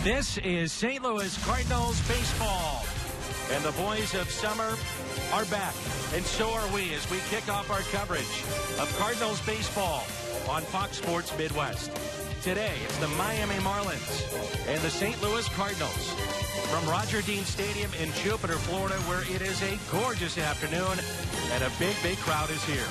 This is St. Louis Cardinals baseball. And the boys of summer are back. And so are we as we kick off our coverage of Cardinals baseball on Fox Sports Midwest. Today, it's the Miami Marlins and the St. Louis Cardinals from Roger Dean Stadium in Jupiter, Florida, where it is a gorgeous afternoon and a big crowd is here.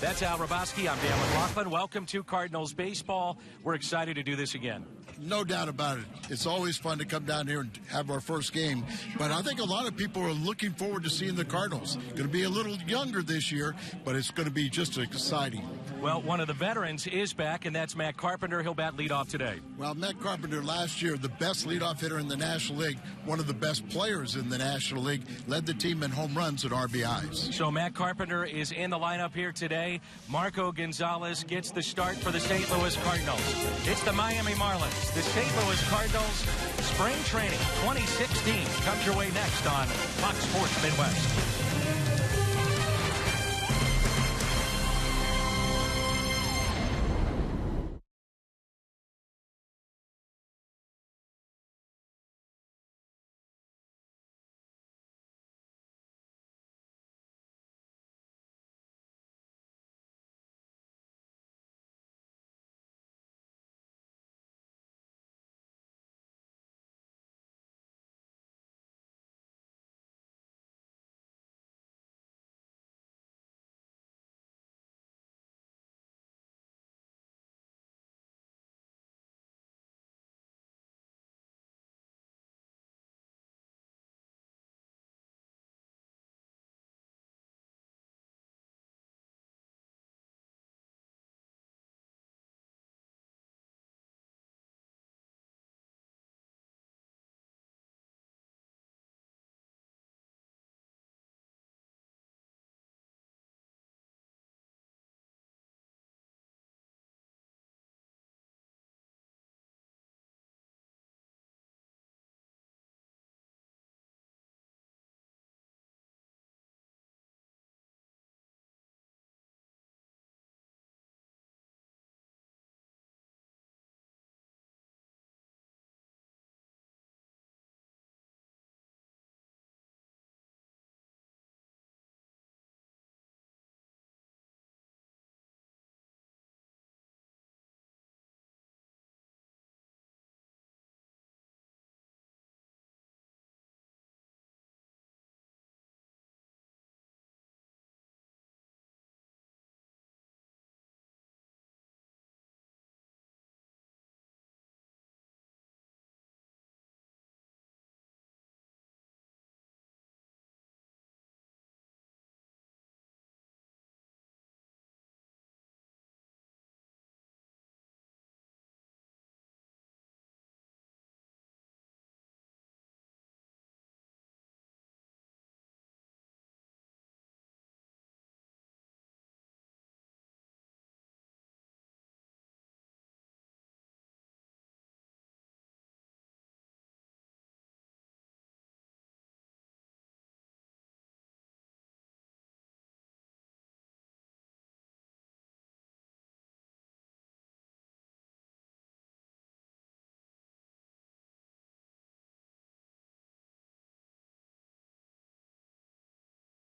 That's Al Hrabosky. I'm Dan McLaughlin. Welcome to Cardinals baseball. We're excited to do this again. No doubt about it. It's always fun to come down here and have our first game. But I think a lot of people are looking forward to seeing the Cardinals. Going to be a little younger this year, but it's going to be just exciting. Well, one of the veterans is back, and that's Matt Carpenter. He'll bat leadoff today. Well, Matt Carpenter last year, the best leadoff hitter in the National League, one of the best players in the National League, led the team in home runs and RBIs. So Matt Carpenter is in the lineup here today. Marco Gonzalez gets the start for the St. Louis Cardinals. It's the Miami Marlins. The St. Louis Cardinals Spring Training 2016 comes your way next on Fox Sports Midwest.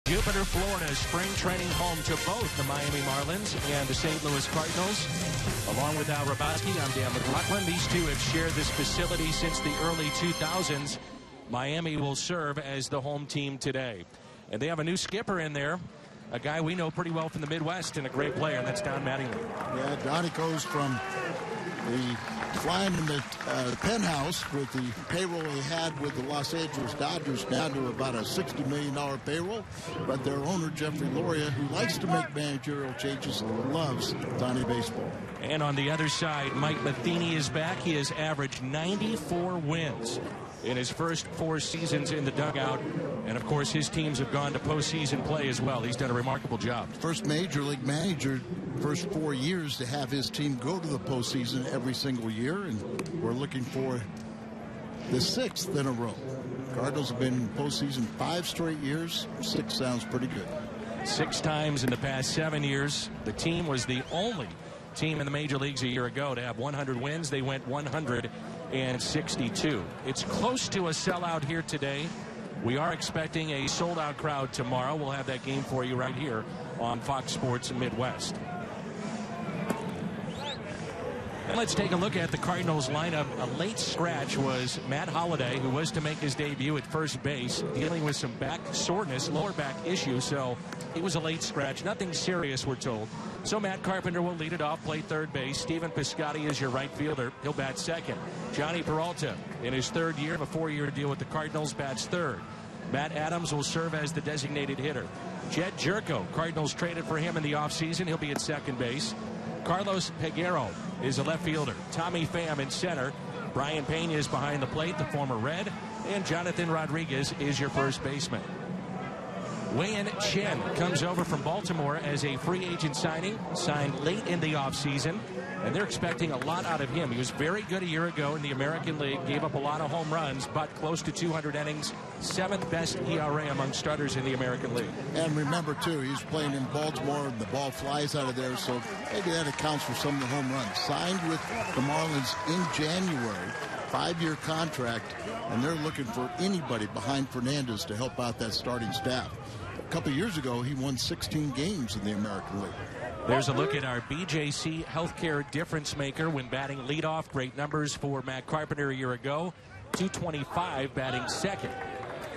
Jupiter, Florida, spring training home to both the Miami Marlins and the St. Louis Cardinals. Along with Al Hrabosky, I'm Dan McLaughlin. These two have shared this facility since the early 2000s. Miami will serve as the home team today. And they have a new skipper in there, a guy we know pretty well from the Midwest and a great player, and that's Don Mattingly. Yeah, Donnie goes from the flying in the penthouse with the payroll he had with the Los Angeles Dodgers down to about a $60 million payroll. But their owner, Jeffrey Loria, who likes to make managerial changes, loves Donnie baseball. And on the other side, Mike Matheny is back. He has averaged 94 wins in his first 4 seasons in the dugout. And, of course, his teams have gone to postseason play as well. He's done a remarkable job. First major league manager, first 4 years to have his team go to the postseason every single year. And we're looking for the 6th in a row. Cardinals have been in postseason 5 straight years. 6 sounds pretty good. 6 times in the past 7 years. The team was the only team in the major leagues a year ago to have 100 wins. They went 100 and 62. It's close to a sellout here today. We are expecting a sold-out crowd tomorrow. We'll have that game for you right here on Fox Sports Midwest. And let's take a look at the Cardinals lineup. A late scratch was Matt Holliday, who was to make his debut at first base, dealing with some back soreness, lower back issues. So it was a late scratch. Nothing serious, we're told. So Matt Carpenter will lead it off, play third base. Stephen Piscotty is your right fielder. He'll bat second. Johnny Peralta, in his third year of a 4-year deal with the Cardinals, bats third. Matt Adams will serve as the designated hitter. Jed Jerko, Cardinals traded for him in the offseason. He'll be at second base. Carlos Peguero is a left fielder. Tommy Pham in center. Brian Pena is behind the plate, the former Red. And Jonathan Rodriguez is your first baseman. Wei-Yin Chen comes over from Baltimore as a free agent signing, signed late in the offseason, and they're expecting a lot out of him. He was very good a year ago in the American League, gave up a lot of home runs, but close to 200 innings, 7th best ERA among starters in the American League. And remember, too, he's playing in Baltimore, and the ball flies out of there, so maybe that accounts for some of the home runs. Signed with the Marlins in January, 5-year contract, and they're looking for anybody behind Fernandez to help out that starting staff. A couple years ago, he won 16 games in the American League. There's a look at our BJC Healthcare difference maker when batting leadoff. Great numbers for Matt Carpenter a year ago. 225 batting second.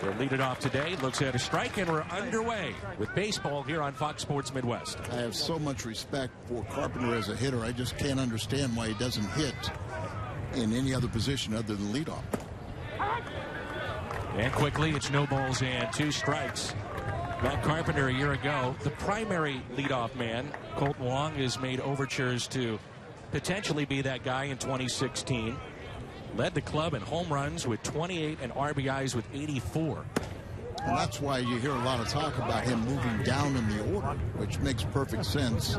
They'll lead it off today. Looks at a strike, and we're underway with baseball here on Fox Sports Midwest. I have so much respect for Carpenter as a hitter. I just can't understand why he doesn't hit in any other position other than leadoff. And quickly, it's no balls and 2 strikes. Matt Carpenter a year ago, the primary leadoff man. Colt Wong has made overtures to potentially be that guy in 2016. Led the club in home runs with 28 and RBIs with 84. And that's why you hear a lot of talk about him moving down in the order, which makes perfect sense.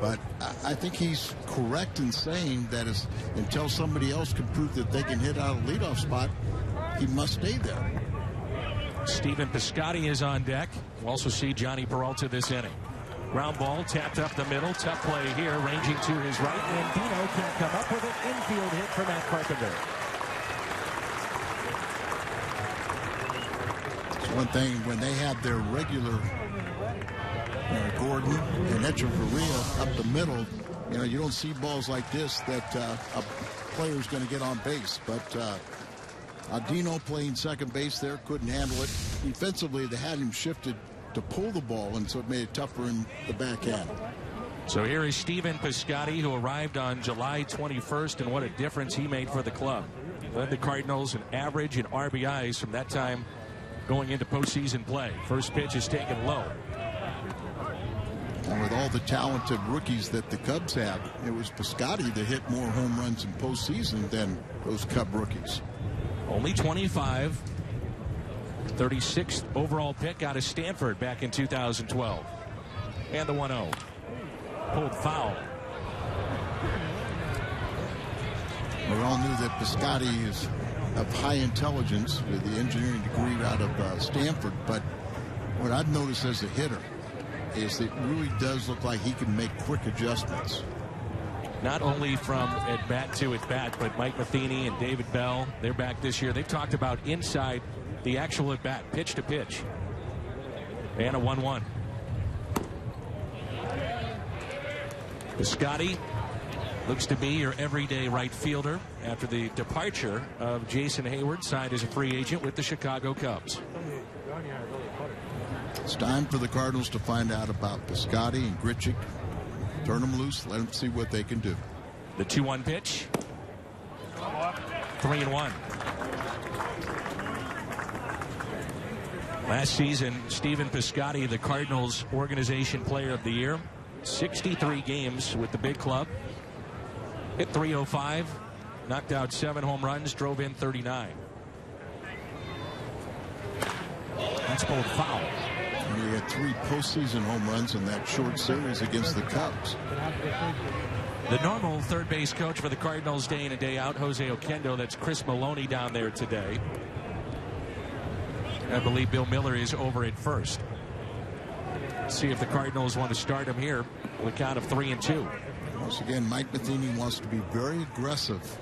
But I think he's correct in saying that until somebody else can prove that they can hit out a leadoff spot, he must stay there. Stephen Piscotty is on deck. We'll also see Johnny Peralta this inning. Ground ball tapped up the middle. Tough play here, ranging to his right. And Dino can come up with an infield hit for Matt Carpenter. It's one thing when they have their regular Gordon and Echeverria up the middle, you don't see balls like this that a player's going to get on base. But Dino playing second base there couldn't handle it. Defensively, they had him shifted to pull the ball, and so it made it tougher in the backhand. So here is Stephen Piscotty, who arrived on July 21st, and what a difference he made for the club. Led the Cardinals in average and RBIs from that time going into postseason play. First pitch is taken low. And with all the talented rookies that the Cubs have, it was Piscotty that hit more home runs in postseason than those Cub rookies. Only 25. 36th overall pick out of Stanford back in 2012. And the 1-0. Pulled foul. We all knew that Piscotty is of high intelligence with the engineering degree out of Stanford, but what I've noticed as a hitter is that it really does look like he can make quick adjustments. Not only from at bat to at bat, but Mike Matheny and David Bell, they're back this year. They've talked about inside the actual at bat, pitch to pitch. And a 1-1. Piscotty looks to be your everyday right fielder after the departure of Jason Hayward, signed as a free agent with the Chicago Cubs. It's time for the Cardinals to find out about Piscotty and Grichuk. Turn them loose, let them see what they can do. The 2-1 pitch. 3-1. Last season, Stephen Piscotty, the Cardinals Organization Player of the Year. 63 games with the big club. Hit .305. Knocked out 7 home runs. Drove in 39. That's pulled foul. And he had 3 postseason home runs in that short series against the Cubs. The normal third base coach for the Cardinals day in and day out, Jose Oquendo. That's Chris Maloney down there today. I believe Bill Miller is over at first. See if the Cardinals want to start him here with a count of 3-2. Once again, Mike Matheny wants to be very aggressive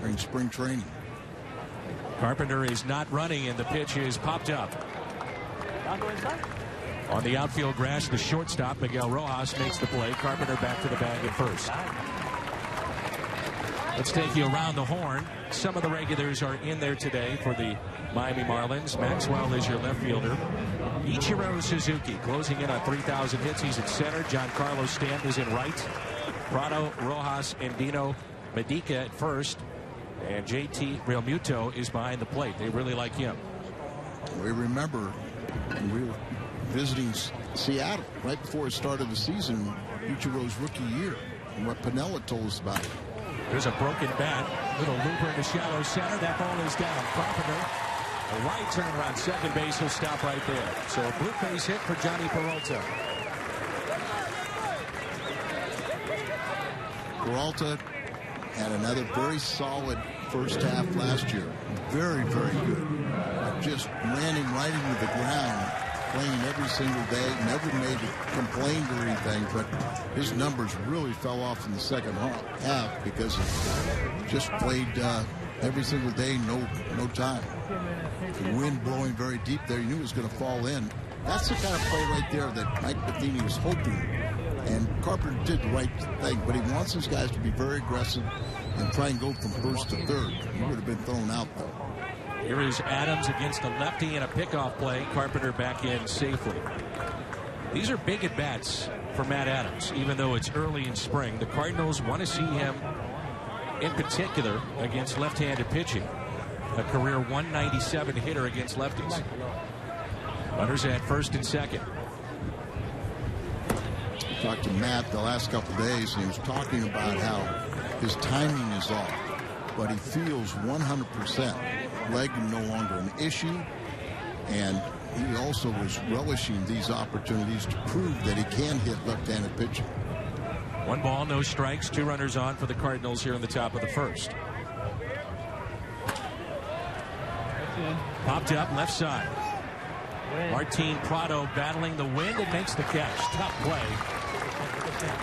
during spring training. Carpenter is not running, and the pitch is popped up. On the outfield grass, the shortstop, Miguel Rojas, makes the play. Carpenter back to the bag at first. Let's take you around the horn. Some of the regulars are in there today for the Miami Marlins. Maxwell is your left fielder. Ichiro Suzuki closing in on 3,000 hits. He's at center. Giancarlo Stanton is in right. Prado, Rojas, and Dino Medica at first. And JT Realmuto is behind the plate. They really like him. We remember when we were visiting Seattle right before it started the season, Ichiro's rookie year, and what Pinella told us about it. There's a broken bat. Little looper in the shallow center. That ball is down. Carpenter, a right turn around second base. He'll stop right there. So a blue base hit for Johnny Peralta. Peralta had another very solid first half last year. Very, very good. Just ran him right into the ground, playing every single day. Never made a complaint or anything, but his numbers really fell off in the second half because he just played every single day, no time. The wind blowing very deep there, you knew it was going to fall in. That's the kind of play right there that Mike Matheny was hoping. And Carpenter did the right thing, but he wants his guys to be very aggressive and try and go from first to third. He would have been thrown out, though. Here is Adams against a lefty in a pickoff play. Carpenter back in safely. These are big at-bats for Matt Adams, even though it's early in spring. The Cardinals want to see him, in particular, against left-handed pitching. A career 197 hitter against lefties. Runners at first and second. I talked to Matt the last couple of days, and he was talking about how his timing is off, but he feels 100%. Leg no longer an issue, and he also was relishing these opportunities to prove that he can hit left-handed pitching. 1 ball, no strikes, 2 runners on for the Cardinals here in the top of the first. Popped up left side. Martin Prado battling the wind and makes the catch. Tough play.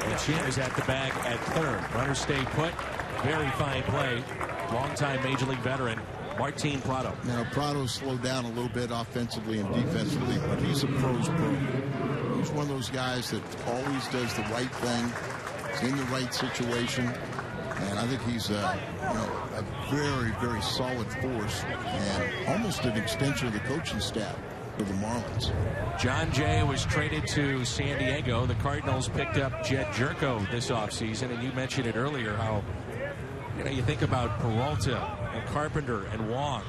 And Chin is at the bag at third. Runners stay put. Very fine play. Longtime Major League veteran Martin Prado. Now, Prado slowed down a little bit offensively and defensively, but he's a pro's pro. He's one of those guys that always does the right thing. He's in the right situation. And I think he's a very, very solid force and almost an extension of the coaching staff for the Marlins. John Jay was traded to San Diego. The Cardinals picked up Jed Jerko this offseason, and you mentioned it earlier how you think about Peralta and Carpenter and Wong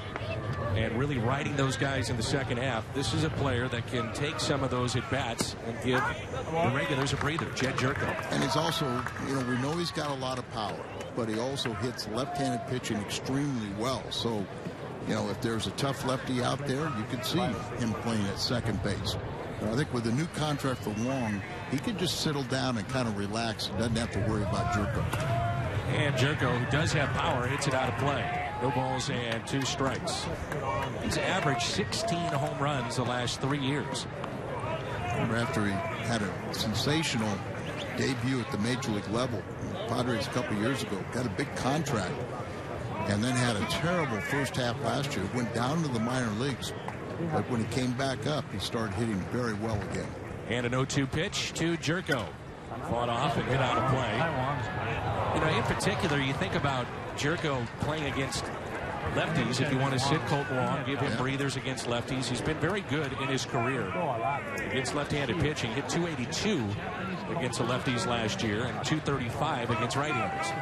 and really riding those guys in the second half. This is a player that can take some of those at-bats and give the regulars a breather. Jed Jerko. And he's also, we know he's got a lot of power, but he also hits left-handed pitching extremely well. So, if there's a tough lefty out there, you could see him playing at second base. But I think with the new contract for Wong, he could just settle down and kind of relax and doesn't have to worry about Jerko. And Jerko, who does have power, hits it out of play. No balls and 2 strikes. He's averaged 16 home runs the last 3 years. After he had a sensational debut at the Major League level, Padres a couple years ago, got a big contract, and then had a terrible first half last year. Went down to the minor leagues, but when he came back up, he started hitting very well again. And an 0-2 pitch to Jerko. Fought off and hit out of play. In particular, you think about Jerko playing against lefties. If you want to sit Colt Wong, give him breathers against lefties. He's been very good in his career against left-handed pitching. Hit 282 against the lefties last year and 235 against right-handers.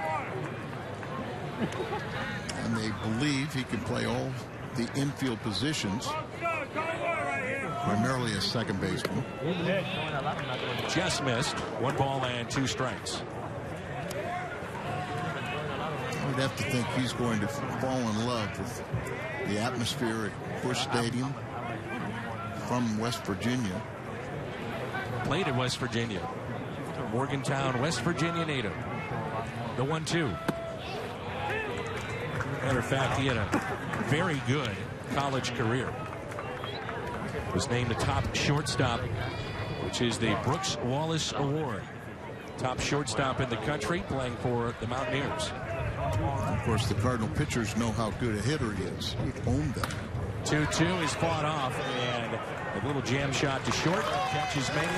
And they believe he can play all the infield positions, primarily as second baseman. Just missed. 1 ball and 2 strikes. I would have to think he's going to fall in love with the atmosphere at Busch Stadium, from West Virginia. Played at West Virginia. Morgantown, West Virginia native. The 1-2. Matter of fact, he had a very good college career. Was named the top shortstop, which is the Brooks Wallace Award. Top shortstop in the country, playing for the Mountaineers. Of course, the Cardinal pitchers know how good a hitter he is. He owned them. 2-2 is fought off, and a little jam shot to short. Catch is made.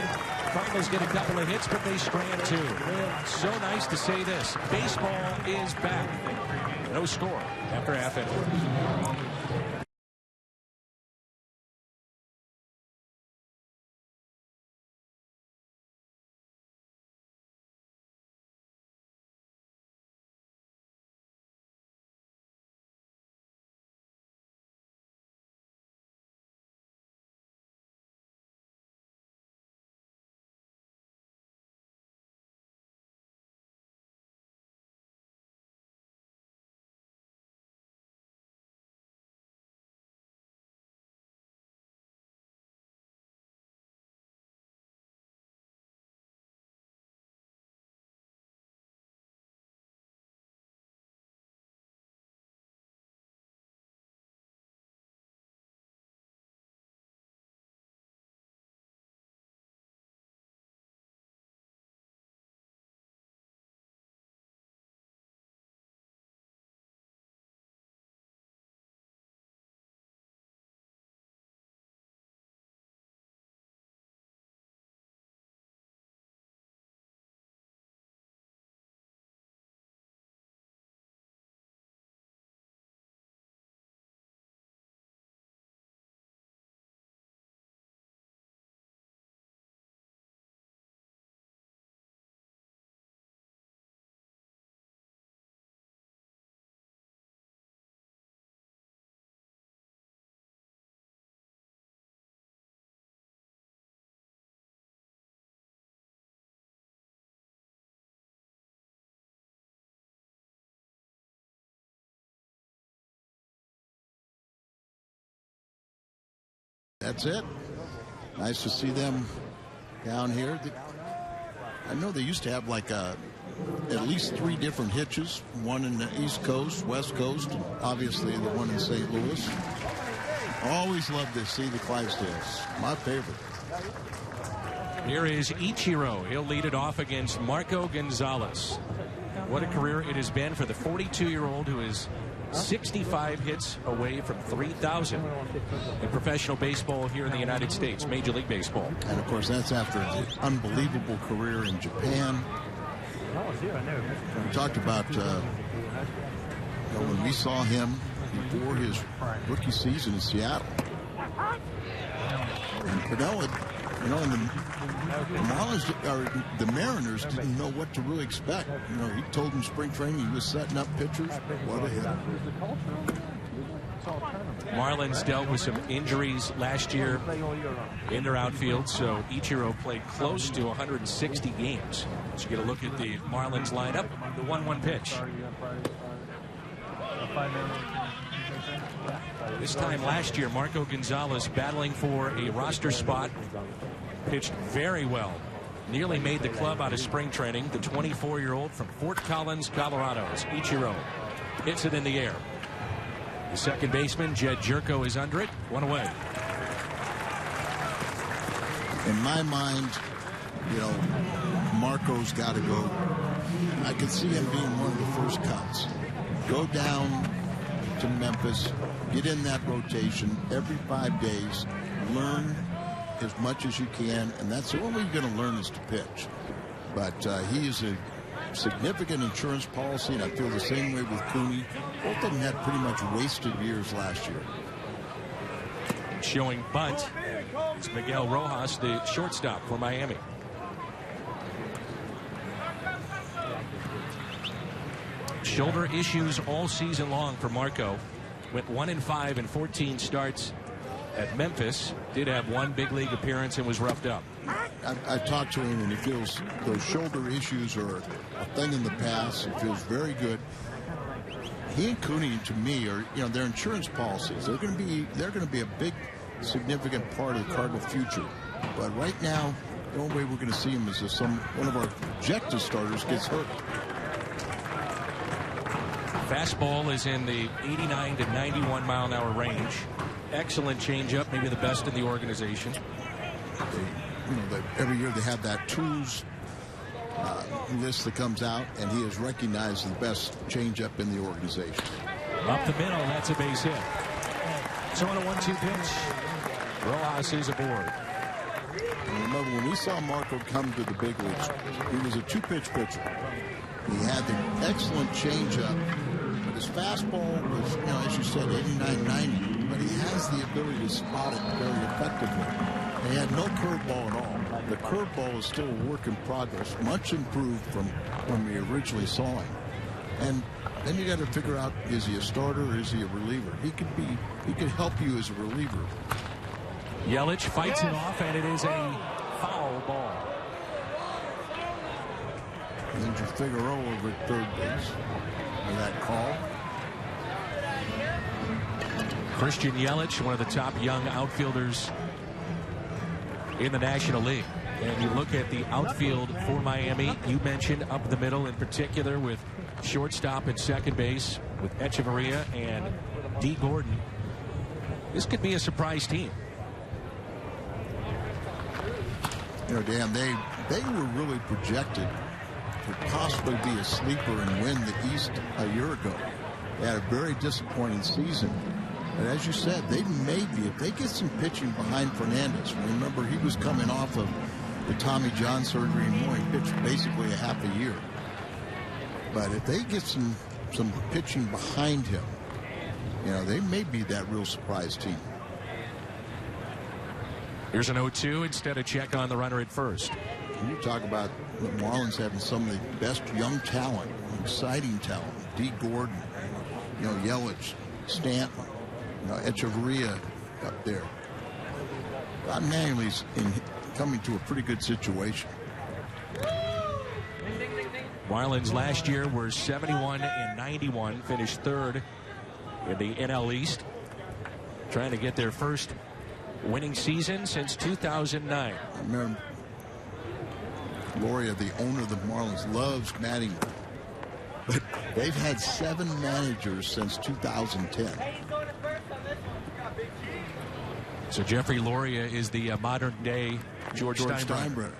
Cardinals get a couple of hits, but they strand two. So nice to say this. Baseball is back. No score after half inning. That's it. Nice to see them down here. I know they used to have like at least 3 different hitches. One in the East Coast, West Coast, and obviously the one in St. Louis. Always love to see the Clydesdales. My favorite. Here is Ichiro. He'll lead it off against Marco Gonzalez. What a career it has been for the 42-year-old who is 65 hits away from 3,000 in professional baseball here in the United States, Major League Baseball. And, of course, that's after an unbelievable career in Japan. We talked about when we saw him before his rookie season in Seattle. And Purnell had, the Marlins, or the Mariners, didn't know what to really expect. He told them spring training he was setting up pitchers. What a hitter. Marlins dealt with some injuries last year in their outfield, so Ichiro played close to 160 games. So you get a look at the Marlins lineup, the 1-1 pitch. This time last year, Marco Gonzalez battling for a roster spot, pitched very well. Nearly made the club out of spring training. The 24-year-old from Fort Collins, Colorado. It's Ichiro. Hits it in the air. The second baseman, Jed Jerko, is under it. 1 away. In my mind, Marco's got to go. I could see him being one of the first cuts. Go down to Memphis, get in that rotation every 5 days, learn as much as you can, and that's the only way you're going to learn is to pitch. But he is a significant insurance policy, and I feel the same way with Cooney. Both of them had pretty much wasted years last year. Showing bunt is Miguel Rojas, the shortstop for Miami. Shoulder issues all season long for Marco. Went 1-5 in 14 starts at Memphis. Did have one big league appearance and was roughed up. I talked to him, and he feels those shoulder issues are a thing in the past. He feels very good. He and Cooney, to me, are their insurance policies. They're going to be a big, significant part of the Cardinal future. But right now, the only way we're going to see him is if one of our projected starters gets hurt. Fastball is in the 89 to 91 mile an hour range. Excellent changeup, maybe the best in the organization. Every year they have that tools list that comes out, and he is recognized the best changeup in the organization. Up the middle, that's a base hit. So on a 1-2 pitch, Rojas is aboard. And remember, when we saw Marco come to the big leagues, he was a 2-pitch pitcher. He had the excellent changeup, but his fastball was, as you said, 89, 90. But he has the ability to spot it very effectively. He had no curveball at all. The curveball is still a work in progress, much improved from when we originally saw him. And then you got to figure out, is he a starter or is he a reliever? He could help you as a reliever. Yelich fights it off, and it is a foul ball. Andrew Figueroa over at third base for that call. Christian Yelich, one of the top young outfielders in the National League. And you look at the outfield for Miami, you mentioned up the middle in particular with shortstop and second base with Echeverria and D. Gordon. This could be a surprise team. Dan, they were really projected to possibly be a sleeper and win the East a year ago. They had a very disappointing season. But as you said, they may be, if they get some pitching behind Fernandez. Remember, he was coming off of the Tommy John surgery and only pitched basically a half a year. But if they get some pitching behind him, they may be that real surprise team. Here's an 0-2 instead of check on the runner at first. You talk about the Marlins having some of the best young talent, exciting talent. D. Gordon, Yelich, Stanton, Echeverria up there. Rod Manley's coming to a pretty good situation. Marlins last year were 71-91, finished third in the NL East, trying to get their first winning season since 2009. I remember Loria, the owner of the Marlins, loves Mattingly, but they've had 7 managers since 2010. So Jeffrey Loria is the modern-day George Steinbrenner.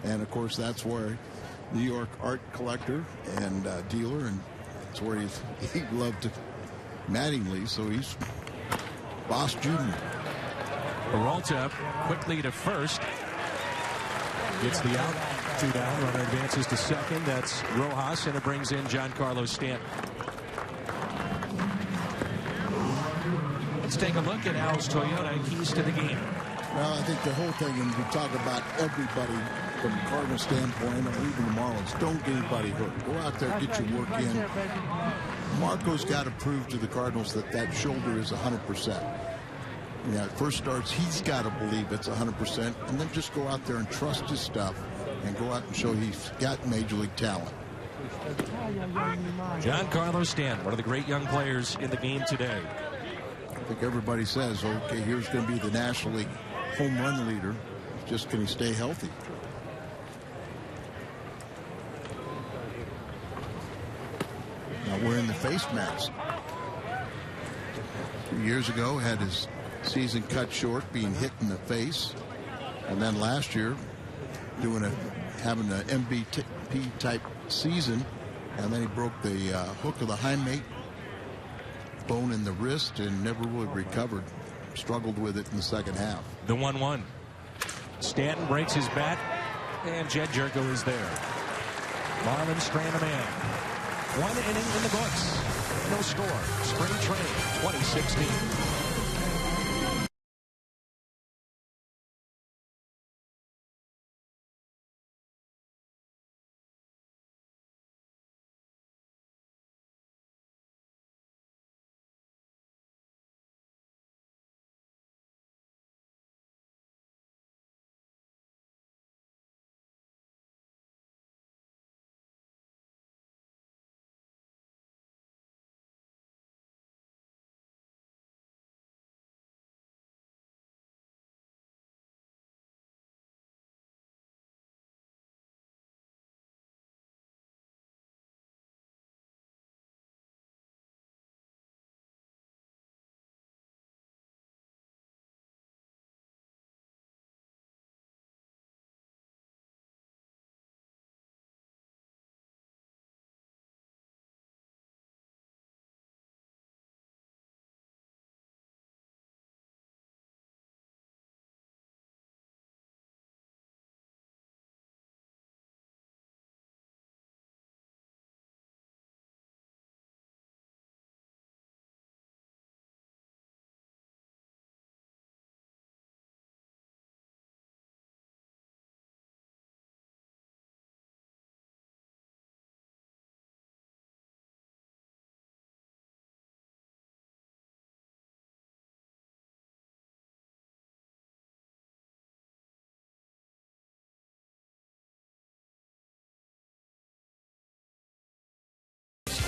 And, of course, that's where New York art collector and dealer, and that's where he loved Mattingly, so he's Boss Jr. Peralta quickly to first. Gets the out. 2 down. Runner advances to second. That's Rojas, and it brings in Giancarlo Stanton. Let's take a look at Al's Toyota keys to the game. Well, I think the whole thing, and we talk about everybody from the Cardinals standpoint, or even the Marlins, don't get anybody hurt. Go out there, get your work in. Marco's got to prove to the Cardinals that shoulder is 100%. At first starts, he's got to believe it's 100%, and then just go out there and trust his stuff and go out and show he's got major league talent. Giancarlo Stanton, one of the great young players in the game today. I think everybody says, okay, here's going to be the National League home run leader. Just can he stay healthy? Now wearing the face mask. 2 years ago, had his season cut short, being hit in the face, and then last year having an MVP type season, and then he broke the hook of the hindmate bone in the wrist and never really recovered. Struggled with it in the second half. The 1-1. Stanton breaks his bat, and Jed Jerko is there. Marlins strand a man. 1 inning in the books. No score. Spring training 2016.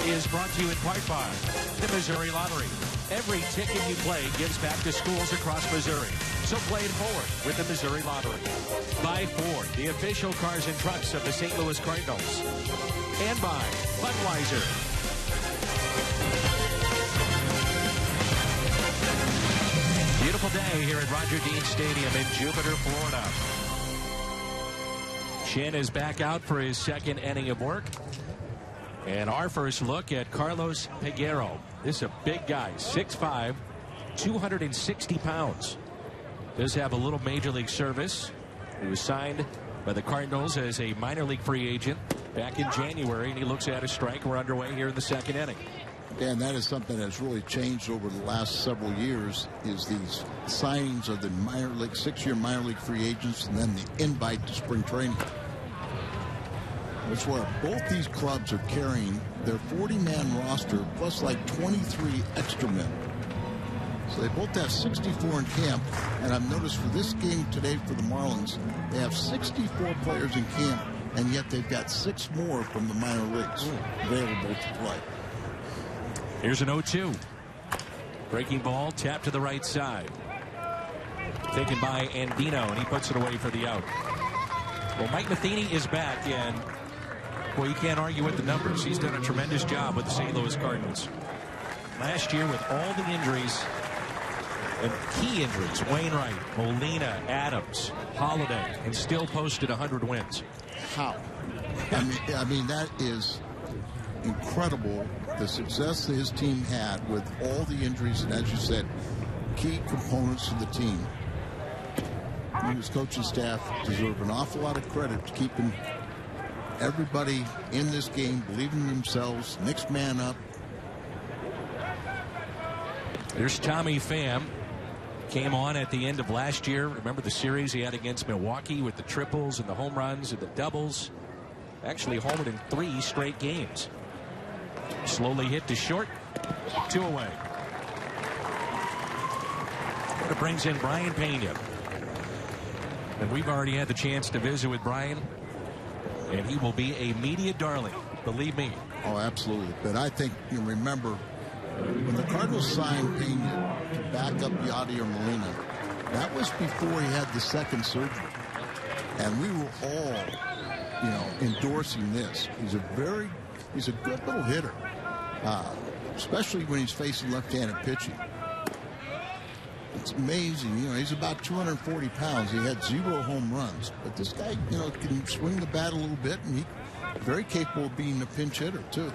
is brought to you in part by the Missouri Lottery. Every ticket you play gives back to schools across Missouri. So play it forward with the Missouri Lottery. By Ford, the official cars and trucks of the St. Louis Cardinals. And by Budweiser. Beautiful day here at Roger Dean Stadium in Jupiter, Florida. Shin is back out for his second inning of work. And our first look at Carlos Peguero. This is a big guy, 6'5", 260 pounds. Does have a little major league service. He was signed by the Cardinals as a minor league free agent back in January, and he looks at a strike. We're underway here in the second inning. And that is something that's really changed over the last several years, is these signings of the minor league, 6-year minor league free agents, and then the invite to spring training. That's where both these clubs are carrying their 40-man roster plus like 23 extra men. So they both have 64 in camp. And I've noticed for this game today for the Marlins, they have 64 players in camp, and yet they've got 6 more from the minor leagues available to play. Here's an 0-2. Breaking ball, tap to the right side. Taken by Andino, and he puts it away for the out. Well, Mike Matheny is back, and well, you can't argue with the numbers. He's done a tremendous job with the St. Louis Cardinals. Last year, with all the injuries and key injuries, Wainwright, Molina, Adams, Holiday, and still posted 100 wins. How? I mean, that is incredible, the success that his team had with all the injuries and, as you said, key components of the team. And his coaching staff deserve an awful lot of credit to keeping everybody in this game believing in themselves, next man up. There's Tommy Pham. Came on at the end of last year. Remember the series he had against Milwaukee with the triples and the home runs and the doubles. Actually homered in 3 straight games. Slowly hit to short. 2 away. It brings in Brian Pena. And we've already had the chance to visit with Brian. And he will be a media darling, believe me. Oh, absolutely. But I think, you remember, when the Cardinals signed Pena to back up Yadier Molina, that was before he had the second surgery. And we were all, endorsing this. He's a good little hitter, especially when he's facing left-handed pitching. It's amazing. He's about 240 pounds. He had 0 home runs. But this guy, can swing the bat a little bit, and he's very capable of being a pinch hitter, too.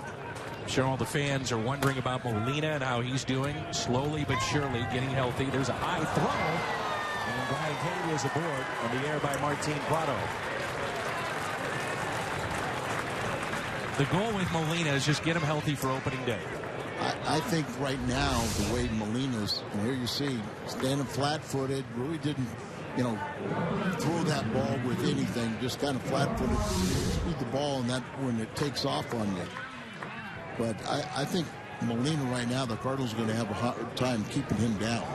I'm sure all the fans are wondering about Molina and how he's doing. Slowly but surely getting healthy. There's a high throw. And Brian Kennedy is aboard on the air by Martin Prado. The goal with Molina is just get him healthy for opening day. I think right now, the way Molina's, and here you see, standing flat-footed, really didn't, throw that ball with anything, just kind of flat-footed, speed the ball, and that when it takes off on you. But I think Molina right now, the Cardinals are going to have a hard time keeping him down,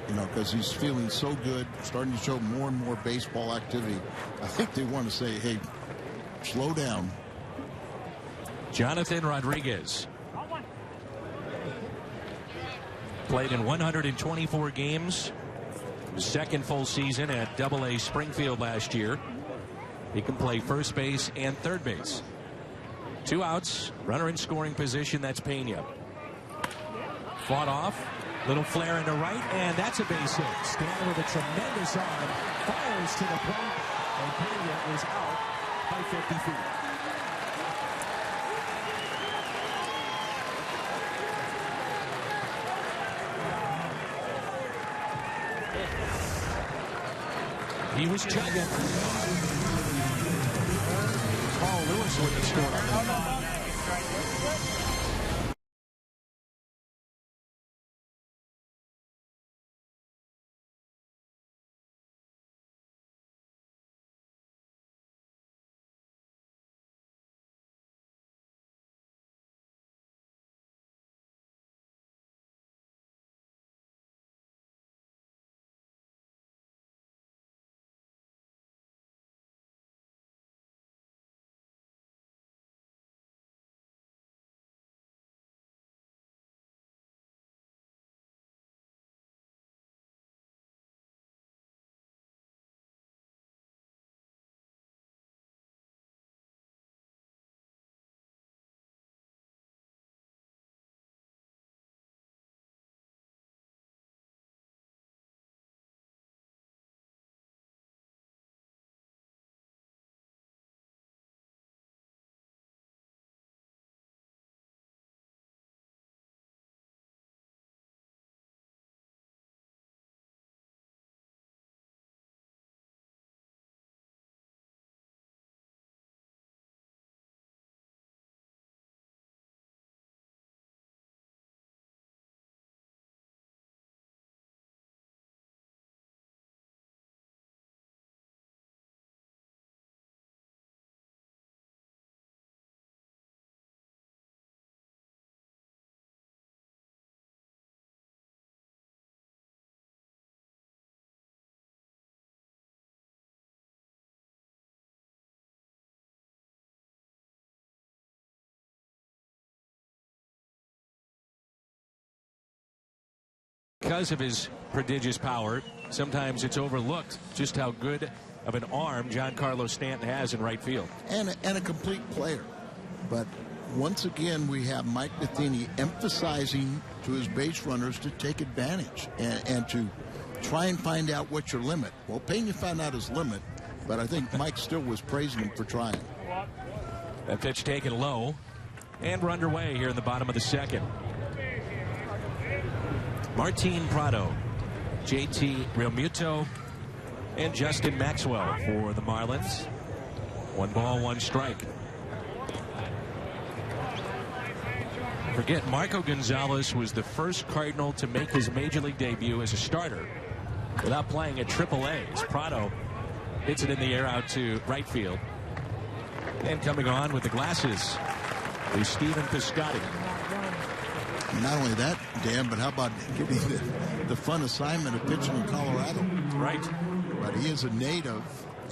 because he's feeling so good, starting to show more and more baseball activity. I think they want to say, hey, slow down. Jonathan Rodriguez. Played in 124 games. Second full season at AA Springfield last year. He can play first base and third base. 2 outs, runner in scoring position. That's Pena. Fought off. Little flare into right, and that's a base hit. Stanton with a tremendous arm. Fires to the plate, and Pena is out by 50 feet. He was chugging. Paul Lewis with the score. because of his prodigious power, sometimes it's overlooked just how good of an arm Giancarlo Stanton has in right field. And a complete player. But once again, we have Mike Matheny emphasizing to his base runners to take advantage and to try and find out what's your limit. Well, Pena found out his limit, but I think Mike still was praising him for trying. That pitch taken low, and we're underway here in the bottom of the second. Martin Prado, JT Realmuto, and Justin Maxwell for the Marlins. 1 ball, 1 strike. Forget, Marco Gonzalez was the first Cardinal to make his major league debut as a starter without playing at AAA. As Prado hits it in the air out to right field. And coming on with the glasses is Stephen Piscotty. Not only that, Dan, but how about getting the fun assignment of pitching in Colorado? Right. But he is a native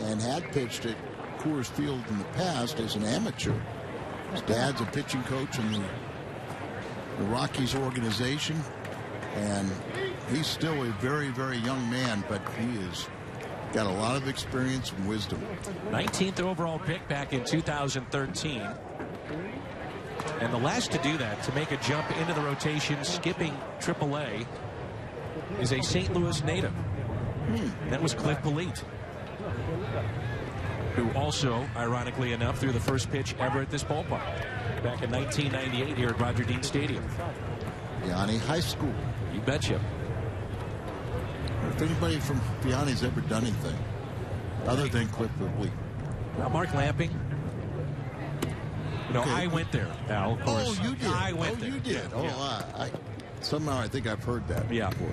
and had pitched at Coors Field in the past as an amateur. His dad's a pitching coach in the Rockies organization, and he's still a very, very young man, but he has got a lot of experience and wisdom. 19th overall pick back in 2013. And the last to do that, to make a jump into the rotation, skipping AAA, is a St. Louis native. That was Cliff Polite, who also, ironically enough, threw the first pitch ever at this ballpark back in 1998 here at Roger Dean Stadium. Vianney High School. You betcha. If anybody from Vianney's ever done anything other than Cliff Polite. Now, Mark Lamping. No, okay. I went there, Al, of course. Oh, you did. I went there. You did. Yeah, I somehow I think I've heard that. Yeah. Before.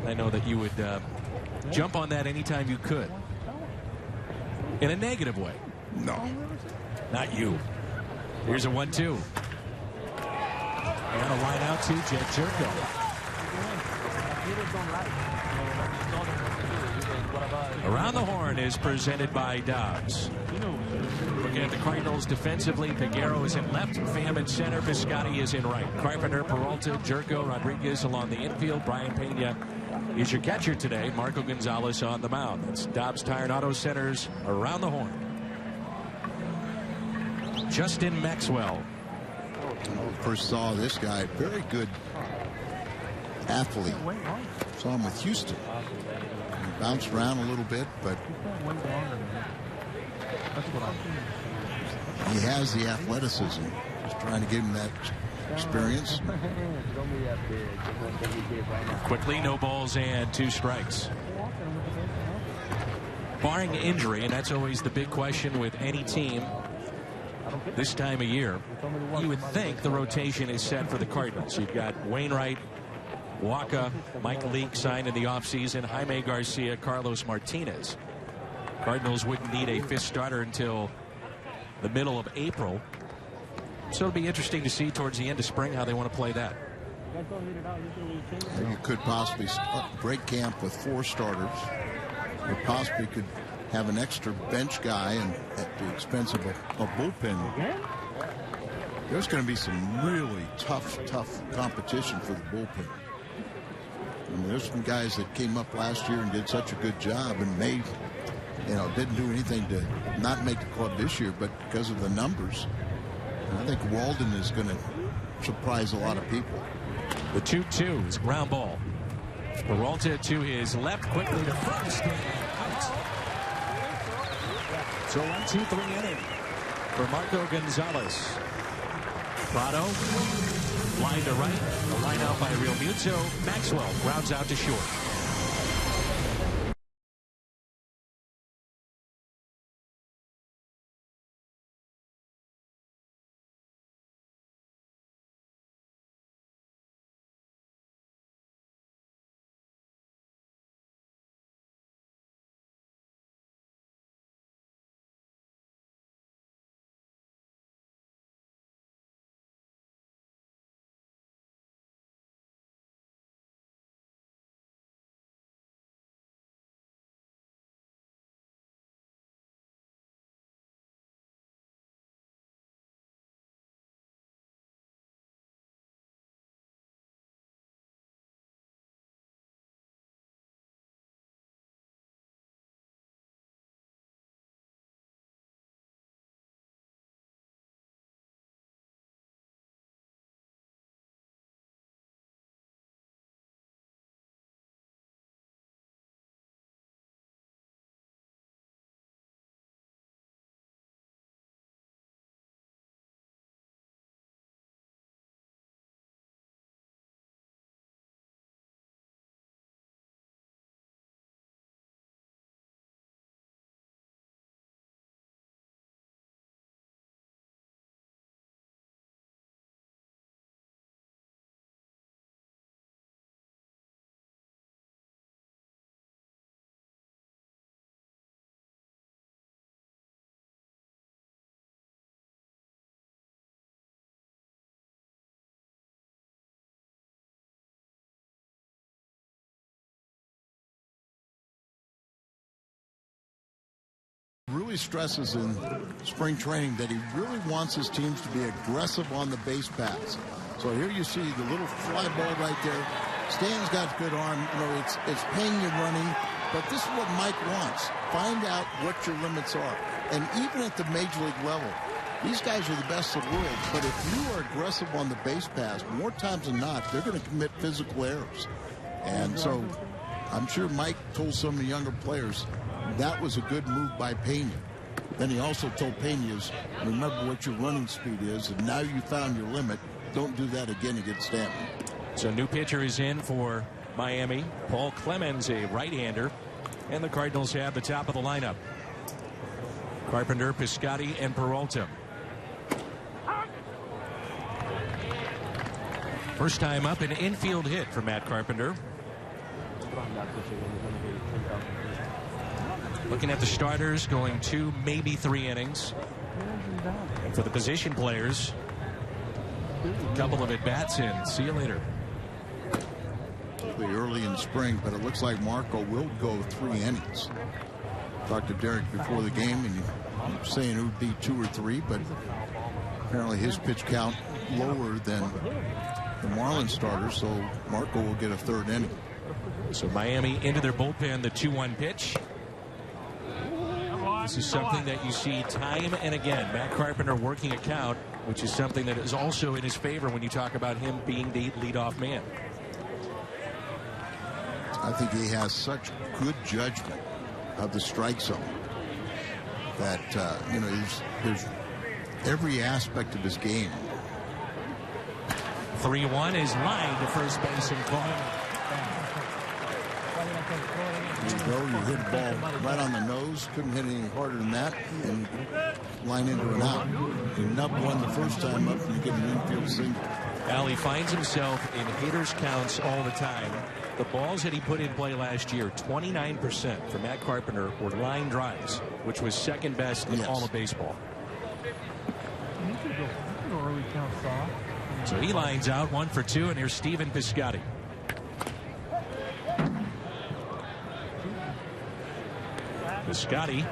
I know that you would jump on that anytime you could. In a negative way. No. Not you. Here's a 1-2. And a line out to Jed Jerko. Around the Horn is presented by Dobbs. Looking at the Cardinals defensively, Peguero is in left, Pham in center, Piscotty is in right. Carpenter, Peralta, Jerko, Rodriguez along the infield. Brian Pena is your catcher today. Marco Gonzalez on the mound. That's Dobbs Tire and Auto Centers around the Horn. Justin Maxwell. First saw this guy, very good athlete. Saw him with Houston. He bounced around a little bit, but he has the athleticism. Just trying to give him that experience. Quickly, no balls and 2 strikes. Barring injury, and that's always the big question with any team this time of year, you would think the rotation is set for the Cardinals. You've got Wainwright, Waka, Mike Leake signed in the offseason, Jaime Garcia, Carlos Martinez. Cardinals wouldn't need a 5th starter until the middle of April. So it'll be interesting to see towards the end of spring how they want to play that. You could possibly break camp with 4 starters. You possibly could have an extra bench guy and at the expense of a bullpen. There's going to be some really tough competition for the bullpen. I mean, there's some guys that came up last year and did such a good job and made, didn't do anything to not make the club this year, but because of the numbers. And I think Walden is going to surprise a lot of people. The 2-2 is ground ball. Peralta to his left, quickly to first. So 1-2-3 inning for Marco Gonzalez. Prado, line to right, the line out by Realmuto. Maxwell grounds out to short. really stresses in spring training that he really wants his teams to be aggressive on the base paths. So here you see the little fly ball right there. Stan's got good arm. You know, it's paying you running, but this is what Mike wants. Find out what your limits are. And even at the major league level, these guys are the best in the world, but if you are aggressive on the base pass, more times than not, they're going to commit physical errors. And so I'm sure Mike told some of the younger players that was a good move by Pena. Then he also told Pena, remember what your running speed is, and now you found your limit. Don't do that again against Stanton. So new pitcher is in for Miami. Paul Clemens, a right-hander. And the Cardinals have the top of the lineup. Carpenter, Piscotty, and Peralta. First time up, an infield hit for Matt Carpenter. Looking at the starters, going 2, maybe 3 innings. And for the position players, a couple of at-bats in. See you later. Early in spring, but it looks like Marco will go 3 innings. Talked to Derek before the game, and he was saying it would be 2 or 3, but apparently his pitch count lower than the Marlins starters, so Marco will get a 3rd inning. So Miami into their bullpen, the 2-1 pitch. This is something that you see time and again. Matt Carpenter working a count, which is something that is also in his favor when you talk about him being the leadoff man. I think he has such good judgment of the strike zone that, you know, there's every aspect of his game. 3-1 is lined to first base and caught. You go, you hit a ball right on the nose, couldn't hit any harder than that, and line into an out. You nub one the first time up, and you get an infield single. Al, he finds himself in hitters counts all the time. The balls that he put in play last year, 29% for Matt Carpenter were line drives, which was second best in all of baseball. So he lines out 1 for 2, and here's Stephen Piscotty. Piscotty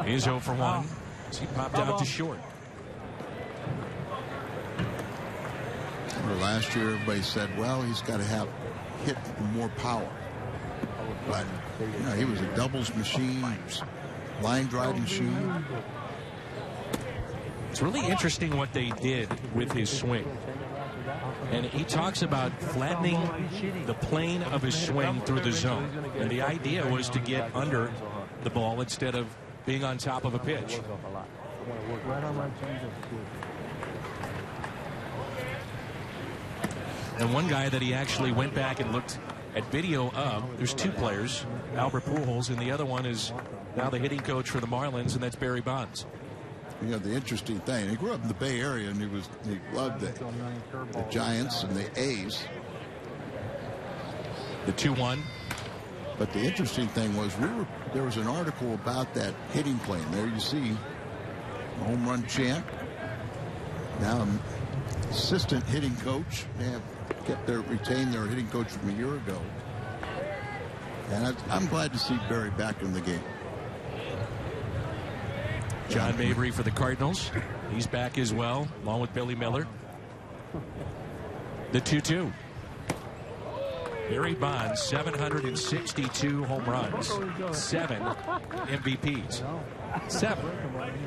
is 0 for 1 as he popped out to short. Last year, everybody said, well, he's got to have hit more power. But, you know, he was a doubles machine, line drive machine. It's really interesting what they did with his swing. And he talks about flattening the plane of his swing through the zone. And the idea was to get under the ball instead of being on top of a pitch. And one guy that he actually went back and looked at video of, there's 2 players, Albert Pujols, and the other one is now the hitting coach for the Marlins, and that's Barry Bonds. You know, the interesting thing, he grew up in the Bay Area, and he loved the Giants and the A's. The 2-1. But the interesting thing was there was an article about that hitting plane. There you see the home run champ. Now assistant hitting coach. They have retained their hitting coach from a year ago. And I'm glad to see Barry back in the game. John Mabry for the Cardinals. He's back as well, along with Billy Miller. The 2-2. Barry Bonds, 762 home runs, 7 MVPs. 7.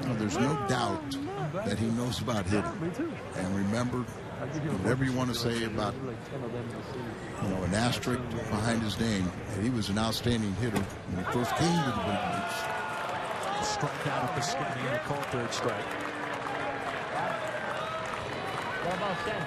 Well, there's no doubt that he knows about hitting. And remember, whatever you want to say about, you know, an asterisk behind his name, that he was an outstanding hitter when he first came to the big leagues. Struck out of Piscotty and a called 3rd strike. What about 10?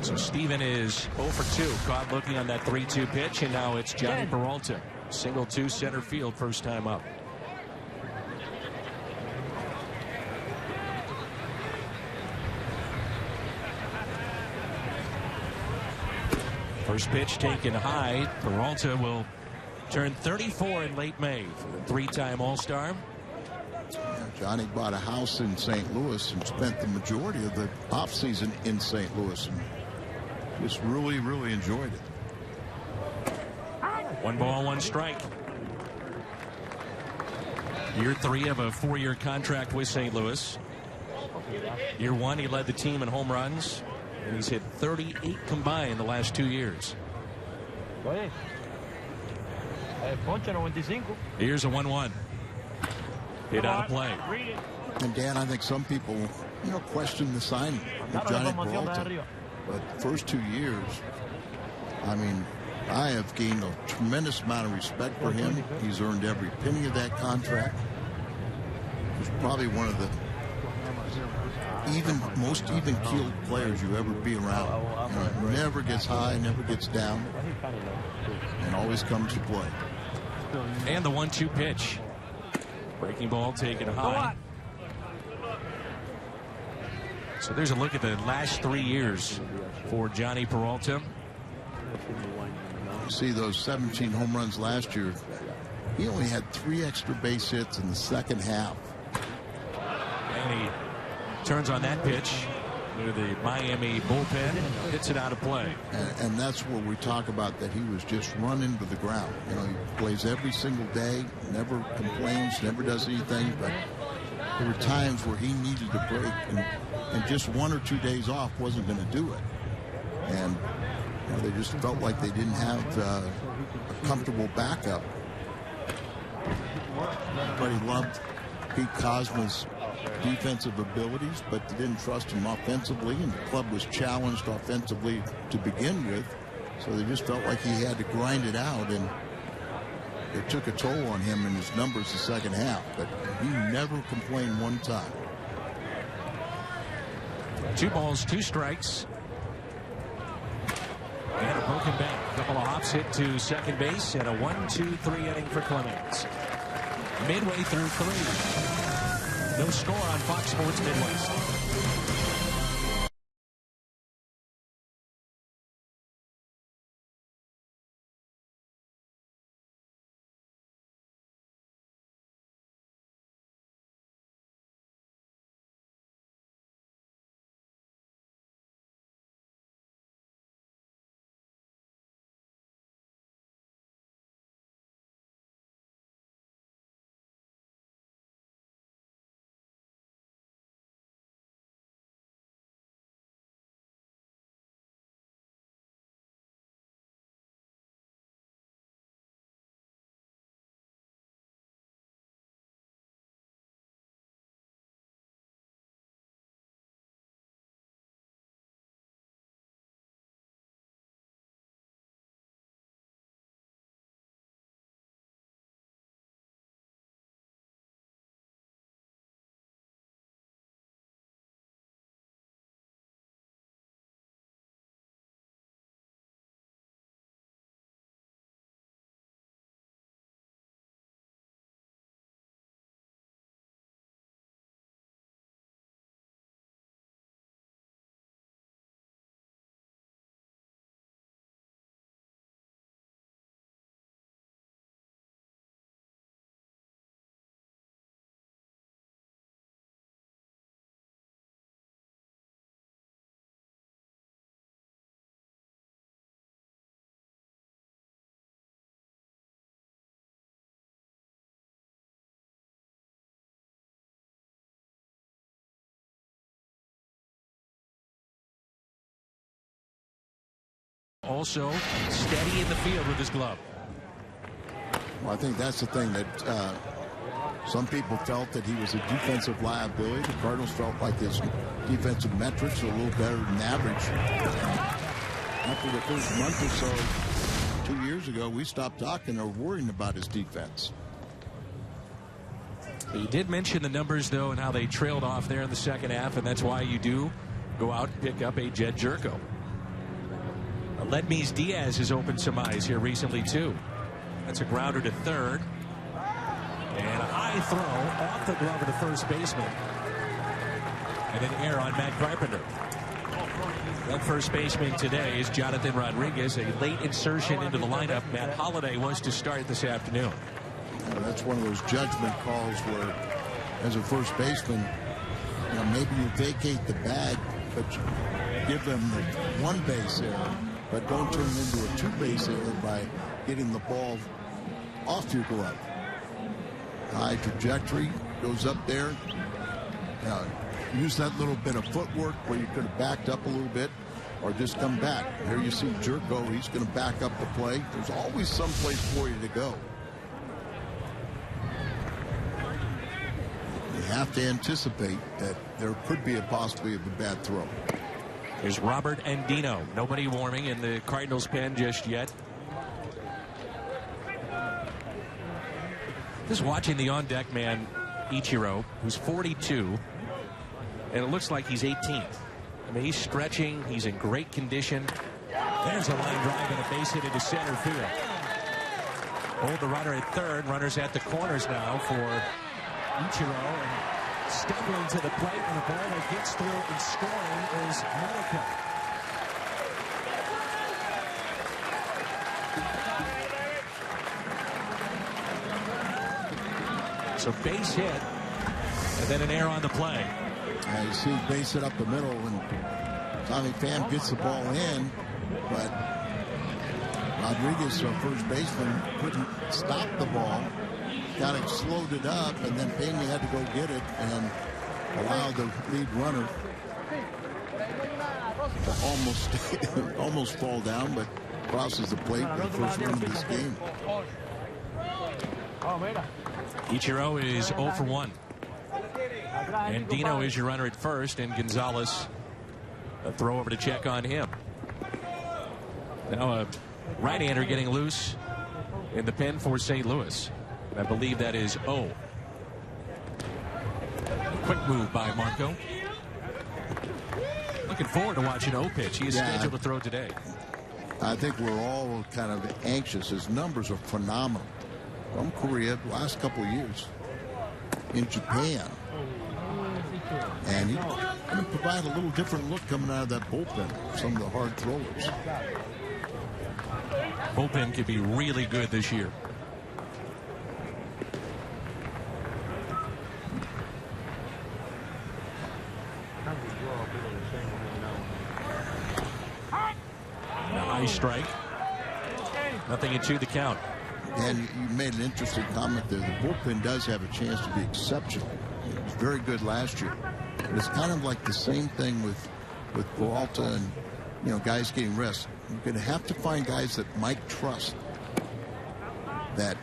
So Steven is 0 for 2, caught looking on that 3-2 pitch, and now it's Johnny Peralta. Single 2 center field, first time up. First pitch taken high. Peralta will turn 34 in late May for the 3-time All-Star. Johnny bought a house in St. Louis and spent the majority of the offseason in St. Louis. And just really, really enjoyed it. 1 ball, 1 strike. Year 3 of a 4-year contract with St. Louis. Year 1, he led the team in home runs, and he's hit 38 combined the last 2 years. Here's a 1-1. Hit out of play. And Dan, I think some people, question the signing of Johnny Peralta. But the first 2 years, I mean, I have gained a tremendous amount of respect for him. He's earned every penny of that contract. He's probably one of the most even-keeled players you ever be around. Never gets high, never gets down, and always comes to play. And the 1-2 pitch. Breaking ball taken high. So there's a look at the last 3 years for Johnny Peralta. You see those 17 home runs last year. He only had 3 extra base hits in the second half. And he turns on that pitch to the Miami bullpen, hits it out of play. And that's where we talk about that he was just run into the ground. He plays every single day, never complains, never does anything. But there were times where he needed a break, and just 1 or 2 days off wasn't going to do it. And they just felt like they didn't have a comfortable backup. Everybody loved Pete Kozma's defensive abilities, but they didn't trust him offensively, and the club was challenged offensively to begin with, so they just felt like he had to grind it out, and it took a toll on him in his numbers the second half, but he never complained one time. 2 balls, 2 strikes. And a broken bat. A couple of hops hit to second base, and a 1-2-3 inning for Clemens. Midway through 3. No score on Fox Sports Midwest. Also steady in the field with his glove. Well, I think that's the thing that some people felt that he was a defensive liability. The Cardinals felt like his defensive metrics were a little better than average. After the first month or so, 2 years ago, we stopped talking or worrying about his defense. He did mention the numbers, though, and how they trailed off there in the second half, and that's why you do go out and pick up a Jed Jerko. Ledmees Diaz has opened some eyes here recently, too. That's a grounder to third. And a high throw off the glove of the first baseman. And an error on Matt Carpenter. That first baseman today is Jonathan Rodriguez, a late insertion into the lineup. Matt Holliday was to start this afternoon. That's one of those judgment calls where, as a first baseman, maybe you vacate the bag, but give them the one base error, but don't turn it into a two-base error by getting the ball off your glove. High trajectory, goes up there. Use that little bit of footwork where you could have backed up a little bit or just come back. Here you see Jerko. He's going to back up the play. There's always some place for you to go. You have to anticipate that there could be a possibility of a bad throw. Here's Robert Andino. Nobody warming in the Cardinals pen just yet. Just watching the on-deck man, Ichiro, who's 42, and it looks like he's 18th. I mean, he's stretching. He's in great condition. There's a line drive and a base hit into center field. Hold the runner at third. Runners at the corners now for Ichiro. And stumbling to the plate, and the ball that gets through and scoring is Monica. So base hit, and then an error on the play. You see base hit up the middle, and Tommy Pham gets the ball in, but Rodriguez, our first baseman, couldn't stop the ball. Got it, slowed it up, and then Pena had to go get it and allow the lead runner to almost fall down, but crosses the plate for the first run of this game. Ichiro is 0 for 1. And Dino is your runner at first, and Gonzalez a throw over to check on him. Now a right-hander getting loose in the pen for St. Louis. I believe that is O. Quick move by Marco. Looking forward to watching O pitch. He is scheduled to throw today. I think we're all kind of anxious. His numbers are phenomenal. From Korea, the last couple of years in Japan. And he's going to provide a little different look coming out of that bullpen. Some of the hard throwers. Bullpen could be really good this year. High strike. Nothing into the count. And you made an interesting comment there. The bullpen does have a chance to be exceptional. It was very good last year. But it's kind of like the same thing with Peralta and, guys getting rest. You're going to have to find guys that Mike trusts. That,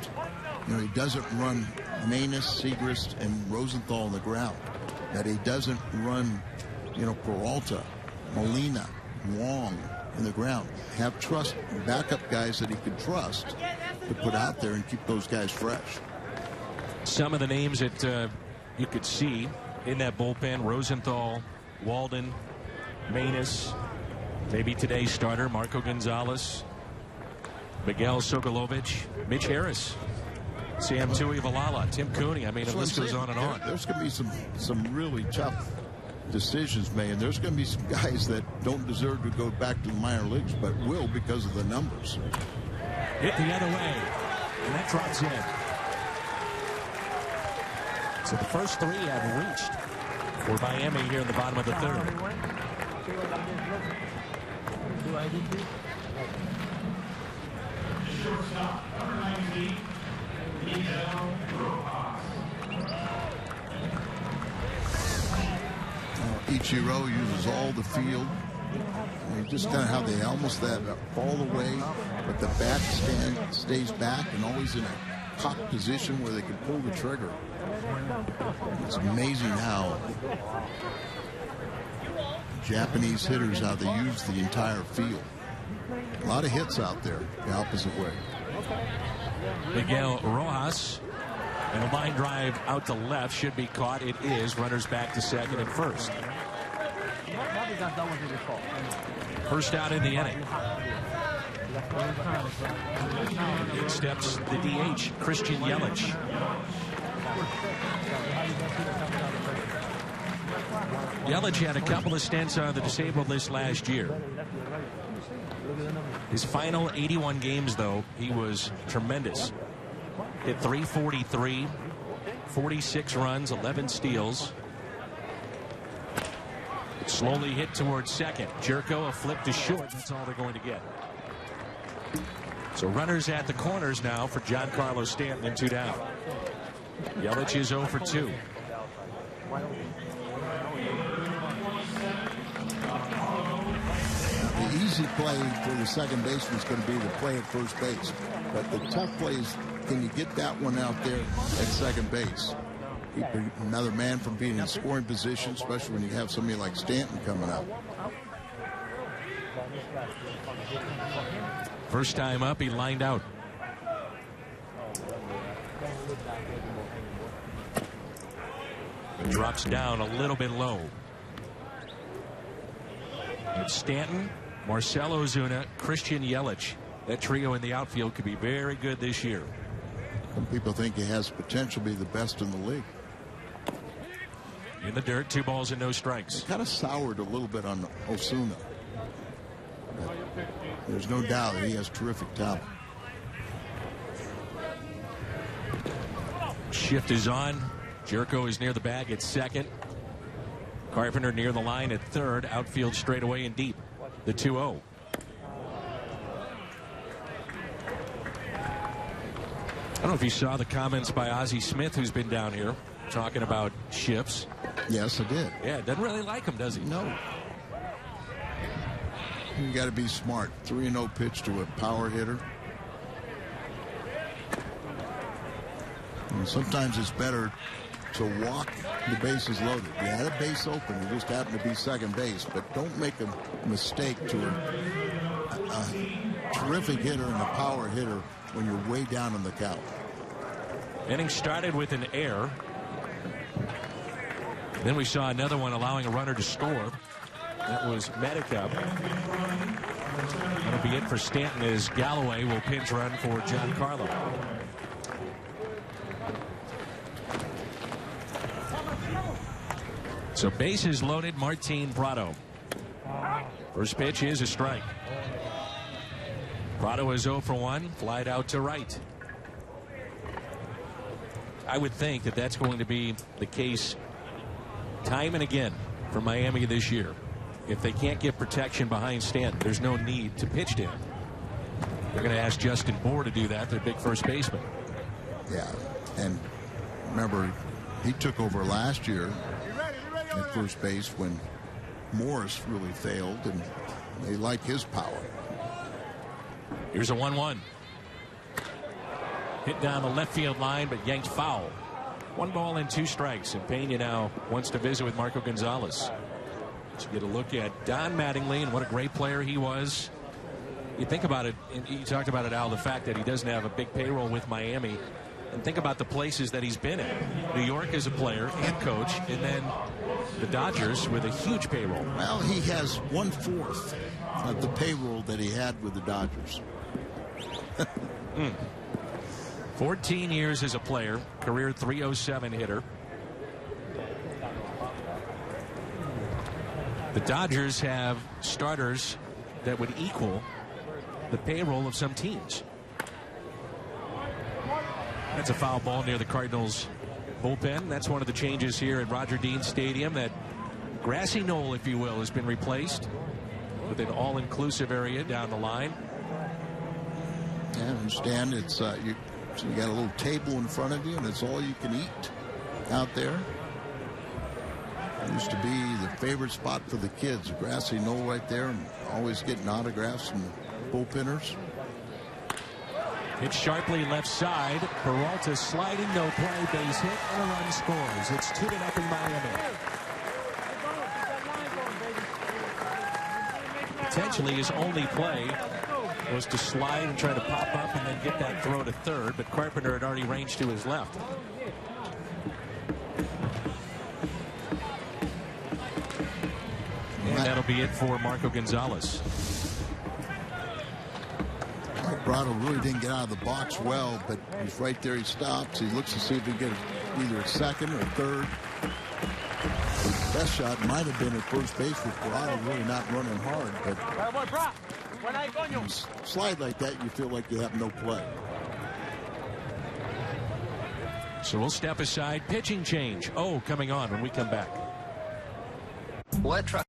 he doesn't run Manus, Segrist, and Rosenthal on the ground. That he doesn't run, Peralta, Molina, Wong in the ground. Have trust, backup guys that he can trust to put out there and keep those guys fresh. Some of the names that you could see in that bullpen: Rosenthal, Walden, Manus, maybe today's starter Marco Gonzalez, Miguel Sokolovich, Mitch Harris, Sam Tuivailala, Tim Cooney. I mean, the list goes on and on. There's going to be some really tough decisions made, and there's going to be some guys that don't deserve to go back to the minor leagues but will because of the numbers. Hit the other way, and that drops in. So the first three have reached for Miami here in the bottom of the third. Ichiro uses all the field. Just kind of how they almost that all the way, but the bat stays back and always in a cocked position where they can pull the trigger. It's amazing how Japanese hitters, how they use the entire field. A lot of hits out there the opposite way. Miguel Rojas, and a line drive out to left should be caught. It is. Runners back to second and first. First out in the inning. In steps the DH, Christian Yelich. Yelich had a couple of stints on the disabled list last year. His final 81 games, though, he was tremendous. Hit .343, 46 runs, 11 steals. Slowly hit towards second. Jerko, a flip to short. That's all they're going to get. So runners at the corners now for Giancarlo Stanton and 2 down. Yelich is 0 for 2. The easy play for the second baseman is going to be to play at first base. But the tough play is, can you get that one out there at second base? Keep another man from being in scoring position, especially when you have somebody like Stanton coming up. First time up, he lined out. It drops down a little bit low. It's Stanton, Marcell Ozuna, Christian Yelich. That trio in the outfield could be very good this year. Some people think he has potential to be the best in the league. In the dirt, 2 balls and no strikes. Kind of soured a little bit on Ozuna. There's no doubt that he has terrific talent. Shift is on. Jerko is near the bag at second. Carpenter near the line at third. Outfield straight away and deep. The 2-0. I don't know if you saw the comments by Ozzie Smith, who's been down here, talking about shifts. Yes, I did. Yeah, doesn't really like him, does he? No. You got to be smart. 3-0 pitch to a power hitter. And sometimes it's better to walk the bases loaded. You had a base open. You just happen to be second base. But don't make a mistake to a terrific hitter and a power hitter when you're way down in the count. Inning started with an error. Then we saw another one allowing a runner to score. That was Medica. That'll be it for Stanton as Galloway will pinch run for Giancarlo. So bases loaded, Martin Prado. First pitch is a strike. Prado is 0 for 1, flied out to right. I would think that that's going to be the case time and again for Miami this year. If they can't get protection behind Stanton, there's no need to pitch to him. They're going to ask Justin Bour to do that, their big first baseman. Yeah, and remember, he took over last year at first base when Morris really failed, and they like his power. Here's a 1-1. Hit down the left field line, but yanked foul. 1 ball and 2 strikes, and Pena now wants to visit with Marco Gonzalez. To get a look at Don Mattingly and what a great player he was. You think about it, and you talked about it, Al, the fact that he doesn't have a big payroll with Miami. And think about the places that he's been in. New York as a player and coach, and then the Dodgers with a huge payroll. Well, he has 1/4 of the payroll that he had with the Dodgers. 14 years as a player, career .307 hitter. The Dodgers have starters that would equal the payroll of some teams. That's a foul ball near the Cardinals bullpen. That's one of the changes here at Roger Dean Stadium. That grassy knoll, if you will, has been replaced with an all-inclusive area down the line. I understand it's you got a little table in front of you, and it's all you can eat out there. It used to be the favorite spot for the kids, a grassy knoll right there, and always getting autographs from the bullpenners. Hit sharply left side. Peralta sliding, no play, base hit, and a run scores. It's 2-0 Miami. Potentially his only play was to slide and try to pop up and then get that throw to third, but Carpenter had already ranged to his left. And that'll be it for Marco Gonzalez. Prado really didn't get out of the box well, but he's right there. He stops. He looks to see if he can get either a second or third. The best shot might have been at first base with Prado really not running hard, but when you slide like that, you feel like you have no play. So we'll step aside. Pitching change. Coming on when we come back. What truck?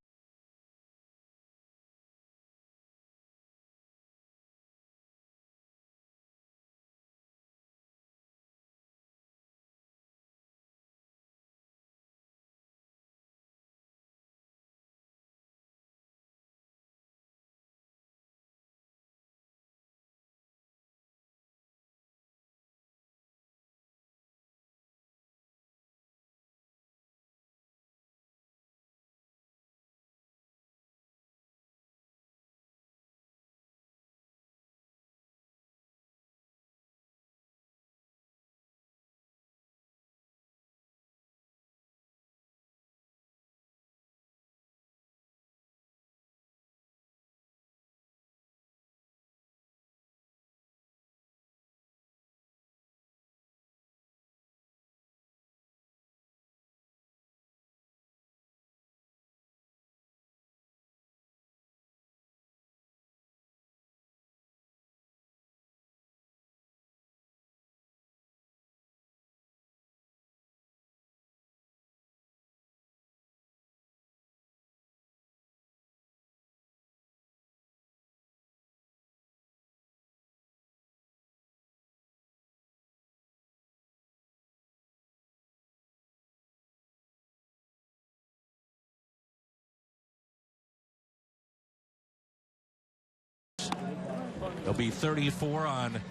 He'll be 34 on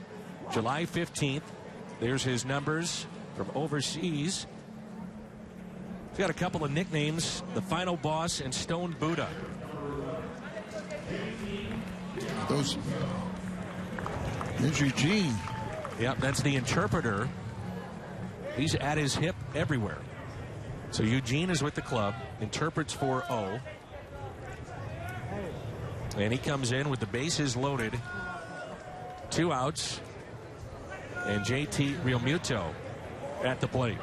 July 15th. There's his numbers from overseas. He's got a couple of nicknames, the Final Boss and Stone Buddha. There's Eugene. Yep, that's the interpreter. He's at his hip everywhere. So Eugene is with the club, interprets for O. And he comes in with the bases loaded. 2 outs. And JT Realmuto at the plate.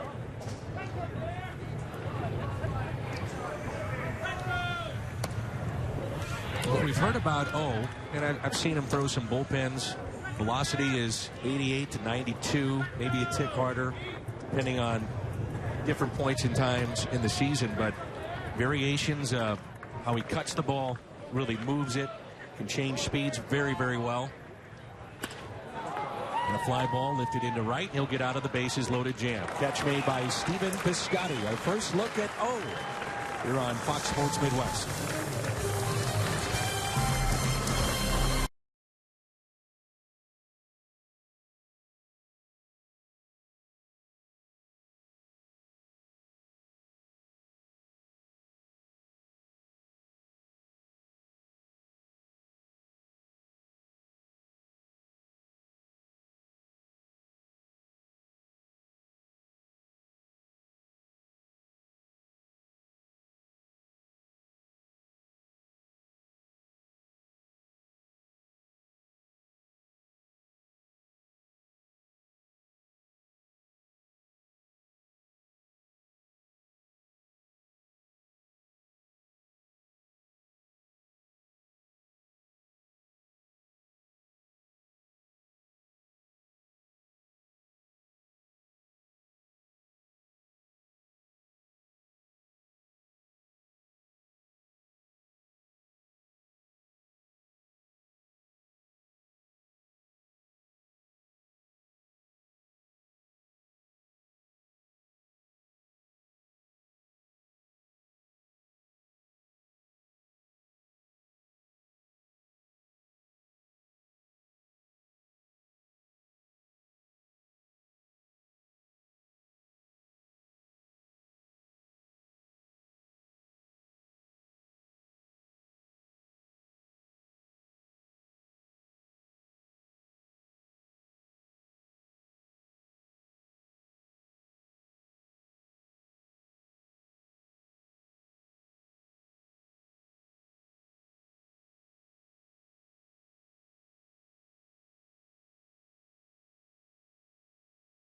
What we've heard about O, and I've seen him throw some bullpens. Velocity is 88 to 92, maybe a tick harder, depending on different points and times in the season. But variations of how he cuts the ball, really moves it, can change speeds very, very well. And a fly ball lifted into right. He'll get out of the bases loaded jam. Catch made by Stephen Piscotty. Our first look at O here on Fox Sports Midwest.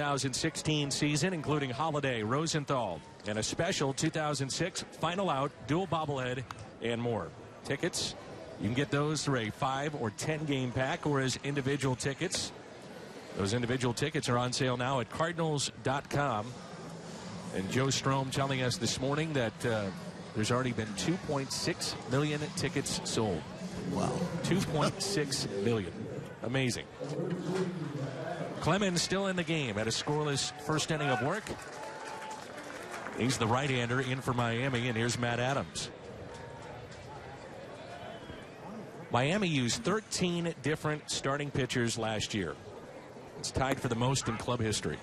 The 2016 season, including Holiday, Rosenthal, and a special 2006 Final Out, dual bobblehead, and more. Tickets, you can get those through a 5 or 10 game pack or as individual tickets. Those individual tickets are on sale now at Cardinals.com. And Joe Strom telling us this morning that there's already been 2.6 million tickets sold. Wow. 2.6 million. Amazing. Clemens still in the game at a scoreless first inning of work. He's the right-hander in for Miami, and here's Matt Adams. Miami used 13 different starting pitchers last year. It's tied for the most in club history.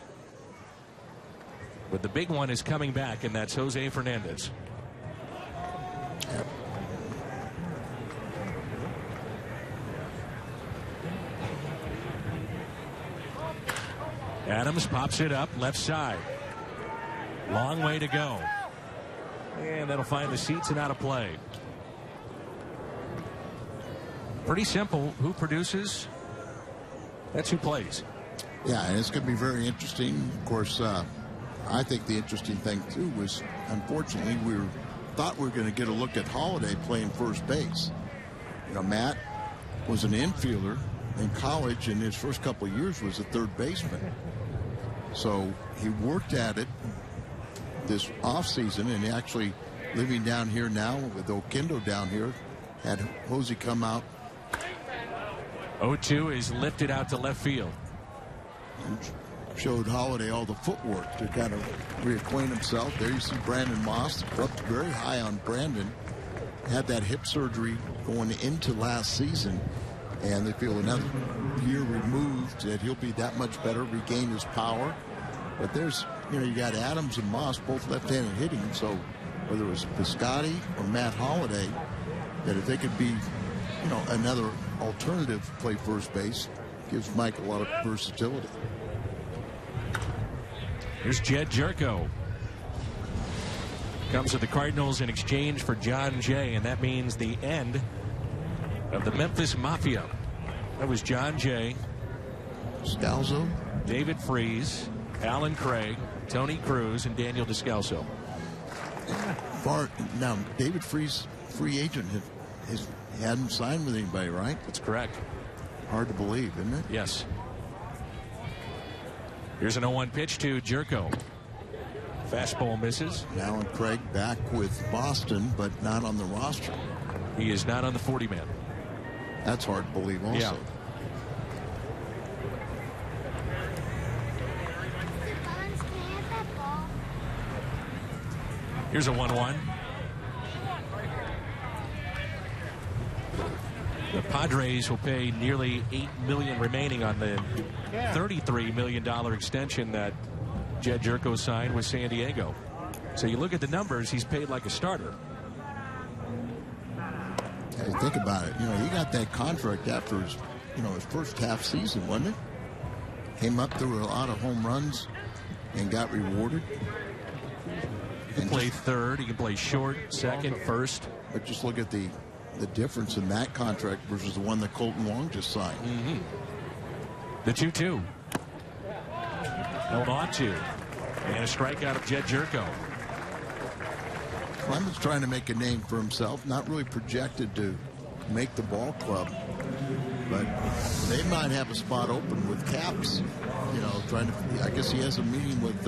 But the big one is coming back, and that's Jose Fernandez. Yep. Adams pops it up left side. Long way to go. And that'll find the seats and out of play. Pretty simple. Who produces? That's who plays. Yeah, and it's going to be very interesting. Of course, I think the interesting thing, too, was unfortunately thought we were going to get a look at Holiday playing first base. You know, Matt was an infielder in college, and his first couple of years was a third baseman. So he worked at it this offseason, and actually living down here now with Oquendo down here, had Jose come out. 0-2 is lifted out to left field. And showed Holiday all the footwork to kind of reacquaint himself. There you see Brandon Moss, up very high on Brandon. Had that hip surgery going into last season, and they feel another year removed that he'll be that much better, regain his power. But there's, you know, you got Adams and Moss both left-handed hitting, so whether it was Piscotty or Matt Holiday, that if they could be, you know, another alternative play first base, gives Mike a lot of versatility. Here's Jed Jerko. Comes to the Cardinals in exchange for John Jay, and that means the end of the Memphis Mafia. That was John Jay, Scalzo, David Freese, Alan Craig, Tony Cruz, and Daniel Descalso. Now, David Freese, free agent, hadn't signed with anybody, right? That's correct. Hard to believe, isn't it? Yes. Here's an 0-1 pitch to Jerko. Fastball misses. Alan Craig back with Boston, but not on the roster. He is not on the 40-man. That's hard to believe also. Yeah. Here's a 1-1. The Padres will pay nearly $8 million remaining on the $33 million extension that Jed Jerko signed with San Diego. So you look at the numbers, he's paid like a starter. Yeah, think about it. You know, he got that contract after his, you know, his first half season, wasn't it? Came up, there were a lot of home runs and got rewarded. He can play third, he can play short, second, first. But just look at the difference in that contract versus the one that Colton Wong just signed. Mm-hmm. The 2-2. Held on to. And a strikeout of Jed Jerko. Clemens trying to make a name for himself, not really projected to make the ball club, but they might have a spot open with Caps. You know, trying to, I guess he has a meeting with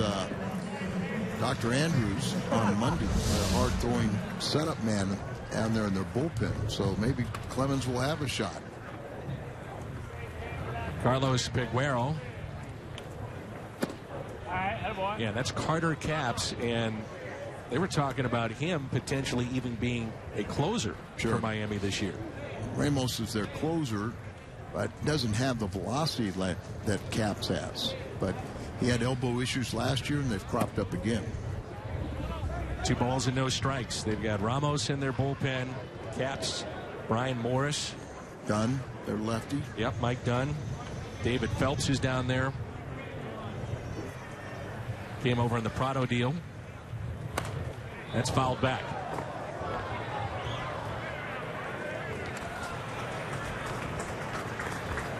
Dr. Andrews on Monday, a hard-throwing setup man down there in their bullpen. So maybe Clemens will have a shot. Carlos Piguero. Yeah, that's Carter Capps, and they were talking about him potentially even being a closer for Miami this year. Ramos is their closer, but doesn't have the velocity that Capps has. But he had elbow issues last year, and they've cropped up again. 2 balls and no strikes. They've got Ramos in their bullpen, Capps, Brian Morris. Dunn, their lefty. Yep, Mike Dunn. David Phelps is down there. Came over in the Prado deal. That's fouled back.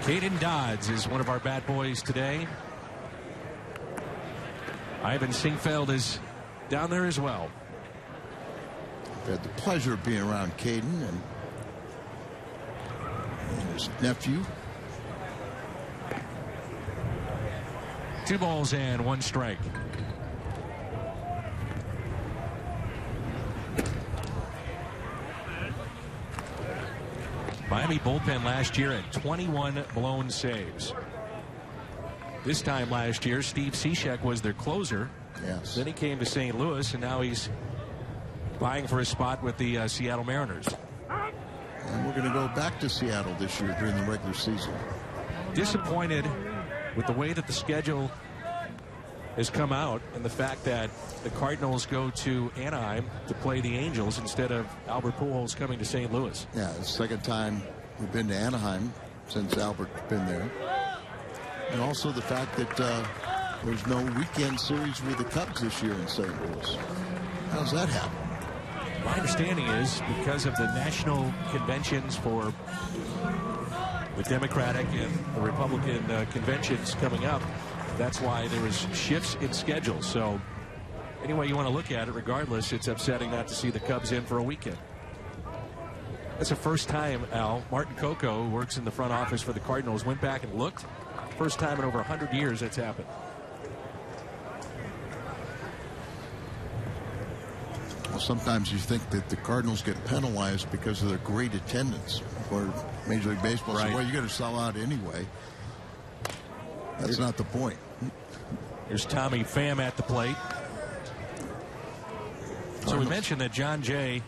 Caden Dodds is one of our bad boys today. Ivan Singfeld is down there as well. I've had the pleasure of being around Caden and his nephew. 2 balls and 1 strike. Miami bullpen last year at 21 blown saves. This time last year, Steve Cishek was their closer. Yes. Then he came to St. Louis, and now he's vying for a spot with the Seattle Mariners. And we're going to go back to Seattle this year during the regular season. Disappointed with the way that the schedule has come out and the fact that the Cardinals go to Anaheim to play the Angels instead of Albert Pujols coming to St. Louis. Yeah, it's the second time we've been to Anaheim since Albert's been there. And also the fact that there's no weekend series with the Cubs this year in St. Louis. How's that happen? My understanding is because of the national conventions for the Democratic and the Republican conventions coming up, that's why there was shifts in schedule. So any way you want to look at it, regardless, it's upsetting not to see the Cubs in for a weekend. That's the first time, Al. Martin Coco, who works in the front office for the Cardinals, went back and looked. First time in over 100 years that's happened. Well, sometimes you think that the Cardinals get penalized because of their great attendance, or Major League Baseball says, well, you got to sell out anyway. That's not the point. Here's Tommy Pham at the plate. So we mentioned that John Jay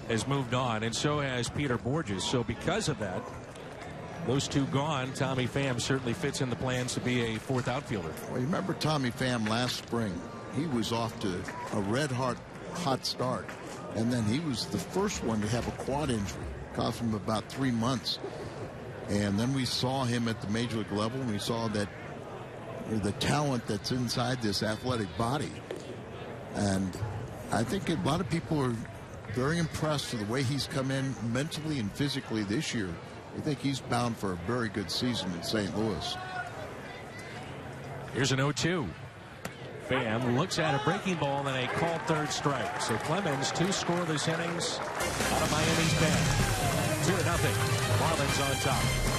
has moved on, and so has Peter Borges. So because of that, those two gone, Tommy Pham certainly fits in the plans to be a fourth outfielder. Well, you remember Tommy Pham last spring? He was off to a red-hot start, and then he was the first one to have a quad injury. Cost him about 3 months. And then we saw him at the major league level, and we saw that the talent that's inside this athletic body. And I think a lot of people are very impressed with the way he's come in mentally and physically this year. I think he's bound for a very good season in St. Louis. Here's an 0-2. Pham looks at a breaking ball and a called third strike. So Clemens, 2 scoreless innings out of Miami's pen. 2-0. Marlins on top.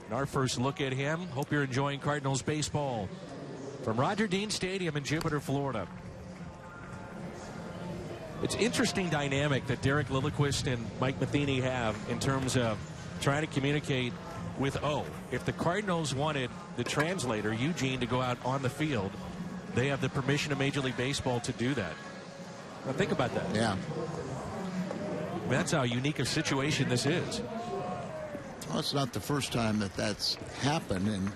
And our first look at him. Hope you're enjoying Cardinals baseball from Roger Dean Stadium in Jupiter, Florida. It's interesting dynamic that Derek Lilliquist and Mike Matheny have in terms of trying to communicate with O. If the Cardinals wanted the translator, Eugene, to go out on the field, they have the permission of Major League Baseball to do that. Now think about that. Yeah. I mean, that's how unique a situation this is. Well, it's not the first time that that's happened, and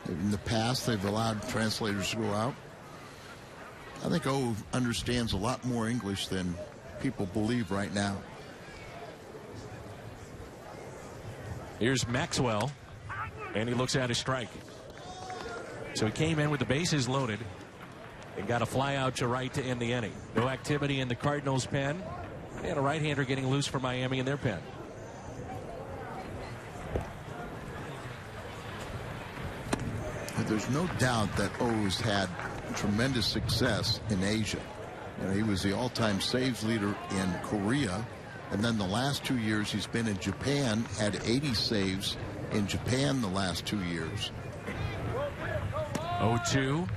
in the past they've allowed translators to go out. I think O understands a lot more English than people believe right now. Here's Maxwell, and he looks at his strike. So he came in with the bases loaded. and got a fly out to right to end the inning. No activity in the Cardinals' pen, and a right-hander getting loose for Miami in their pen. There's no doubt that O's had tremendous success in Asia. You know, he was the all-time saves leader in Korea, and then the last 2 years he's been in Japan, had 80 saves in Japan the last 2 years. 0-2.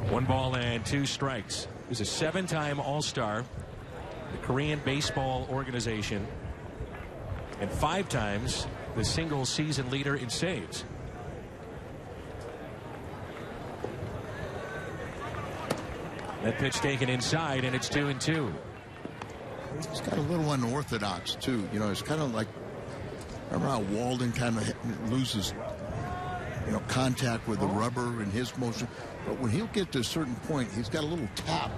1 ball and 2 strikes. He's a 7-time All-Star, the Korean Baseball Organization, and 5 times the single-season leader in saves. That pitch taken inside, and it's 2-2. He's got a little unorthodox, too. You know, it's kind of like, remember how Walden kind of loses, you know, contact with the rubber in his motion? But when he'll get to a certain point, he's got a little tap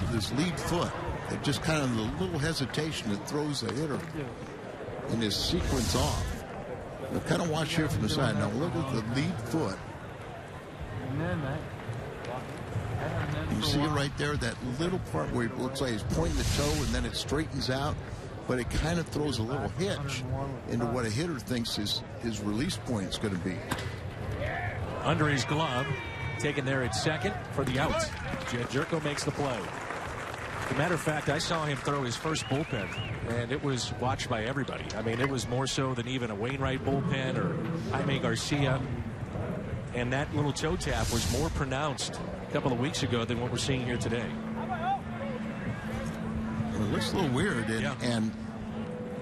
with his lead foot. It just kind of a little hesitation that throws the hitter in his sequence off. Now, kind of watch here from the side. Now look at the lead foot. You see it right there, that little part where it looks like he's pointing the toe and then it straightens out, but it kind of throws a little hitch into what a hitter thinks his release point is going to be. Under his glove, taken there at second for the out. Jerko makes the play. As a matter of fact, I saw him throw his first bullpen, and it was watched by everybody. I mean, it was more so than even a Wainwright bullpen or Jaime Garcia. And that little toe tap was more pronounced a couple of weeks ago than what we're seeing here today. Well, it looks a little weird, and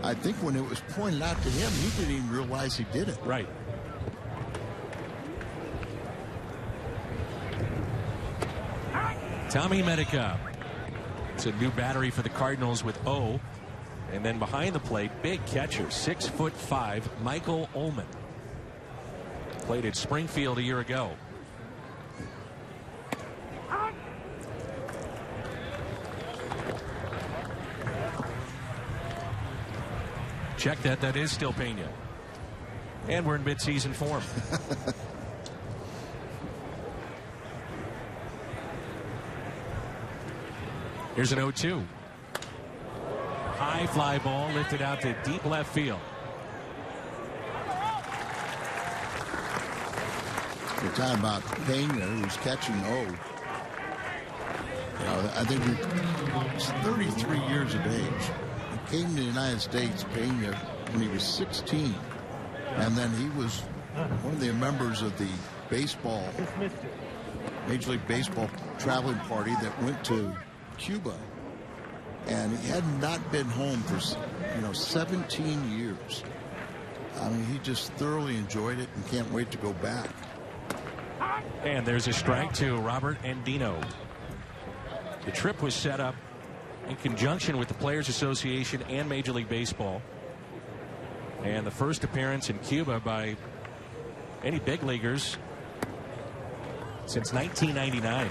I think when it was pointed out to him, he didn't even realize he did it. Right. Tommy Medica. It's a new battery for the Cardinals with O. And then behind the plate, big catcher, 6'5", Michael Ullman. Played at Springfield a year ago. Check that. That is still Pena. And we're in midseason form. Here's an 0-2. High fly ball lifted out to deep left field. We're talking about Pena, who's catching O. You know, I think he's 33 years of age. He came to the United States, Pena, when he was 16. And then he was one of the members of the baseball, Major League Baseball traveling party that went to Cuba. And he had not been home for, 17 years. I mean, he just thoroughly enjoyed it and can't wait to go back. And there's a strike to Robert Andino. The trip was set up in conjunction with the Players Association and Major League Baseball. And the first appearance in Cuba by any big leaguers since 1999.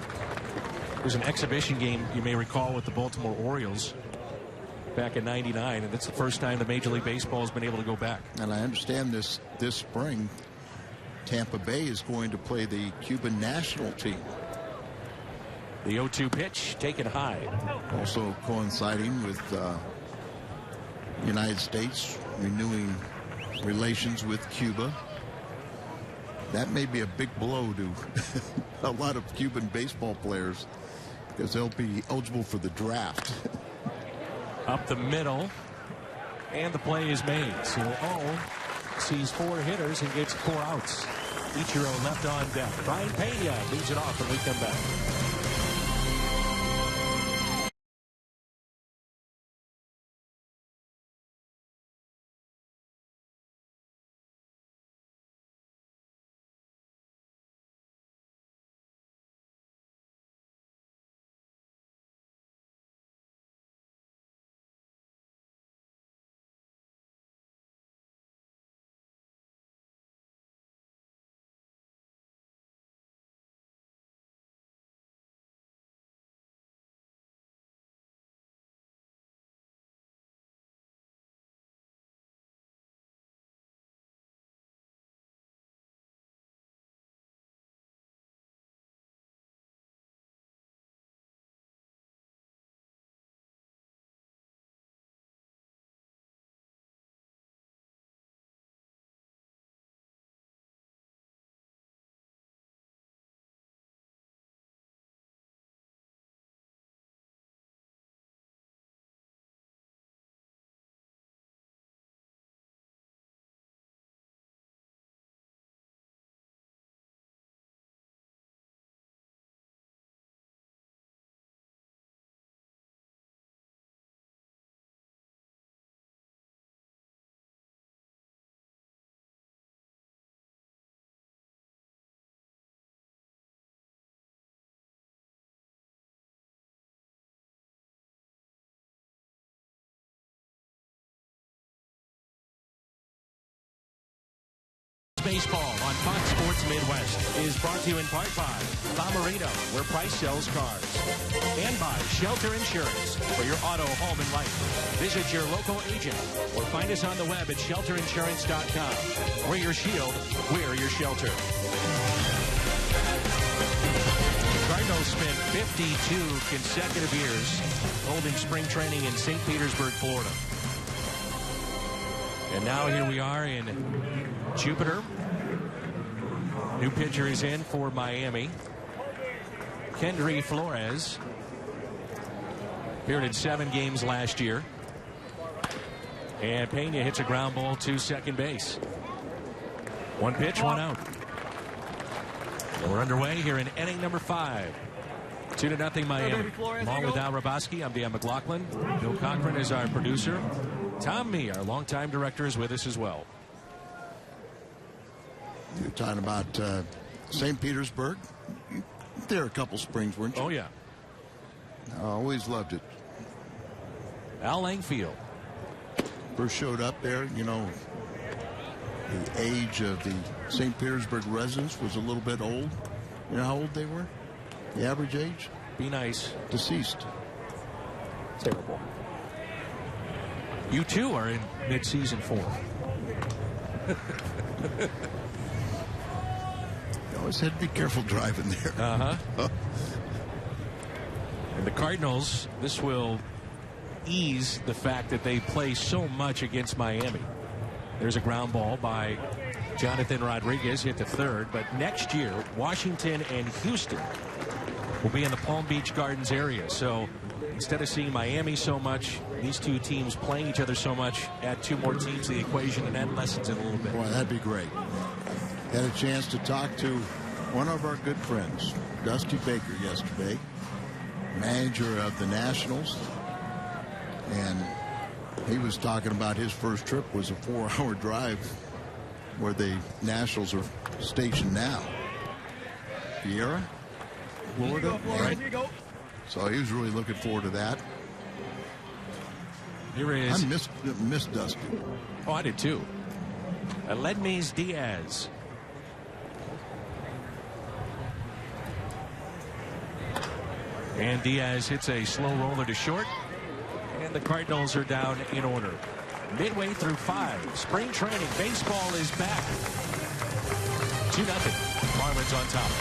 It was an exhibition game, you may recall, with the Baltimore Orioles back in '99, and it's the first time the Major League Baseball has been able to go back. And I understand this spring, Tampa Bay is going to play the Cuban national team. The 0-2 pitch taken high. Also coinciding with the United States renewing relations with Cuba. That may be a big blow to a lot of Cuban baseball players because they'll be eligible for the draft. Up the middle, and the play is made. So sees 4 hitters and gets 4 outs. Ichiro left on deck. Brian Pena leads it off when we come back. Baseball on Fox Sports Midwest is brought to you in part by Bomarito, where price sells cars, and by Shelter Insurance for your auto, home, and life. Visit your local agent or find us on the web at shelterinsurance.com. We're your shield, we're your shelter. The Cardinals spent 52 consecutive years holding spring training in St. Petersburg, Florida. And now here we are in Jupiter. New pitcher is in for Miami. Kendry Flores. Appeared in 7 games last year. And Pena hits a ground ball to second base. 1 pitch, 1 out. And we're underway here in inning number 5. 2-0 Miami. Along with Al Raboski, I'm Dan McLaughlin. Bill Cochran is our producer. Tom Mee, our longtime director, is with us as well. You're talking about St. Petersburg. There a couple springs, weren't you? Oh, yeah. I always loved it. Al Langfield. First showed up there, you know, the age of the St. Petersburg residents was a little bit old. You know how old they were? The average age? Be nice. Deceased. Terrible. You too are in mid-season form. You always had to be careful driving there. Uh-huh. And the Cardinals, this will ease the fact that they play so much against Miami. There's a ground ball by Jonathan Rodriguez, hit to third. But next year, Washington and Houston will be in the Palm Beach Gardens area. So instead of seeing Miami so much, these two teams playing each other so much, add 2 more teams to the equation, and that lessens it a little bit. Boy, that'd be great. Had a chance to talk to one of our good friends, Dusty Baker, yesterday, manager of the Nationals, and he was talking about his first trip was a 4-hour drive where the Nationals are stationed now. Viera, Florida. Right. So he was really looking forward to that. Here is. I missed Dusty. Oh, I did too. Aledmys Diaz. And Diaz hits a slow roller to short. And the Cardinals are down in order. Midway through 5. Spring training. Baseball is back. 2-0. Marlins on top.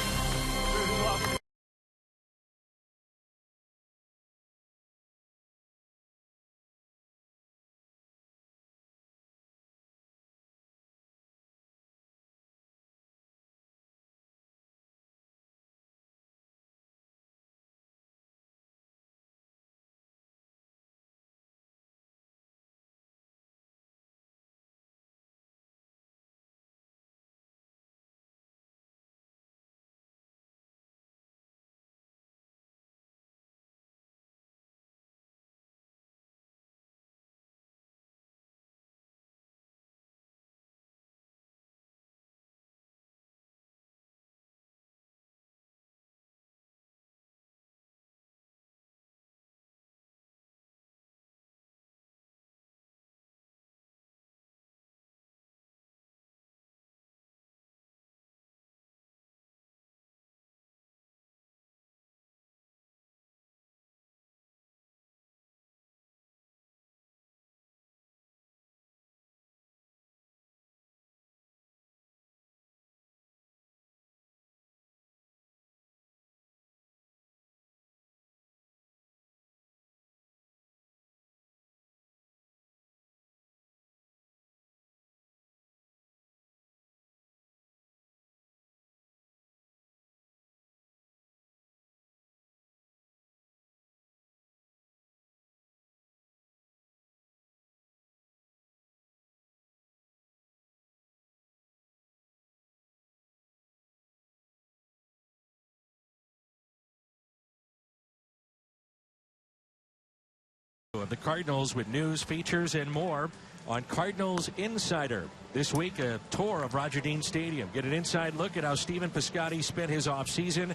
Of the Cardinals with news, features, and more on Cardinals Insider. This week, a tour of Roger Dean Stadium. Get an inside look at how Stephen Piscotty spent his offseason.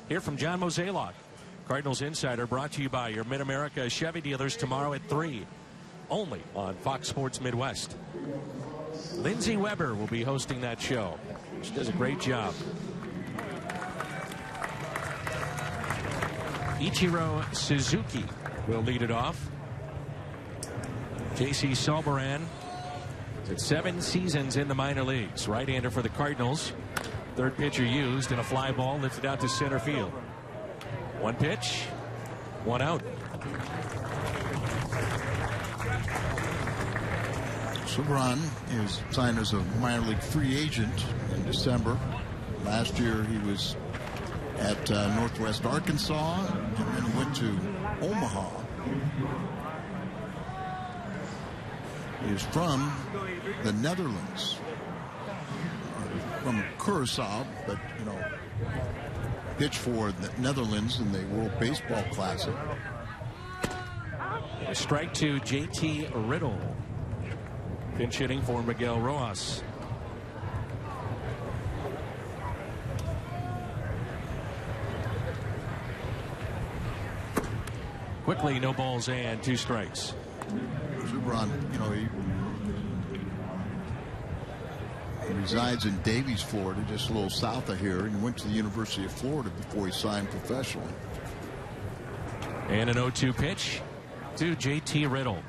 Hear from John Mozeliak. Cardinals Insider brought to you by your Mid-America Chevy dealers tomorrow at 3. Only on Fox Sports Midwest. Lindsey Weber will be hosting that show. She does a great job. Ichiro Suzuki will lead it off. J.C. Solberan had 7 seasons in the minor leagues. Right-hander for the Cardinals. Third pitcher used, and a fly ball lifted out to center field. 1 pitch, 1 out. Solberan is signed as a minor league free agent in December. Last year he was at Northwest Arkansas, and then went to Omaha. He is from the Netherlands, from Curacao, but pitched for the Netherlands in the World Baseball Classic. A strike to J.T. Riddle. Pinch hitting for Miguel Rojas. Quickly, no balls and 2 strikes. Solberan, he resides in Davies, Florida, just a little south of here, and went to the University of Florida before he signed professionally. And an 0-2 pitch to J.T. Riddle.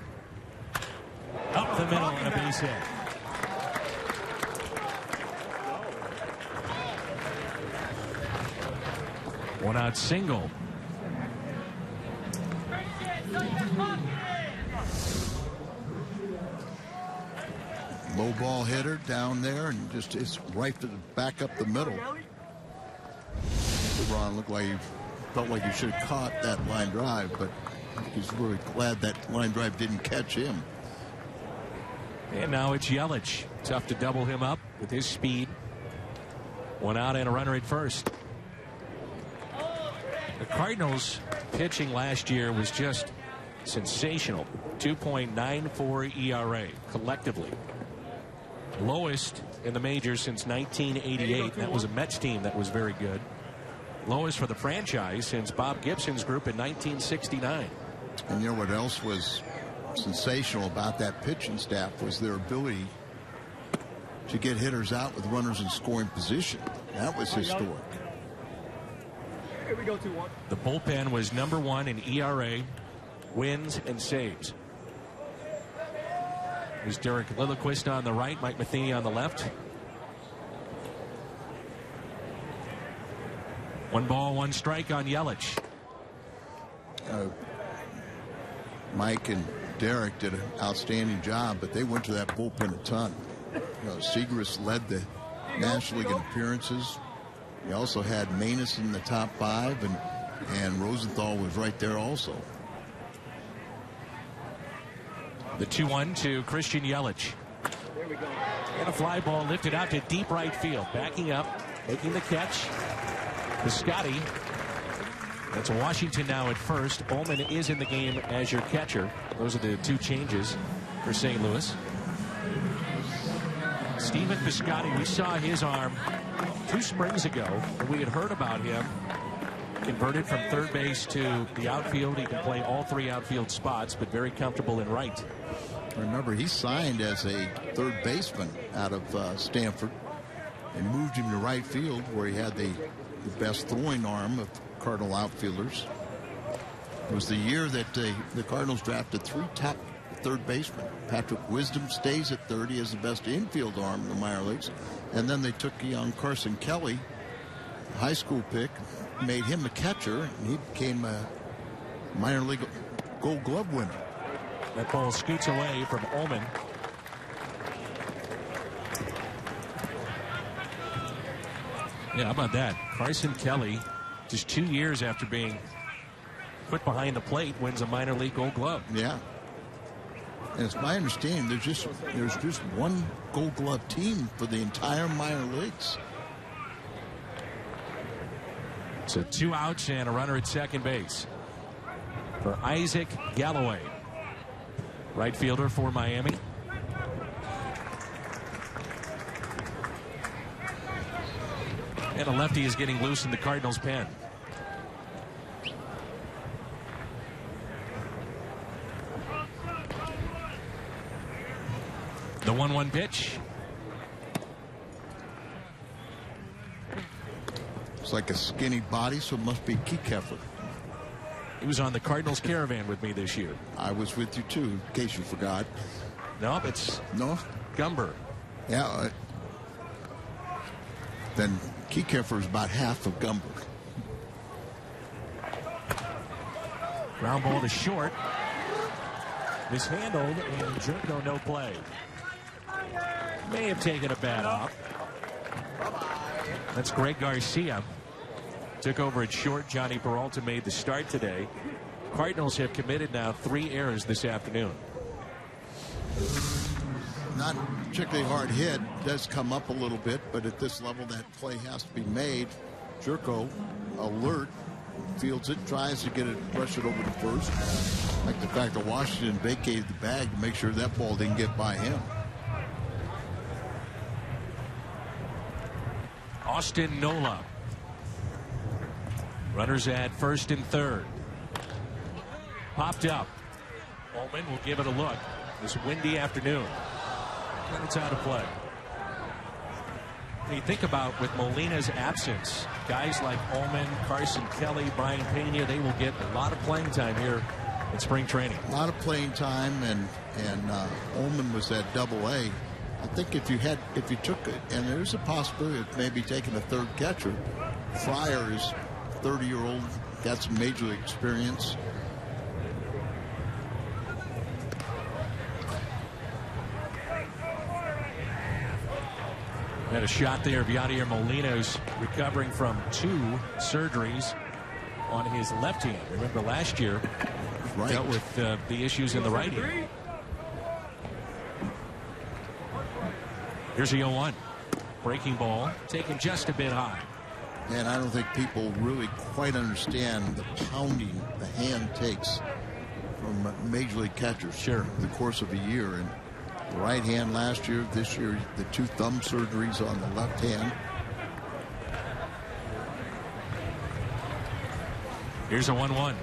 Up the middle and a base hit. One out single. Low ball hitter down there, and just it's right to the back up the middle. LeBron looked like he felt like he should have caught that line drive, but he's really glad that line drive didn't catch him. And now it's Yelich. Tough to double him up with his speed. 1 out and a runner at first. The Cardinals pitching last year was just sensational. 2.94 ERA collectively. Lowest in the majors since 1988. That was a Mets team that was very good. Lowest for the franchise since Bob Gibson's group in 1969. And you know what else was sensational about that pitching staff was their ability to get hitters out with runners in scoring position. That was historic. Here we go, 2-1. The bullpen was #1 in ERA, wins, and saves. There's Derek Lilliquist on the right, Mike Matheny on the left. 1 ball, 1 strike on Yelich. Mike and Derek did an outstanding job, but they went to that bullpen a ton. Segrist led the National League in appearances. He also had Maness in the top 5, and Rosenthal was right there also. The 2-1 to Christian Yelich. There we go. And a fly ball lifted out to deep right field. Backing up, making the catch. Piscotty. That's Washington now at first. Ullman is in the game as your catcher. Those are the 2 changes for St. Louis. Stephen Piscotty, we saw his arm 2 springs ago, and we had heard about him. Converted from third base to the outfield. He can play all 3 outfield spots, but very comfortable in right. Remember, he signed as a third baseman out of Stanford and moved him to right field, where he had the best throwing arm of Cardinal outfielders. It was the year that the Cardinals drafted 3 top third basemen. Patrick Wisdom stays at 30 as the best infield arm in the minor leagues, and then they took young Carson Kelly, a high school pick, made him a catcher, and he became a minor league Gold Glove winner. That ball scoots away from Ullman. Yeah, how about that? Carson Kelly, just 2 years after being put behind the plate, wins a minor league Gold Glove. Yeah. And it's my understanding there's just 1 Gold Glove team for the entire minor leagues. So 2 outs and a runner at second base for Isaac Galloway, right fielder for Miami. And a lefty is getting loose in the Cardinals' pen. The 1-1 pitch. It's like a skinny body, so it must be Kiefer. He was on the Cardinals caravan with me this year. I was with you too, in case you forgot. No, it's Gumber. Yeah. Then Kiefer is about half of Gumber. Ground ball to short. Mishandled, and Jerko no play. May have taken a bat off. That's Greg Garcia. Took over at short. Johnny Peralta made the start today. Cardinals have committed now 3 errors this afternoon. Not particularly hard hit. Does come up a little bit, but at this level that play has to be made. Jerko, alert, fields it, tries to get it, rush it over to first. Like the fact that Washington vacated the bag to make sure that ball didn't get by him. Austin Nola. Runners at first and third. Popped up. Ullman will give it a look. This windy afternoon. And it's out of play. When you think about with Molina's absence, guys like Ullman, Carson Kelly, Brian Pena, they will get a lot of playing time here in spring training. A lot of playing time, and Ullman was at Double-A. I think if you took it, and there's a possibility of maybe taking a third catcher. Fryer is 30-year-old, got some major league experience. Had a shot there of Yadier Molina, who's recovering from 2 surgeries on his left hand. Remember last year, dealt with the issues in the right hand. Here's a 0-1. Breaking ball, taken just a bit high. And I don't think people really quite understand the pounding the hand takes from major league catchers. Sure. In the course of a year. And the right hand last year, this year, the 2 thumb surgeries on the left hand. Here's a 1-1.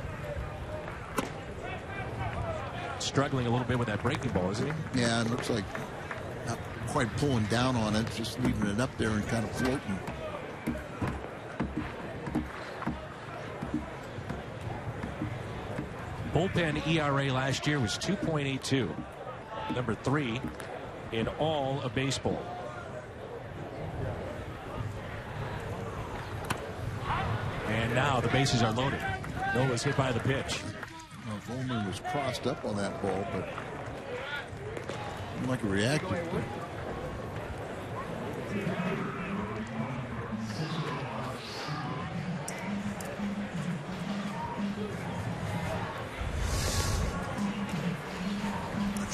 Struggling a little bit with that breaking ball, isn't he? Yeah, it looks like not quite pulling down on it, just leaving it up there and kind of floating. Bullpen ERA last year was 2.82. Number 3 in all of baseball. And now the bases are loaded. Nola's hit by the pitch. Well, Ullman was crossed up on that ball, but like a reacted.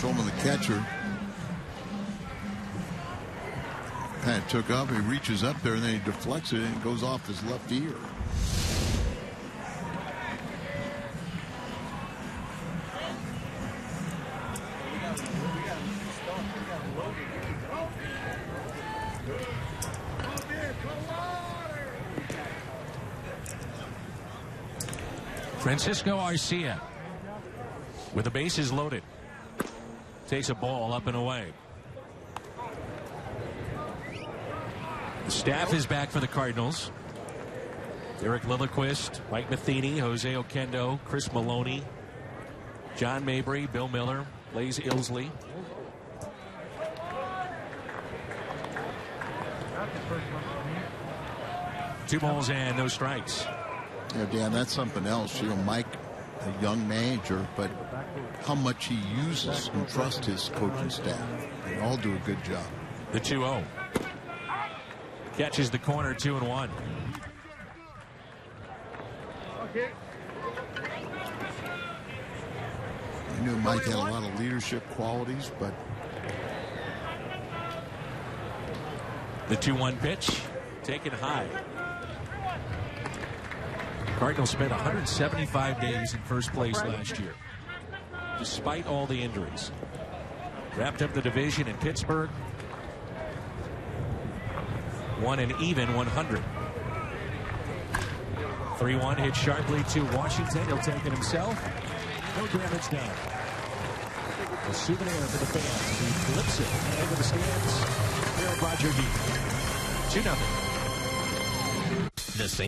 Ullman, the catcher, kind of took up. He reaches up there and then he deflects it and it goes off his left ear. Francisco Arcia with the bases loaded. Takes a ball up and away. The staff is back for the Cardinals. Eric Lilliquist, Mike Matheny, Jose Oquendo, Chris Maloney, John Mabry, Bill Miller, Blaze Ilsley. Two balls and no strikes. Yeah, Dan, that's something else. You know, Mike, a young manager, but how much he uses and trusts his coaching staff. They all do a good job. The 2-0. Catches the corner, 2-1. I knew Mike had a lot of leadership qualities, but the 2-1 pitch taken high. Cardinals spent 175 days in first place last year, despite all the injuries. Wrapped up the division in Pittsburgh. Won an even 100. 3-1 hit sharply to Washington. He'll take it himself. No damage done. A souvenir for the fans. He flips it into the stands. Here at Roger D. 2-0. The same.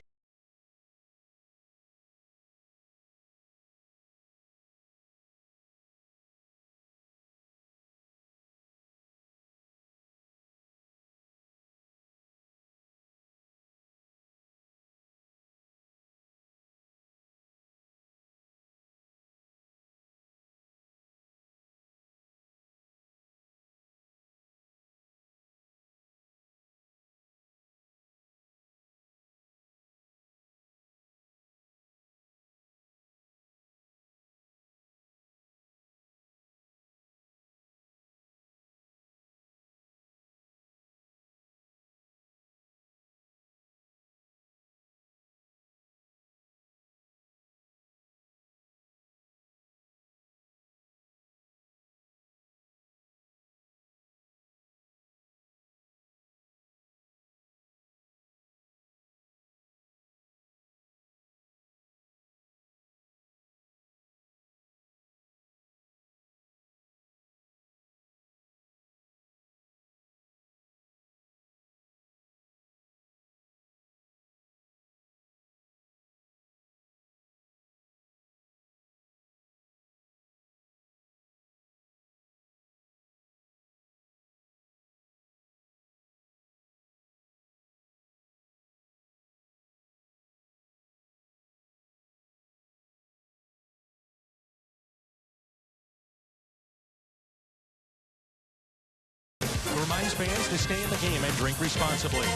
Reminds fans to stay in the game and drink responsibly.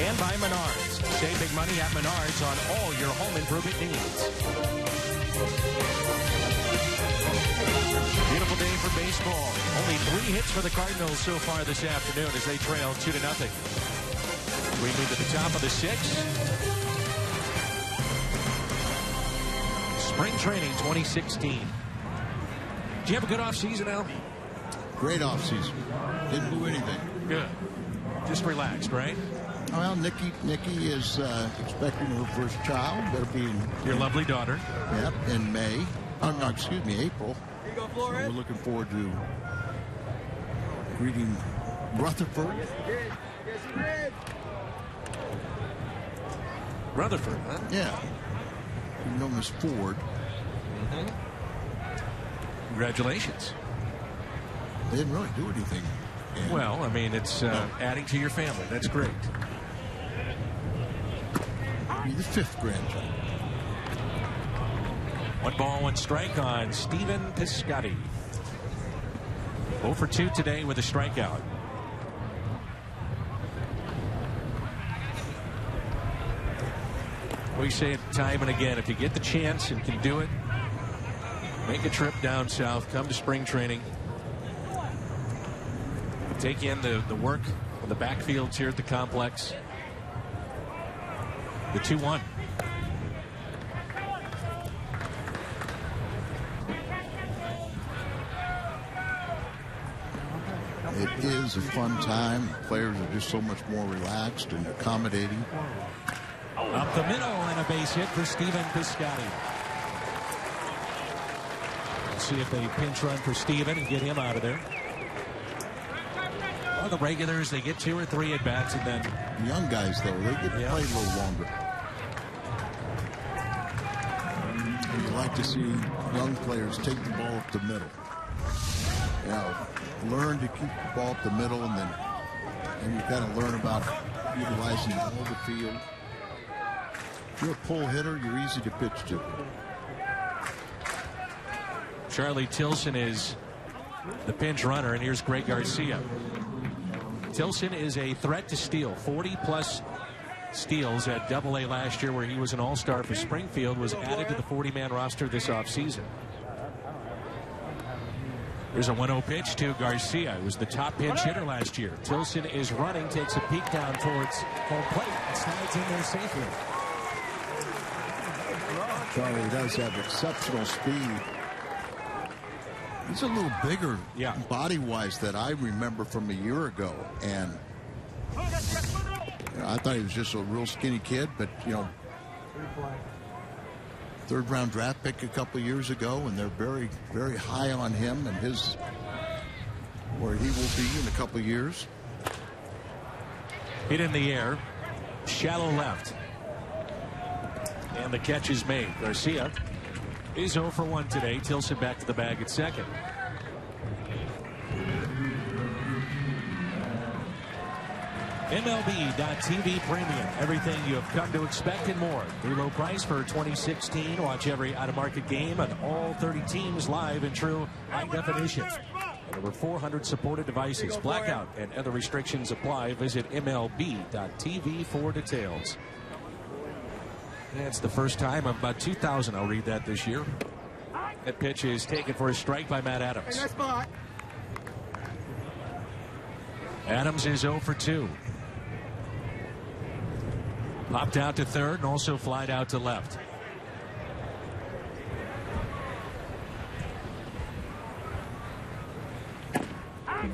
And by Menards. Save big money at Menards on all your home improvement needs. Beautiful day for baseball. Only 3 hits for the Cardinals so far this afternoon as they trail 2-0. We move to the top of the 6th. Spring training 2016. Did you have a good offseason, Al? Great offseason. Didn't do anything. Good. Just relaxed, right? Well, Nikki is expecting her first child. That'll be your lovely daughter. Yep, in May. Oh, no, excuse me, April. So we're looking forward to greeting Rutherford. Rutherford, huh? Yeah. Known as Ford. Mm-hmm. Congratulations. They didn't really do anything. And well, I mean, it's adding to your family. That's great. Be the 5th grandson. 1 ball, 1 strike on Stephen Piscotty. 0 for 2 today with a strikeout. We say it time and again, if you get the chance and can do it, make a trip down south, come to spring training. Take in the work of the backfields here at the complex. The 2-1. It is a fun time. The players are just so much more relaxed and accommodating. Up the middle and a base hit for Stephen Piscotty. Let's see if they pinch run for Stephen and get him out of there. Well, the regulars, they get 2 or 3 at bats, and then the young guys, though, they get to play a little longer. And you like to see young players take the ball up the middle. You know, learn to keep the ball up the middle, and you kind of learn about utilizing all the field. If you're a pull hitter, you're easy to pitch to. Charlie Tilson is the pinch runner, and here's Greg Garcia. Tilson is a threat to steal. 40-plus steals at AA last year, where he was an all-star for Springfield, was added to the 40-man roster this offseason. There's a 1-0 pitch to Garcia, who was the top pinch hitter last year. Tilson is running, takes a peek down towards home plate, and slides in there safely. Charlie does have exceptional speed. He's a little bigger body-wise than I remember from a year ago. And I thought he was just a real skinny kid, but, you know, 3rd-round draft pick a couple years ago, and they're very, very high on him and his where he will be in a couple of years. Hit in the air. Shallow left. And the catch is made. Garcia is 0 for 1 today. Tilson back to the bag at second. MLB.TV Premium. Everything you have come to expect and more. The low price for 2016. Watch every out-of-market game on all 30 teams live in true high definition. And over 400 supported devices. Blackout and other restrictions apply. Visit MLB.TV for details. And it's the first time of about 2,000 I'll read that this year. That pitch is taken for a strike by Matt Adams. Adams is 0 for 2. Popped out to third and also flied out to left.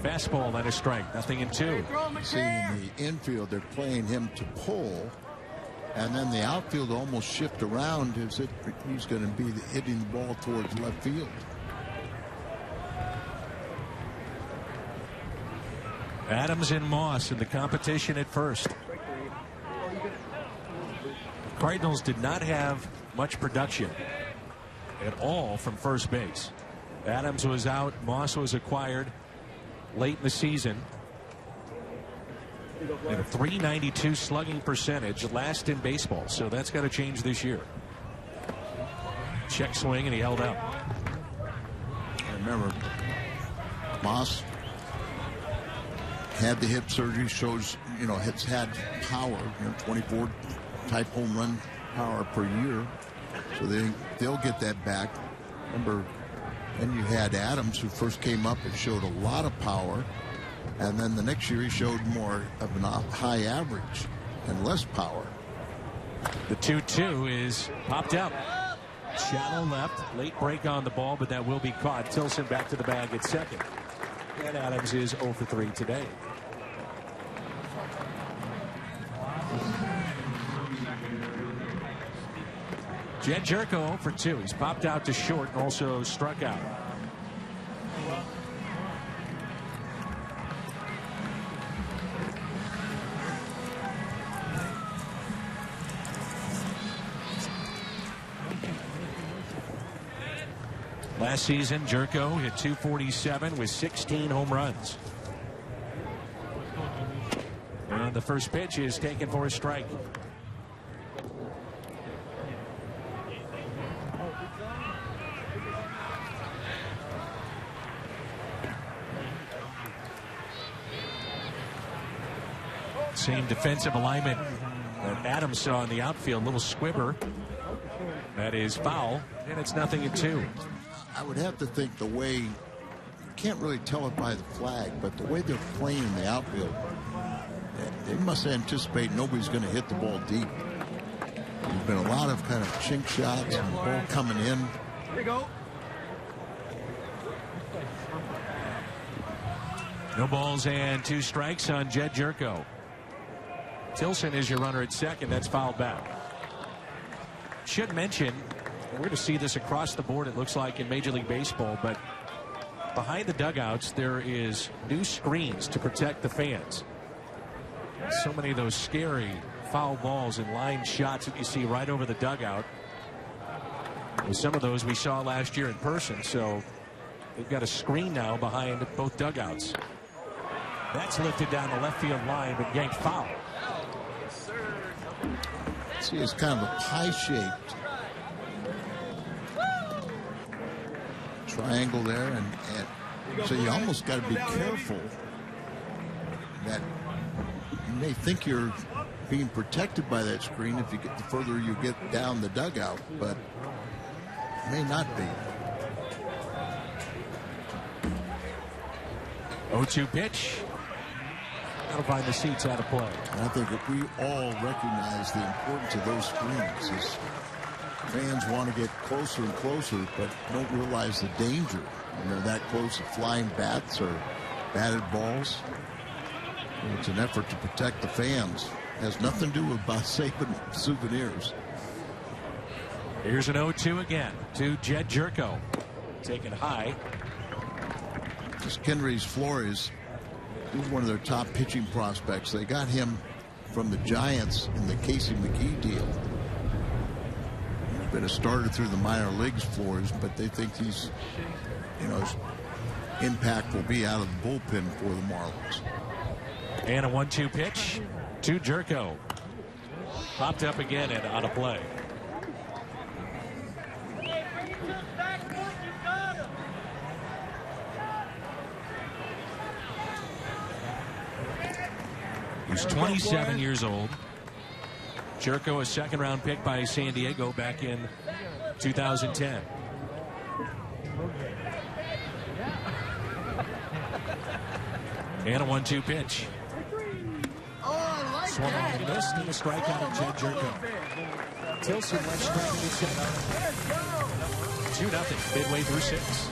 Fastball and a strike. Nothing in 2. See, in the infield, they're playing him to pull. And then the outfield almost shift around as if he's going to be hitting the ball towards left field. Adams and Moss in the competition at first. Cardinals did not have much production at all from first base. Adams was out. Moss was acquired late in the season. And a .392 slugging percentage, last in baseball. So that's got to change this year. Check swing, and he held up. I remember Moss had the hip surgery, shows, has had power, 24 type home run power per year. So they'll get that back. Remember, then you had Adams, who first came up and showed a lot of power. And then the next year he showed more of a high average and less power. The 2-2 is popped up. Shallow left. Late break on the ball, but that will be caught. Tilson back to the bag at second. And Adams is 0 for 3 today. Jed Jerko 0 for 2. He's popped out to short and also struck out. Last season, Jerko hit .247 with 16 home runs. And the first pitch is taken for a strike. Same defensive alignment that Adams saw in the outfield. Little squibber. That is foul, and it's 0-2. I would have to think the way, you can't really tell it by the flag, but the way they're playing in the outfield, they must anticipate nobody's going to hit the ball deep. There's been a lot of kind of chink shots and the ball coming in. Here you go. No balls and 2 strikes on Jed Jerko. Tilson is your runner at second. That's fouled back. Should mention, we're going to see this across the board, it looks like, in Major League Baseball, but behind the dugouts there is new screens to protect the fans. So many of those scary foul balls and line shots that you see right over the dugout. With some of those we saw last year in person, so they've got a screen now behind both dugouts. That's lifted down the left field line, but yanked foul. See, it's kind of a pie-shaped triangle there, and so you almost got to be careful that you may think you're being protected by that screen if you get the further you get down the dugout, but may not be. 0-2 pitch. That'll find the seats out of play. And I think if we all recognize the importance of those screens, as fans want to get closer and closer, but don't realize the danger when they're that close to flying bats or batted balls. And it's an effort to protect the fans. It has nothing to do with about saving souvenirs. Here's an 0-2 again to Jed Jerko. Taken high. This Kendrys Flores, he's one of their top pitching prospects. They got him from the Giants in the Casey McGee deal. He's been a starter through the minor leagues, Flores, but they think he's, you know, his impact will be out of the bullpen for the Marlins. And a 1-2 pitch to Jerko. Popped up again and on a play. He's 27 years old. Jerko, a second-round pick by San Diego back in 2010. And a 1-2 pitch. Swung on and missed, and a strikeout of Jed Jerko. Tilson left striking at second. 2-0 midway through 6.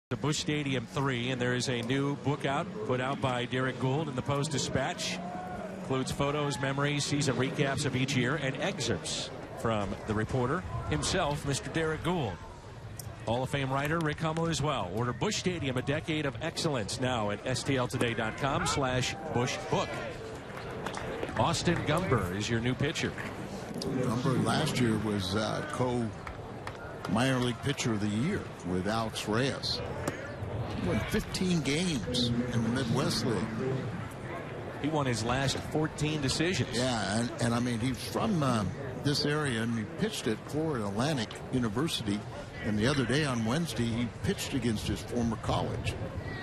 The Busch Stadium 3, and there is a new book out put out by Derek Gould in the Post-Dispatch. Includes photos, memories, season recaps of each year, and excerpts from the reporter himself, Mr. Derek Gould. Hall of Fame writer Rick Hummel as well. Order Busch Stadium, a decade of excellence, now at stltoday.com/BuschBook. Austin Gumber is your new pitcher. Gumber last year was minor league pitcher of the year with Alex Reyes. He won 15 games in the Midwest League. He won his last 14 decisions. Yeah, and I mean, he's from this area, and he pitched at Florida Atlantic University. And the other day on Wednesday, he pitched against his former college.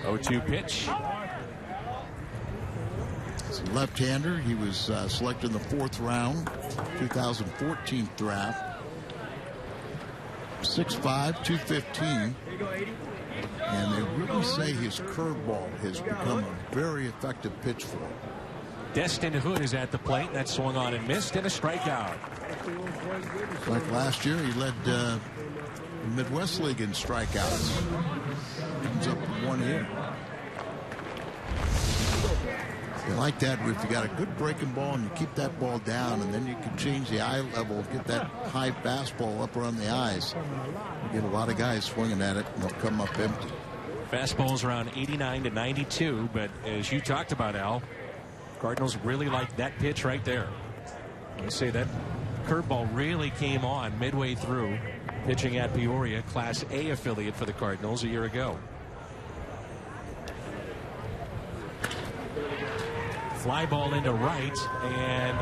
0-2 pitch. He's a left-hander. He was selected in the 4th round, 2014 draft. 6'5", 215. And they really say his curveball has become a very effective pitch for him. Destin Hood is at the plate. That swung on and missed, and a strikeout. Like last year, he led the Midwest League in strikeouts. Comes up with 1 year. You like that if you got a good breaking ball and you keep that ball down, and then you can change the eye level, get that high fastball up around the eyes. You get a lot of guys swinging at it, and they'll come up empty. Fastball's around 89 to 92, but as you talked about, Al, Cardinals really like that pitch right there. I say that curveball really came on midway through, pitching at Peoria, Class A affiliate for the Cardinals a year ago. Fly ball into right, and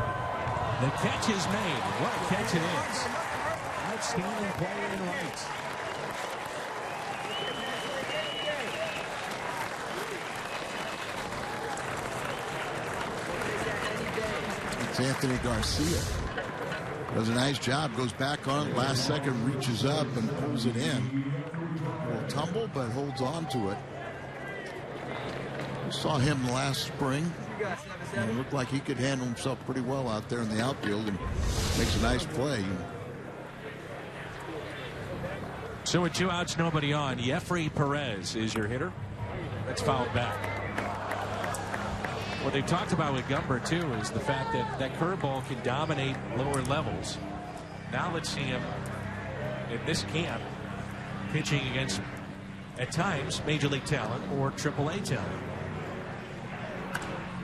the catch is made. What a catch it is. Outstanding play in right. It's Anthony Garcia. Does a nice job, goes back on it, last second reaches up and pulls it in. A little tumble, but holds on to it. We saw him last spring. And it looked like he could handle himself pretty well out there in the outfield and makes a nice play. So with 2 outs, nobody on, Jeffrey Perez is your hitter. That's fouled back. What they've talked about with Gumber, too, is the fact that that curveball can dominate lower levels. Now let's see him in this camp pitching against, at times, Major League talent or AAA talent.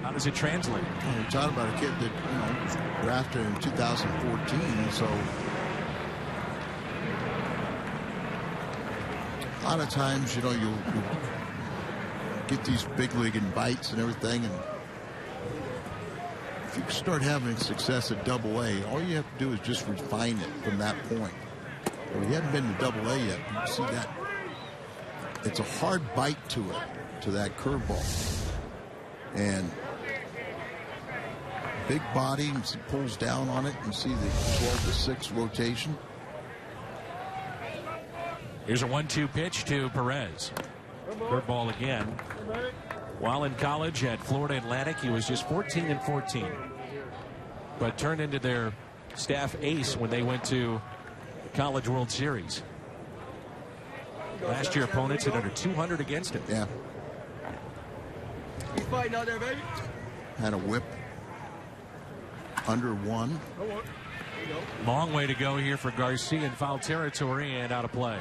How does it translate? Well, we're talking about a kid that, was drafted in 2014, so a lot of times, you'll get these big league invites and everything, and if you start having success at Double-A, all you have to do is just refine it from that point. Well, he hadn't been to Double-A yet. You can see that it's a hard bite to it, to that curveball, and big body, and he pulls down on it, and see the 12-6 rotation. Here's a 1-2 pitch to Perez. Curveball again. While in college at Florida Atlantic, he was just 14-14, but turned into their staff ace when they went to the College World Series. Last year, opponents hit under 200 against him. Yeah. He's fighting out there, baby. Had a whip under 1. Long way to go here for Garcia in foul territory and out of play.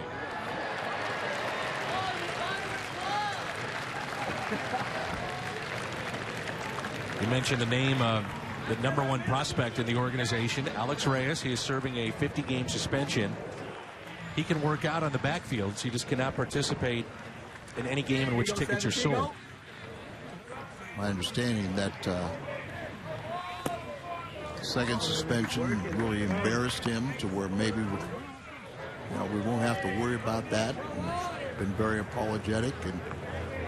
You mentioned the name of the #1 prospect in the organization, Alex Reyes. He is serving a 50-game suspension. He can work out on the backfields. He just cannot participate in any game in which tickets are sold. My understanding that second suspension really embarrassed him to where maybe we won't have to worry about that. He's been very apologetic, and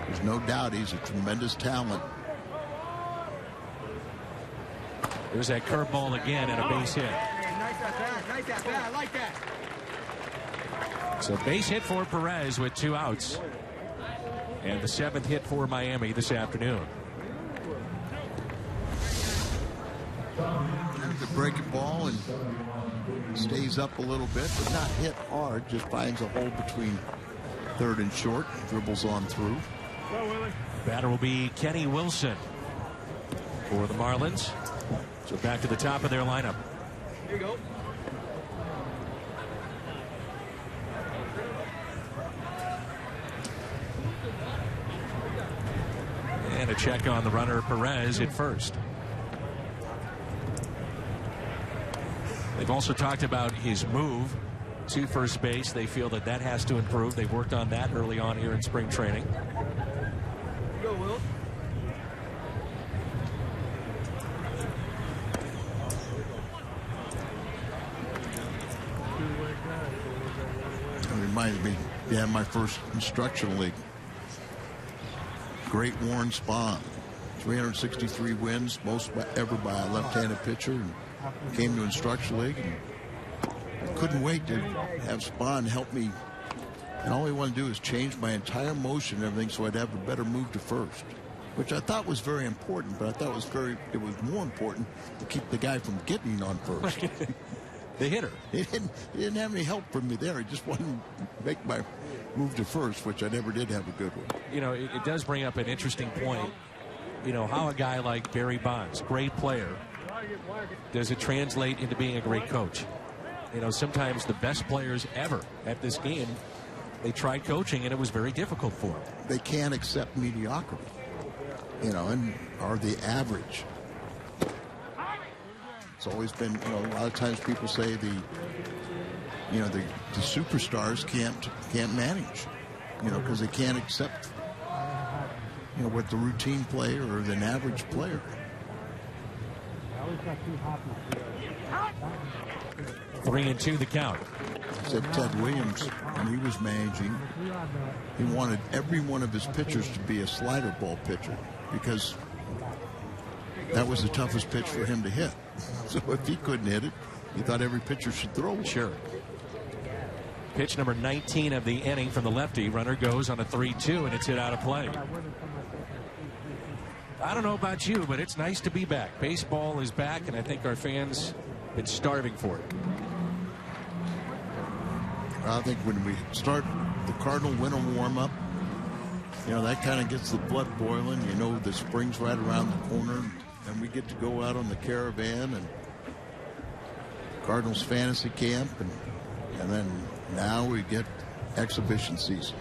there's no doubt he's a tremendous talent. There's that curveball again and a base hit. Nice at bat. Nice at bat. I like that. So base hit for Perez with 2 outs. And the 7th hit for Miami this afternoon. The breaking ball and stays up a little bit, but not hit hard. Just finds a hole between third and short. Dribbles on through. Batter will be Kenny Wilson for the Marlins. So back to the top of their lineup. Here you go. And a check on the runner, Perez, at first. They've also talked about his move to first base. They feel that has to improve. They've worked on that early on here in spring training. Here you go, Will. Reminds me, my first instructional league. Great Warren Spahn, 363 wins, most ever by a left-handed pitcher, and came to instructional league and couldn't wait to have Spahn help me. And all he wanted to do is change my entire motion and everything so I'd have a better move to first, which I thought was very important. But I thought it was more important to keep the guy from getting on first. The hitter. He didn't have any help from me there. He just wanted to make my move to first, which I never did have a good one. It does bring up an interesting point. How a guy like Barry Bonds, great player, does it translate into being a great coach? Sometimes the best players ever at this game, they tried coaching and it was very difficult for them. They can't accept mediocrity, and are the average. It's always been, a lot of times people say the superstars can't manage, because they can't accept, what the routine player or the average player. 3-2 the count. I said Ted Williams, when he was managing, he wanted every one of his pitchers to be a slider ball pitcher because that was the toughest pitch for him to hit. So if he couldn't hit it, He thought every pitcher should throw one. Sure. Pitch number 19 of the inning from the lefty. Runner goes on a 3-2, and it's hit out of play. I don't know about you, but it's nice to be back. Baseball is back, and I think our fans have been starving for it. I think when we start the Cardinal winter warm-up, you know, that kind of gets the blood boiling. You know, the spring's right around the corner, and we get to go out on the caravan and Cardinals fantasy camp, and then now we get exhibition season.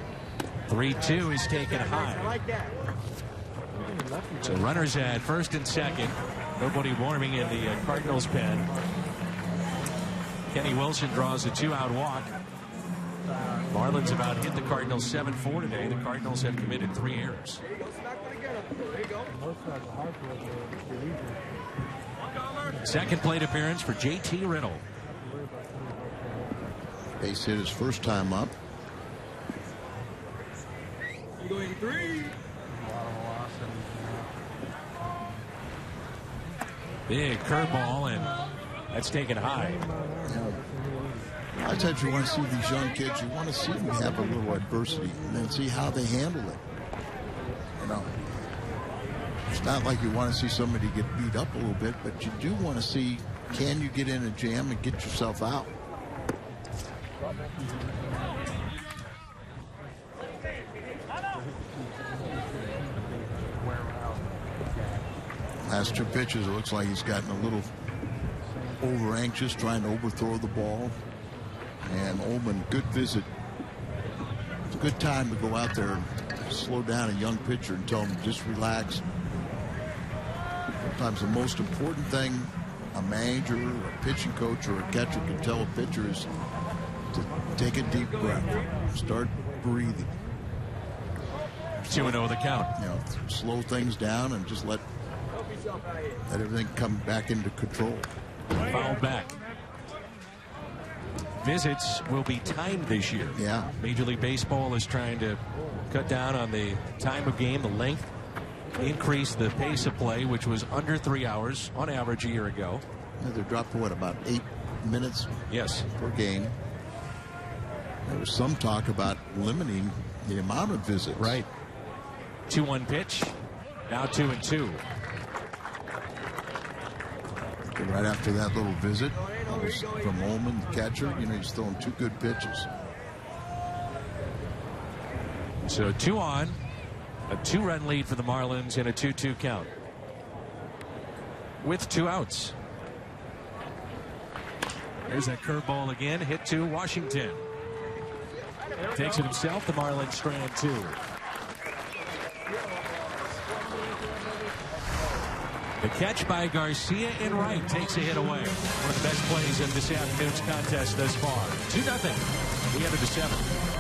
3-2 is taken high. I like that. So runners at first and second. Nobody warming in the Cardinals pen. Kenny Wilson draws a 2-out walk. Marlins about hit the Cardinals 7-4 today. The Cardinals have committed 3 errors. There you go. Smack one again. There you go. Second plate appearance for JT Riddle. Base hit his first time up. You go 83. Big curveball, and that's taken high. A lot of times you want to see these young kids, you want to see them have a little adversity and then see how they handle it. You know, it's not like you want to see somebody get beat up a little bit, but you do want to see, can you get in a jam and get yourself out? Last 2 pitches, it looks like he's gotten a little over anxious, trying to overthrow the ball. And Ullman, good visit. It's a good time to go out there and slow down a young pitcher and tell him to just relax. Sometimes the most important thing a manager, a pitching coach, or a catcher can tell a pitcher is to take a deep breath. Start breathing. 2-0 the count. You know, slow things down and just let everything come back into control. Foul back. Visits will be timed this year. Yeah. Major League Baseball is trying to cut down on the time of game, the length, increase the pace of play, which was under 3 hours on average a year ago. They're dropped to what, about 8 minutes Yes. per game. There was some talk about limiting the amount of visits. Right. 2-1 pitch. Now 2-2. Right after that little visit, that was from Ullman, the catcher. You know, he's throwing 2 good pitches. So 2 on, a 2-run lead for the Marlins in a 2-2 count with 2 outs. There's that curveball again, hit to Washington. Takes it himself. The Marlins strand 2. The catch by Garcia in right takes a hit away. One of the best plays in this afternoon's contest thus far. 2-0. We enter the 7th.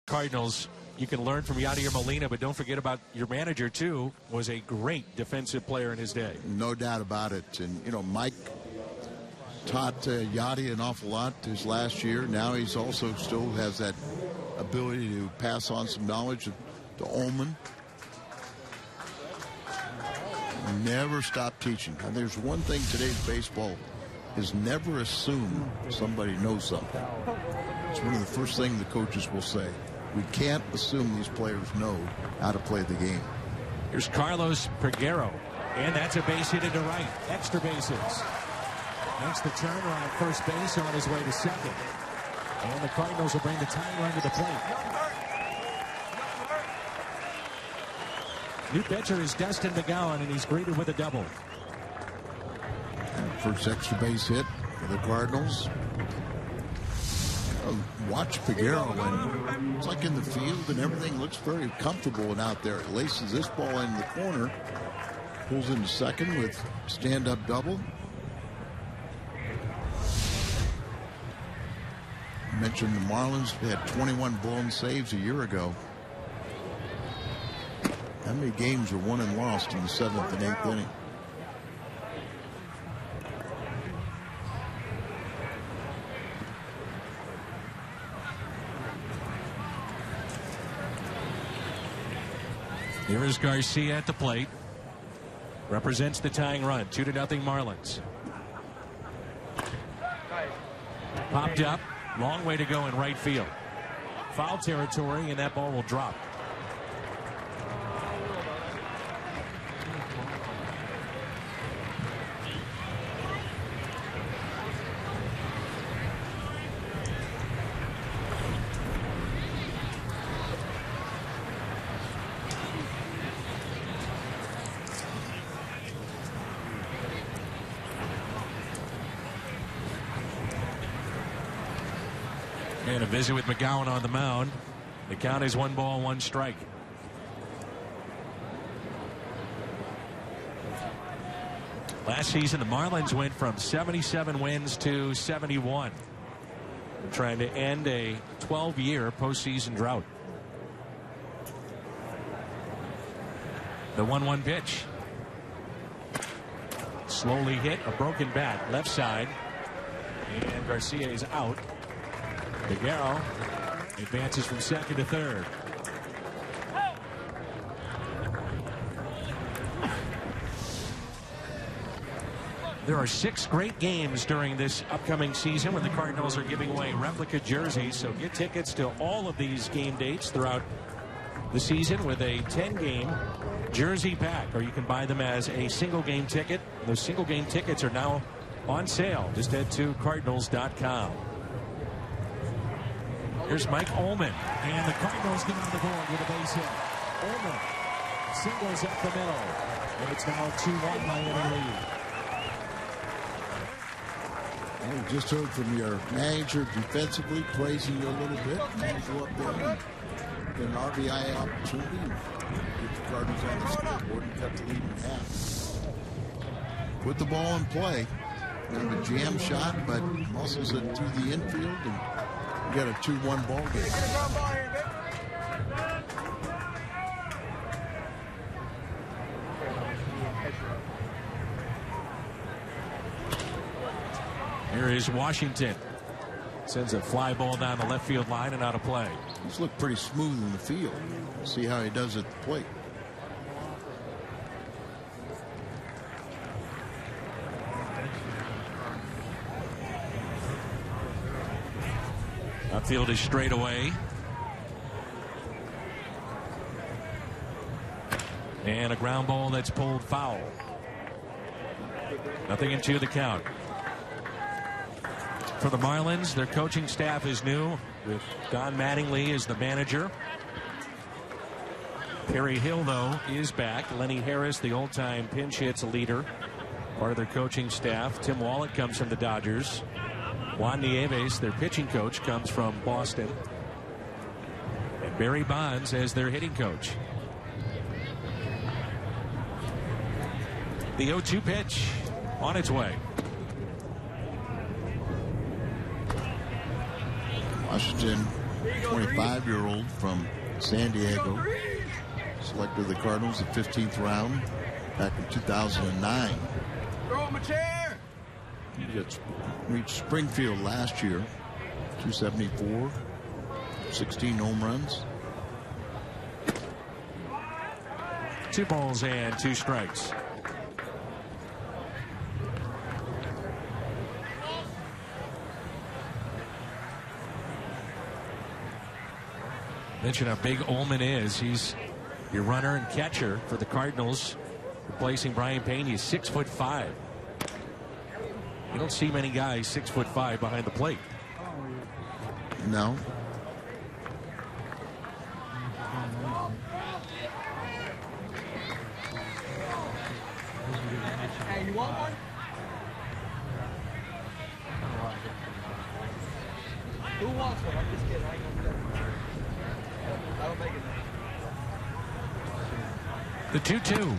Cardinals, you can learn from Yadier Molina, but don't forget about your manager, too, was a great defensive player in his day. No doubt about it. And, you know, Mike taught Yadi an awful lot his last year. Now he's also still has that ability to pass on some knowledge to Ullman. Never stop teaching. And there's one thing today's baseball is never assume somebody knows something. It's one of the first things the coaches will say. We can't assume these players know how to play the game. Here's Carlos Peguero, and that's a base hit into right. Extra bases. Makes the turn around first base on his way to second. And the Cardinals will bring the tying run to the plate. New pitcher is Dustin McGowan, and he's greeted with a double. And first extra base hit for the Cardinals. Watch Peguero, and it's like in the field, and everything looks very comfortable and out there. It laces this ball in the corner, pulls into second with stand-up double. I mentioned the Marlins had 21 blown saves a year ago. How many games were won and lost in the 7th and 8th inning? Here is Garcia at the plate. Represents the tying run. 2-0 Marlins. Popped up. Long way to go in right field. Foul territory, and that ball will drop. And a visit with McGowan on the mound. The count is 1 ball, 1 strike. Last season, the Marlins went from 77 wins to 71. They're trying to end a 12-year postseason drought. The 1-1 pitch. Slowly hit, a broken bat, left side. And Garcia is out. Peguero advances from second to third. There are 6 great games during this upcoming season when the Cardinals are giving away replica jerseys. So get tickets to all of these game dates throughout the season with a 10-game jersey pack, or you can buy them as a single game ticket. Those single game tickets are now on sale. Just head to Cardinals.com. Here's Mike Ullman, and the Cardinals get on the board with a base hit. Ullman singles up the middle, and it's now a 2-1 Miami lead. Well, we just heard from your manager defensively praising you a little bit. And go up there and get an RBI opportunity and get the Cardinals on the scoreboard and cut the lead in half. Put the ball in play. Kind of a jam shot, but muscles it to the infield, and we got a 2-1 ball game. Here is Washington. Sends a fly ball down the left field line and out of play. He's looked pretty smooth in the field. See how he does at the plate. Upfield is straight away. And a ground ball that's pulled foul. 0-2 the count. For the Marlins, their coaching staff is new, with Don Mattingly as the manager. Perry Hill, though, is back. Lenny Harris, the old-time pinch hits leader, part of their coaching staff. Tim Wallet comes from the Dodgers. Juan Nieves, their pitching coach, comes from Boston. And Barry Bonds as their hitting coach. The 0-2 pitch on its way. Washington 25-year-old from San Diego. Selected the Cardinals the 15th round back in 2009. Throw him a chair. He reached Springfield last year. 274, 16 home runs. 2 balls and 2 strikes. Mention how big Ullman is. He's your runner and catcher for the Cardinals, replacing Brian Payne. He's 6'5". You don't see many guys 6'5" behind the plate. No. Hey, you want one? Who wants one? I'm just kidding. I ain't gonna do that. I don't make it. The 2-2.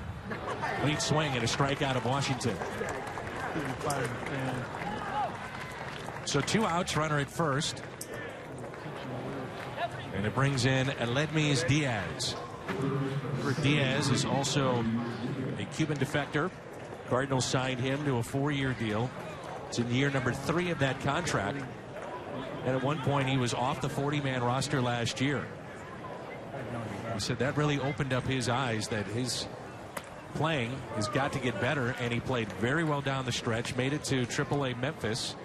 Lead swing and a strikeout of Washington. So 2 outs, runner at first. And it brings in Aledmys Diaz. Diaz is also a Cuban defector. Cardinals signed him to a 4-year deal. It's in year number 3 of that contract. And at one point he was off the 40-man roster last year. He said that really opened up his eyes that his playing has got to get better, and he played very well down the stretch, made it to AAA Memphis,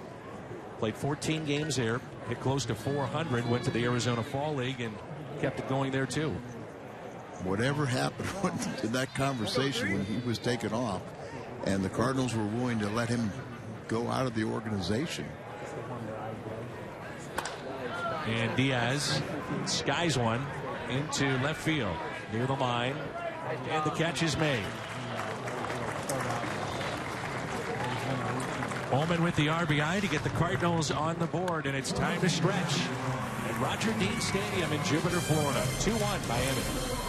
played 14 games there, hit close to 400, went to the Arizona Fall League and kept it going there too. Whatever happened to that conversation when he was taken off and the Cardinals were willing to let him go out of the organization. And Diaz skies one into left field near the line, and the catch is made. Ullman with the RBI to get the Cardinals on the board, and it's time to stretch at Roger Dean Stadium in Jupiter, Florida. 2-1 Miami.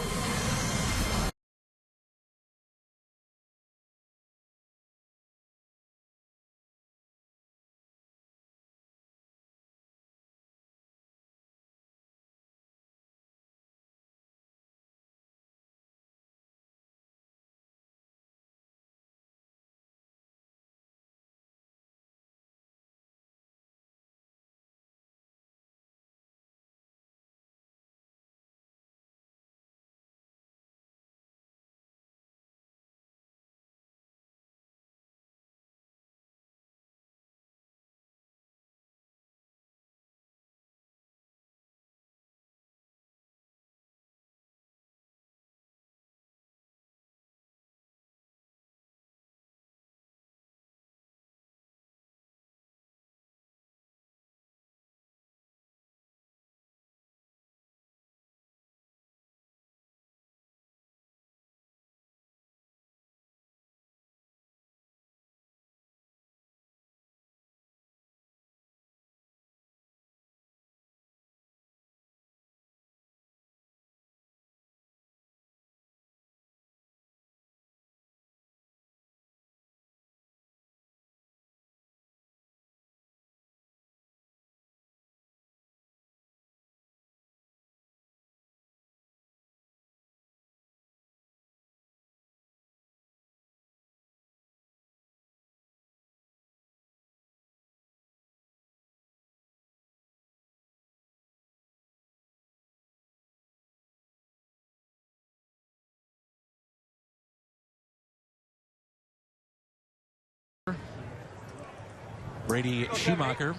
Brady Schumacher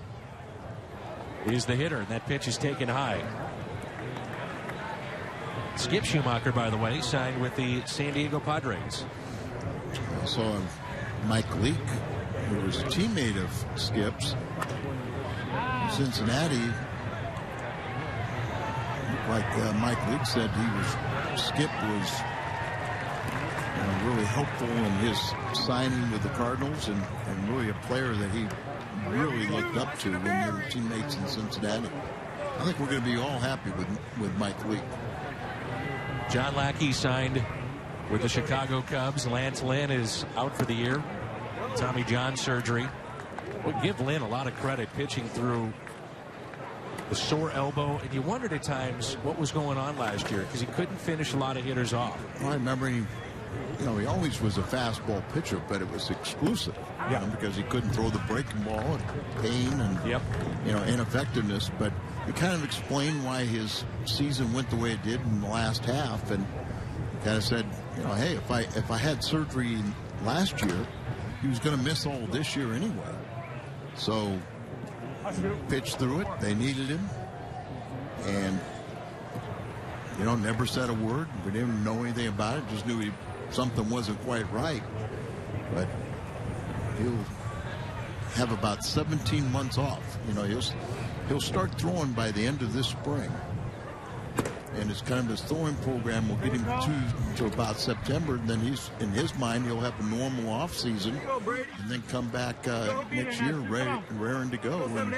is the hitter, and that pitch is taken high. Skip Schumacher, by the way, signed with the San Diego Padres. I saw Mike Leake, who was a teammate of Skip's in Cincinnati. Like Mike Leake said, Skip was really helpful in his signing with the Cardinals, and really a player that he really looked up to when they were teammates in Cincinnati. I think we're going to be all happy with Mike Leake. John Lackey signed with the Chicago Cubs. Lance Lynn is out for the year. Tommy John surgery. We'll give Lynn a lot of credit pitching through the sore elbow, and you wondered at times what was going on last year because he couldn't finish a lot of hitters off. Well, I remember he always was a fastball pitcher, but it was exclusive. Yeah. Because he couldn't throw the breaking ball and pain and ineffectiveness. But it kind of explained why his season went the way it did in the last half, and kind of said, hey, if I had surgery last year, he was going to miss all this year anyway. So pitched through it. They needed him, and never said a word. We didn't know anything about it. Just knew something wasn't quite right. But he'll have about 17 months off. He'll start throwing by the end of this spring, and it's kind of his throwing program will get him to about September. And then in his mind, he'll have a normal off season, and then come back next year raring to go, and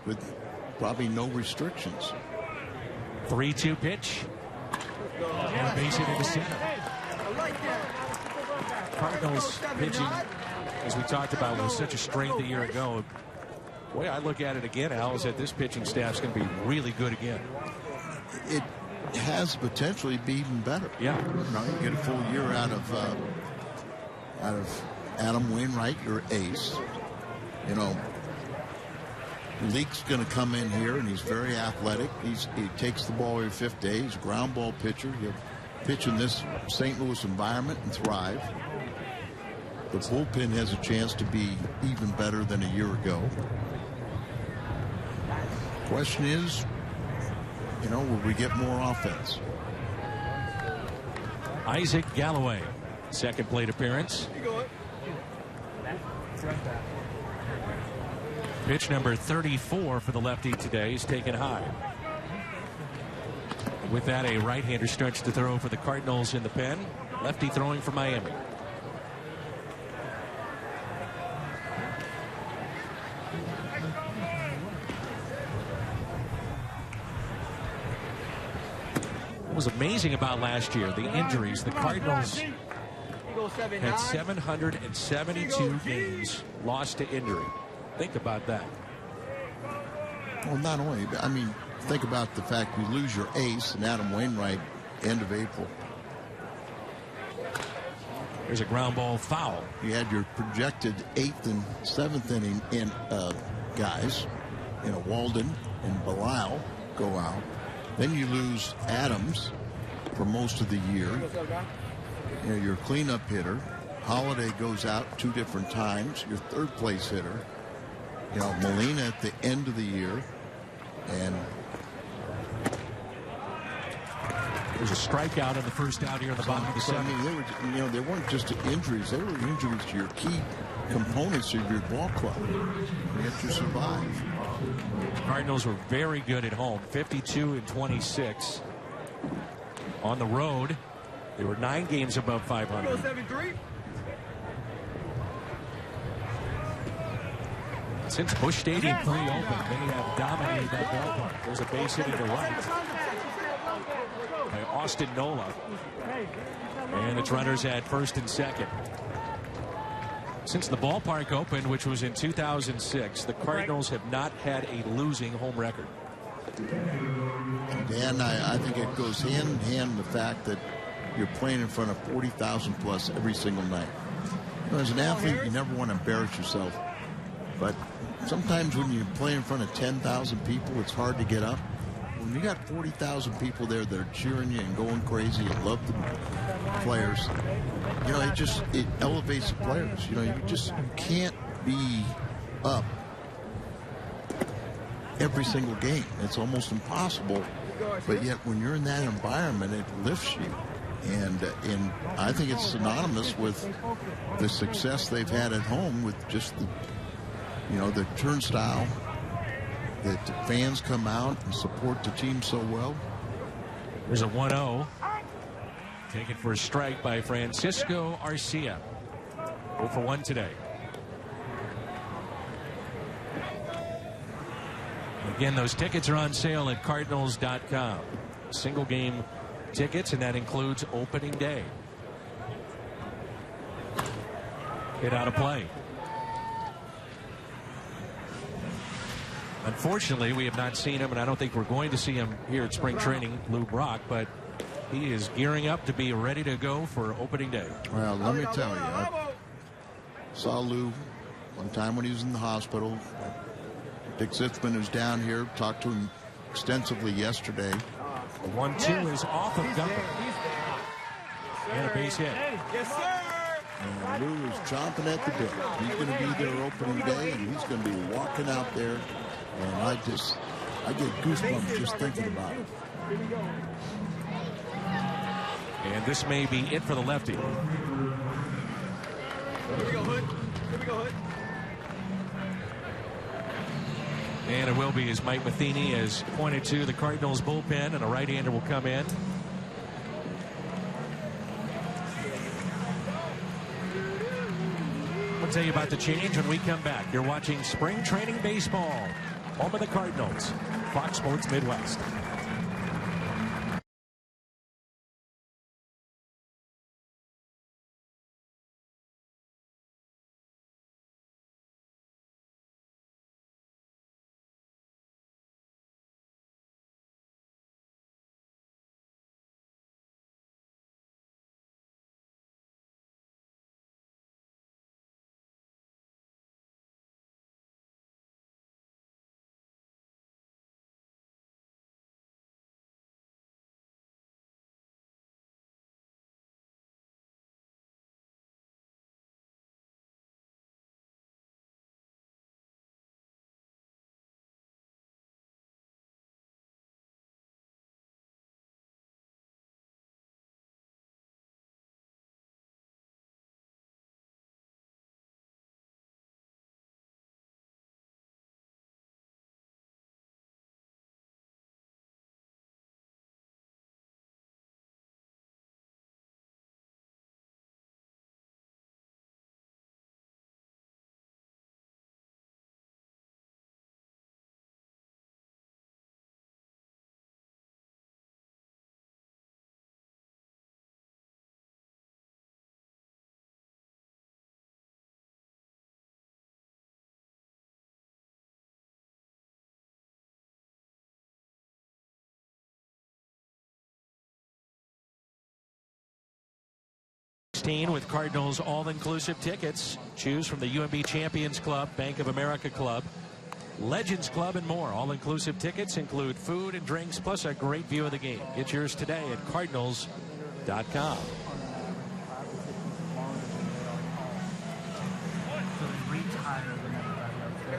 with probably no restrictions. 3-2 pitch. And a base hit into center. Cardinals pitching, as we talked about, was such a strength a year ago. Boy, I look at it again, Al, is that this pitching staff's going to be really good again. It has potentially be even better. Yeah. You get a full year out of Adam Wainwright, your ace. Leake's going to come in here, and he's very athletic. He takes the ball every fifth day. He's a ground ball pitcher. He'll pitch in this St. Louis environment and thrive. The bullpen has a chance to be even better than a year ago. Question is, will we get more offense? Isaac Galloway, second plate appearance. Pitch number 34 for the lefty today is taken high. With that, a right-hander starts to throw for the Cardinals in the pen. Lefty throwing for Miami. What was amazing about last year, the injuries. The Cardinals had 772 games lost to injury. Think about that. Well, not only, think about the fact you lose your ace and Adam Wainwright end of April. There's a ground ball foul. You had your projected 8th and 7th inning guys, Walden and Belisle go out. Then you lose Adams for most of the year. Your cleanup hitter. Holiday goes out 2 different times. Your third place hitter. Molina at the end of the year. And there's a strikeout in the first out here in the bottom of the seventh. They weren't just injuries. They were injuries to your key components of your ball club. Yet you survive. Cardinals were very good at home, 52-26. On the road, they were 9 games above 500. Since Busch Stadium pre-opened, they have dominated that ballpark. There's a base hit to right by Austin Nola. And it's runners at first and second. Since the ballpark opened, which was in 2006, the Cardinals have not had a losing home record. Dan, I think it goes hand in hand the fact that you're playing in front of 40,000 plus every single night. As an athlete, you never want to embarrass yourself. But sometimes when you play in front of 10,000 people, it's hard to get up. When you got 40,000 people there that are cheering you and going crazy and love the players, it elevates the players. You can't be up every single game. It's almost impossible. But yet when you're in that environment, it lifts you. And I think it's synonymous with the success they've had at home with just the turnstile, that the fans come out and support the team so well. There's a 1-0. Taken for a strike by Francisco Arcia. 0 for 1 today. Again, those tickets are on sale at Cardinals.com. Single game tickets, and that includes opening day. Hit out of play. Unfortunately, we have not seen him, and I don't think we're going to see him here at spring training, Lou Brock, but he is gearing up to be ready to go for opening day. Well, let me tell you, I saw Lou one time when he was in the hospital. Dick Sitzman is down here, talked to him extensively yesterday. The 1-2 is off of Gumper. And a base hit. Yes, sir. And Lou is chomping at the bit. He's going to be there opening day, and he's going to be walking out there. And I get goosebumps just thinking about it. And this may be it for the lefty. Here we go, Hood. Here we go, Hood. And it will be, as Mike Matheny has pointed to, the Cardinals bullpen, and a right-hander will come in. We'll tell you about the change when we come back. You're watching Spring Training Baseball, home of the Cardinals, Fox Sports Midwest. With Cardinals all-inclusive tickets. Choose from the UMB Champions Club, Bank of America Club, Legends Club, and more. All-inclusive tickets include food and drinks, plus a great view of the game. Get yours today at Cardinals.com.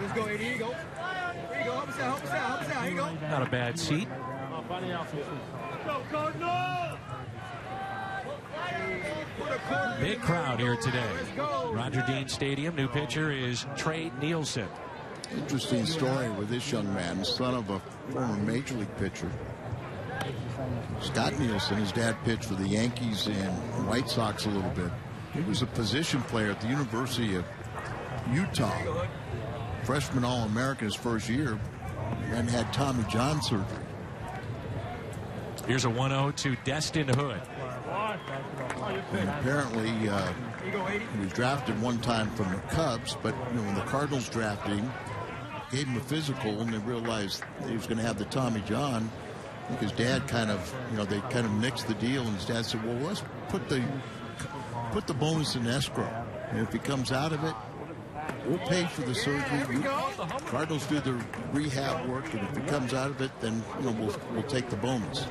Let's go, 80. Here you go. Here you go. Help us out. Help us out. Help us out. Here you go. Not a bad seat. Go, Cardinals! Big crowd here today. Roger Dean Stadium. New pitcher is Trey Nielsen. Interesting story with this young man, son of a former major league pitcher. Scott Nielsen, his dad pitched for the Yankees and White Sox a little bit. He was a position player at the University of Utah. Freshman All-American his first year, and had Tommy John surgery. Here's a 1-0 to Destin Hood. And apparently he was drafted one time from the Cubs, but when the Cardinals drafted him, gave him a physical, and they realized he was going to have the Tommy John. I think his dad kind of, they kind of nixed the deal, and his dad said, well, let's put the bonus in escrow, and if he comes out of it, we'll pay for the surgery. Cardinals do the rehab work, and if he comes out of it, then we'll take the bonus.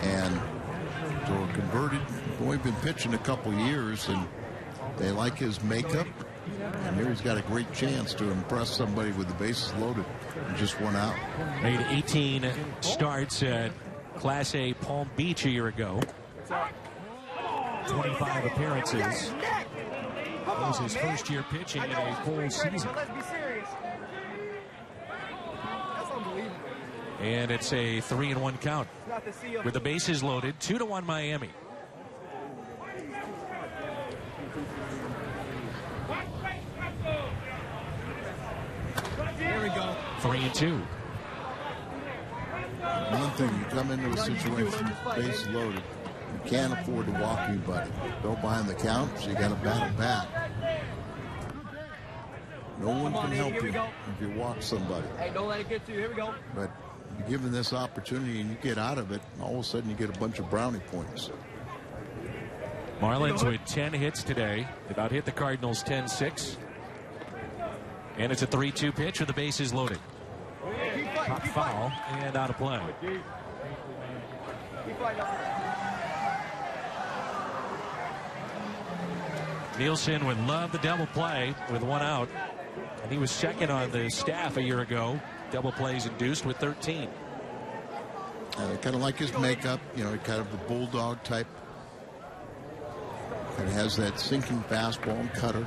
And so converted. Only been pitching a couple years, and they like his makeup. And here he's got a great chance to impress somebody with the bases loaded. And just one out. Made 18 starts at Class A Palm Beach a year ago. 25 appearances. That was his first year pitching in a full season. And it's a 3-1 count. With the bases loaded, 2-1 Miami. There we go. 3-2. One thing, you come into a situation, bases loaded, you can't afford to walk anybody. Go behind the count, so you got to battle back. No one Come on, can help here we you go. if you walk somebody. Hey, don't let it get to you. Here we go. But you're given this opportunity and you get out of it, all of a sudden you get a bunch of brownie points. Marlins with 10 hits today. Did not hit the Cardinals 10-6. And it's a 3-2 pitch with the bases loaded. Hot foul and out of play. Nielsen would love the double play with one out. And he was second on the staff a year ago. Double plays induced with 13. Kind of like his makeup, you know, kind of a bulldog type. Kind of has that sinking fastball and cutter.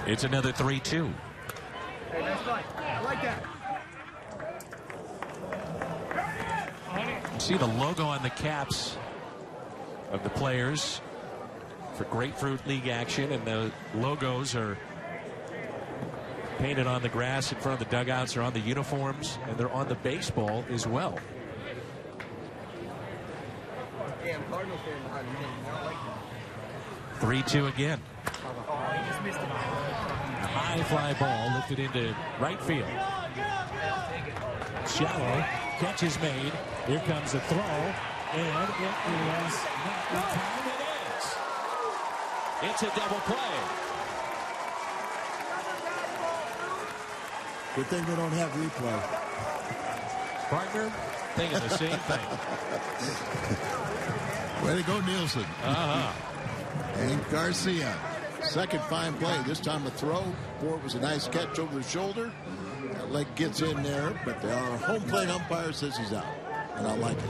It's another 3-2. Hey, that's right. I like that. You see the logo on the caps of the players for Grapefruit League action, and the logos are painted on the grass in front of the dugouts, or on the uniforms, and they're on the baseball as well. Damn, Cardinals fan behind me. I don't like that. 3-2 again. Oh, he just missed it. A high fly ball lifted into right field. Shallow. Catch is made. Here comes a throw. And it is not the time it is. It's a double play. Good thing they don't have replay. Partner, thinking the same thing. Way to go, Nielsen. And Garcia. Second fine play. This time a throw. Boy, it was a nice catch over the shoulder. That leg gets in there, but our home plate umpire says he's out. And I like it.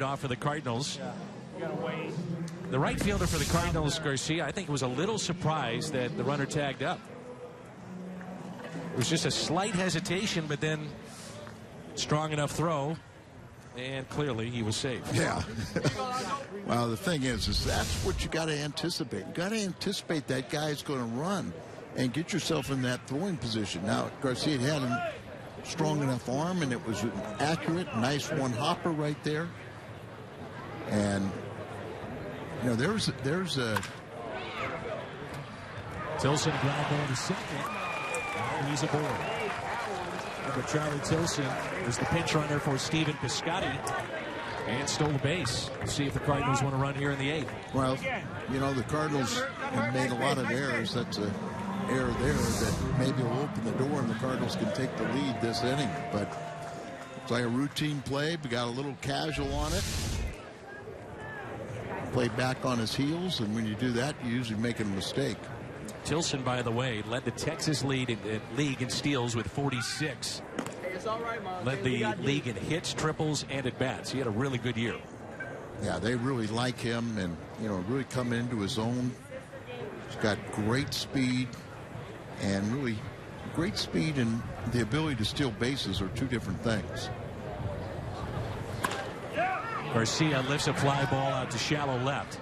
Off for the Cardinals. The right fielder for the Cardinals, Garcia, I think was a little surprised that the runner tagged up. It was just a slight hesitation, but then strong enough throw, and clearly he was safe. Yeah. Well, the thing is that's what you got to anticipate. You got to anticipate that guy's going to run and get yourself in that throwing position. Now, Garcia had a strong enough arm, and it was an accurate, nice one hopper right there. And you know, there's a Tilson ground ball to second. He's aboard. But Charlie Tilson is the pinch runner for Stephen Piscotty and stole the base. We'll see if the Cardinals want to run here in the 8th. Well, you know, the Cardinals have made a lot of errors. That's a error there that maybe will open the door and the Cardinals can take the lead this inning. But it's like a routine play. We got a little casual on it. Play back on his heels, and when you do that, you usually make a mistake. Tilson, by the way, led the Texas league in steals with 46. It's all right, Mom. Led the league in hits, triples, and at bats. He had a really good year. Yeah, they really like him, and you know, really coming into his own. He's got great speed, and really great speed and the ability to steal bases are two different things. Garcia lifts a fly ball out to shallow left.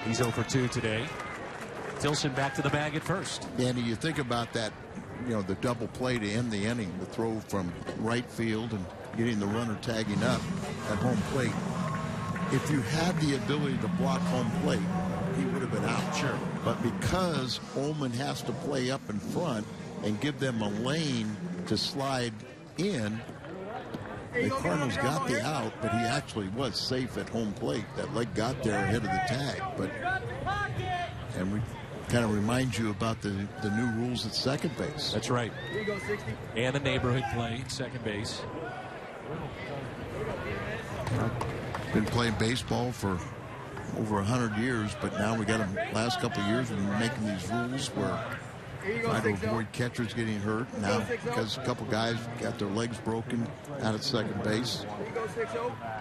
He's 0 for 2 today. Tilson back to the bag at first. Danny, you think about that, the double play to end the inning, the throw from right field and getting the runner tagging up at home plate. If you had the ability to block home plate, he would have been out. Sure. But because Ullman has to play up in front and give them a lane to slide in, the Cardinals got the out, but he actually was safe at home plate. That leg got there ahead of the tag. And we kind of remind you about the new rules at second base. That's right. And the neighborhood play at second base. Been playing baseball for over 100 years, but now we got them last couple of years. We've been making these rules where trying to avoid catchers getting hurt. Now, because a couple guys got their legs broken out at second base,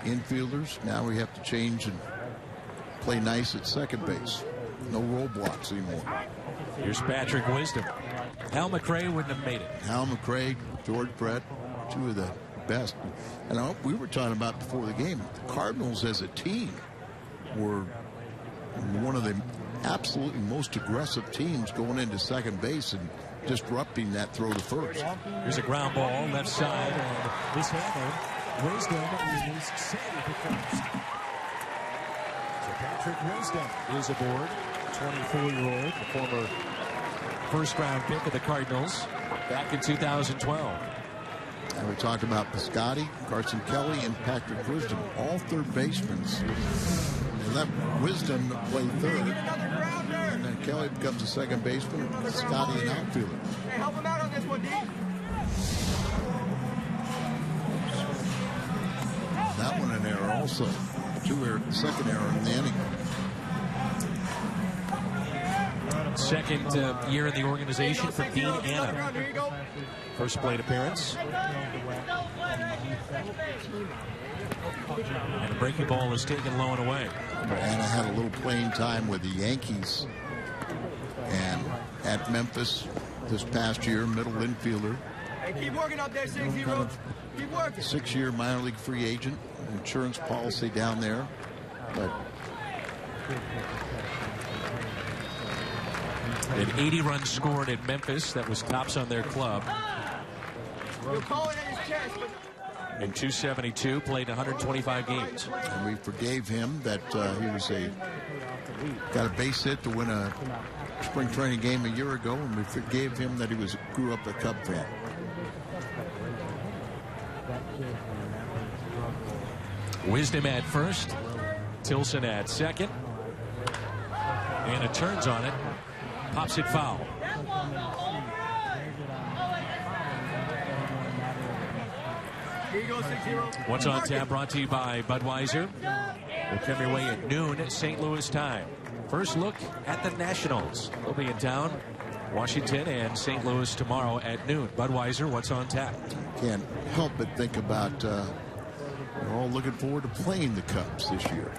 infielders, now we have to change and play nice at second base. No roadblocks anymore. Here's Patrick Wisdom. Hal McRae wouldn't have made it. Hal McRae, George Brett, two of the best. And we were talking about before the game, the Cardinals as a team were one of the absolutely most aggressive teams going into second base and disrupting that throw to first. Here's a ground ball left side, and this handled. Wisdom is safe at first. So Patrick Wisdom is aboard. 24-year-old, the former first-round pick of the Cardinals back in 2012. And we talked about Piscotty, Carson Kelly, and Patrick Wisdom, all third basemen. They let Wisdom play third, and then Kelly becomes a second baseman, and Piscotty an outfielder. Hey, help him out on this one, D. That one an error also. Second error in the inning. Second year in the organization for Dean Anna. First plate appearance. And the breaking ball is taken low and away. Anna had a little playing time with the Yankees and at Memphis this past year, middle infielder. Hey, keep working up there, 6-0. Keep working. 6-year minor league free agent, insurance policy down there. But an 80 runs scored at Memphis. That was tops on their club. You'll call it at his chest, but... In 272, played 125 games. And we forgave him that he was got a base hit to win a spring training game a year ago, and we forgave him that he grew up a Cub fan. Wisdom at first, Tilson at second, and it turns on it, pops it foul. What's on tap brought to you by Budweiser. We'll come your way at noon St. Louis time. First look at the Nationals. They'll be in town, Washington and St. Louis tomorrow at noon. Budweiser, what's on tap? Can't help but think about we're all looking forward to playing the Cubs this year.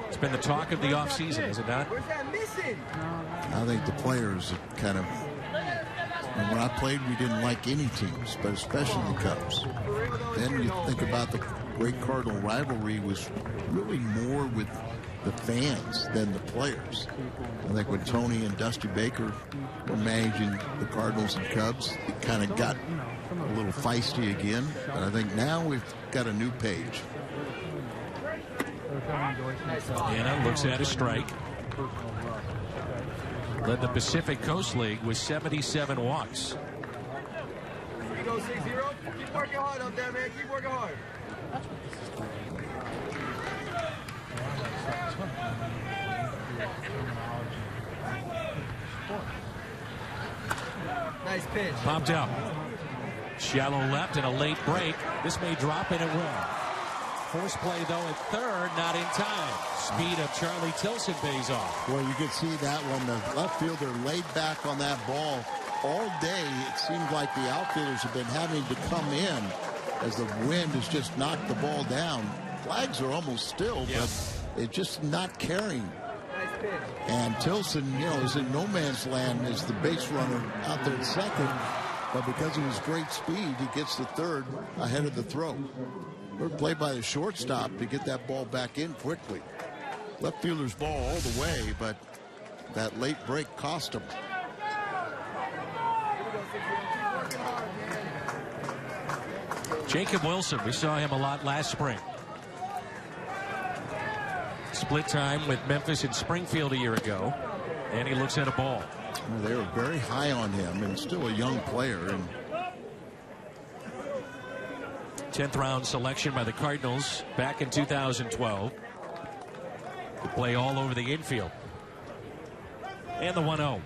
It's been the talk of the offseason, is it not? Where's that missing? I think the players have kind of... And when I played, we didn't like any teams, but especially the Cubs. Then you think about the great Cardinal rivalry was really more with the fans than the players. I think when Tony and Dusty Baker were managing the Cardinals and Cubs, it kind of got a little feisty again. But I think now we've got a new page. Anna looks at a strike. Led the Pacific Coast League with 77 walks. Here you go, 6-0. Keep working hard up there, man. Keep working hard. Nice pitch. Popped out. Shallow left and a late break. This may drop and it will. First play, though, at third, not in time. Speed of Charlie Tilson pays off. Well, you could see that one. The left fielder laid back on that ball all day. It seemed like the outfielders have been having to come in as the wind has just knocked the ball down. Flags are almost still, but it's just not carrying. Nice And Tilson, you know, is in no man's land as the base runner out there at second. But because of his great speed, he gets to third ahead of the throw. Good play by the shortstop to get that ball back in quickly. Left fielder's ball all the way, but that late break cost him. Jacob Wilson, we saw him a lot last spring. Split time with Memphis and Springfield a year ago, and he looks at a ball. Well, they were very high on him, and still a young player. And 10th round selection by the Cardinals back in 2012. To play all over the infield. And the 1-0.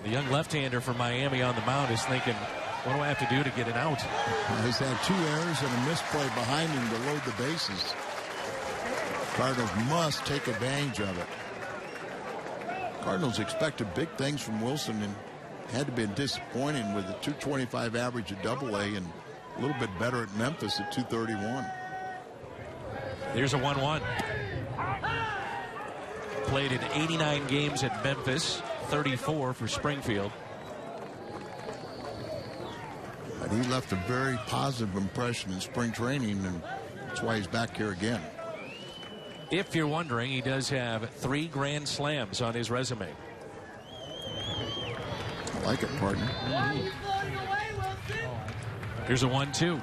The young left-hander from Miami on the mound is thinking, what do I have to do to get it out? He's had 2 errors and a misplay behind him to load the bases. Cardinals must take advantage of it. Cardinals expected big things from Wilson and had to be disappointing with a .225 average at AA and a little bit better at Memphis at .231. Here's a 1-1. Played in 89 games at Memphis, 34 for Springfield. But he left a very positive impression in spring training, and that's why he's back here again. If you're wondering, he does have 3 grand slams on his resume. I like it, partner. Here's a 1-2.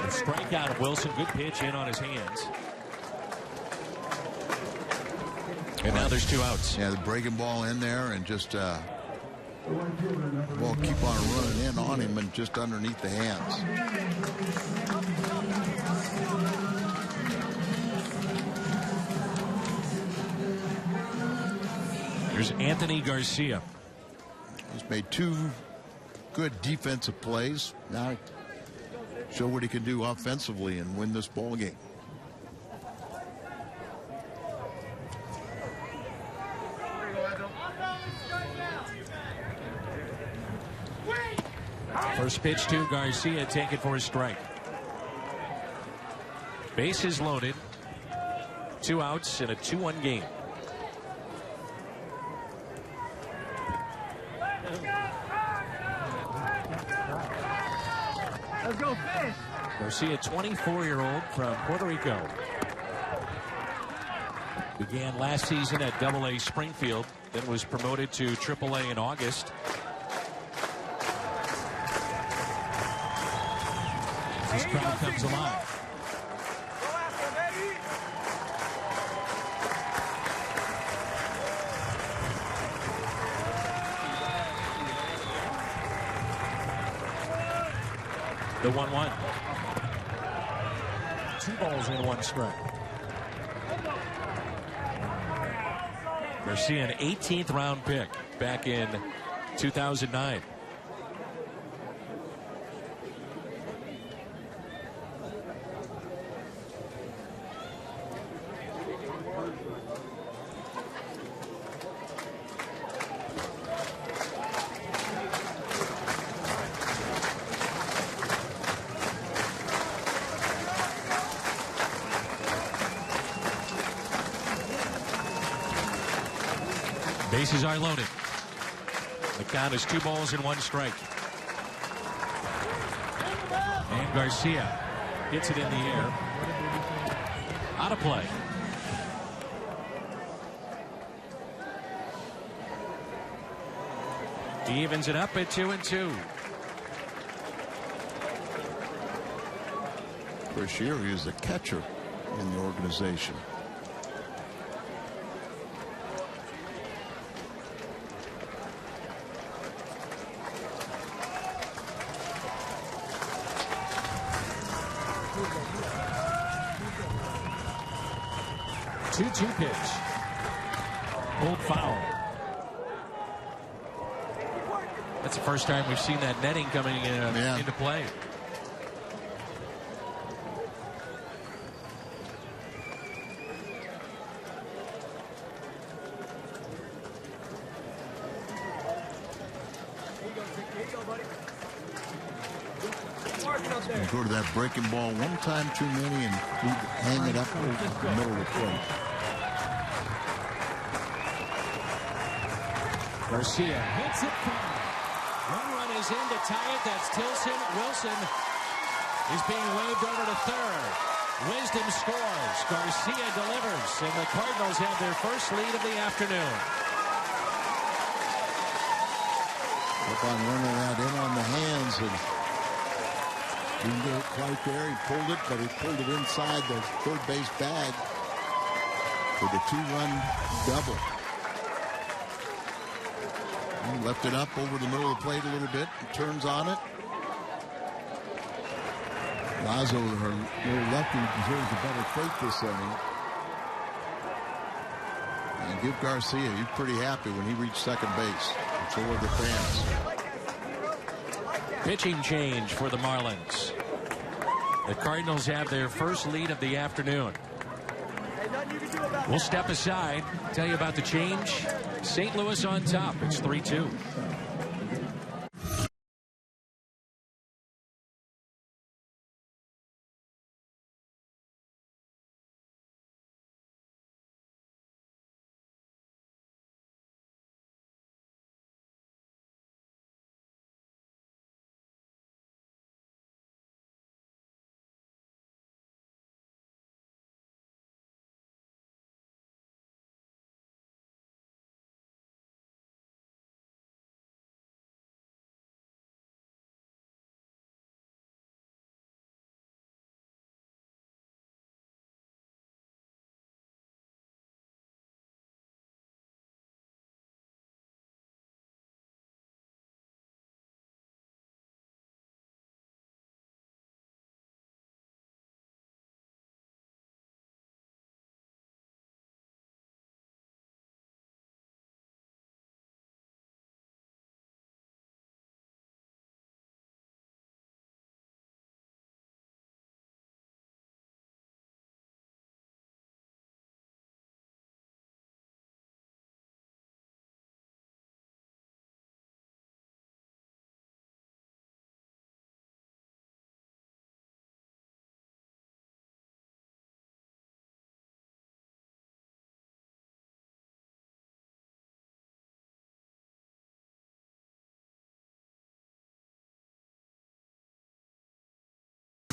Strikeout of Wilson. Good pitch in on his hands. And now there's 2 outs. Yeah, the breaking ball in there and just the ball keep on running in on him and just underneath the hands. Here's Anthony Garcia. He's made 2 good defensive plays. Now show what he can do offensively and win this ball game. First pitch to Garcia, taken for a strike. Bases loaded. 2 outs in a 2-1 game. Let's go fish. Garcia, 24-year-old from Puerto Rico. Began last season at AA Springfield, then was promoted to AAA in August. This crowd comes alive. Go after, baby. The 1-1. 2 balls and 1 strike. Garcia, an 18th round pick back in 2009. Bases are loaded. The count is 2 balls and 1 strike. And Garcia hits it in the air. Out of play. He evens it up at 2-2. Garcia is the catcher in the organization. Two pitch. Pulled foul. That's the first time we've seen that netting coming into play. Go to that breaking ball one time too many and hang it up over the middle of the plate. Garcia hits it far. One run is in to tie it. That's Tilson. Wilson is being waved over to third. Wisdom scores. Garcia delivers. And the Cardinals have their first lead of the afternoon. Up on running that in on the hands, and didn't get it quite there. He pulled it, but he pulled it inside the third base bag for the 2-run double. He left it up over the middle of the plate a little bit. He turns on it. Lazo, her little lefty, deserves a better fate this inning. And give Garcia, he's pretty happy when he reached second base. And so are the fans. Pitching change for the Marlins. The Cardinals have their first lead of the afternoon. We'll step aside, tell you about the change. St. Louis on top. It's 3-2.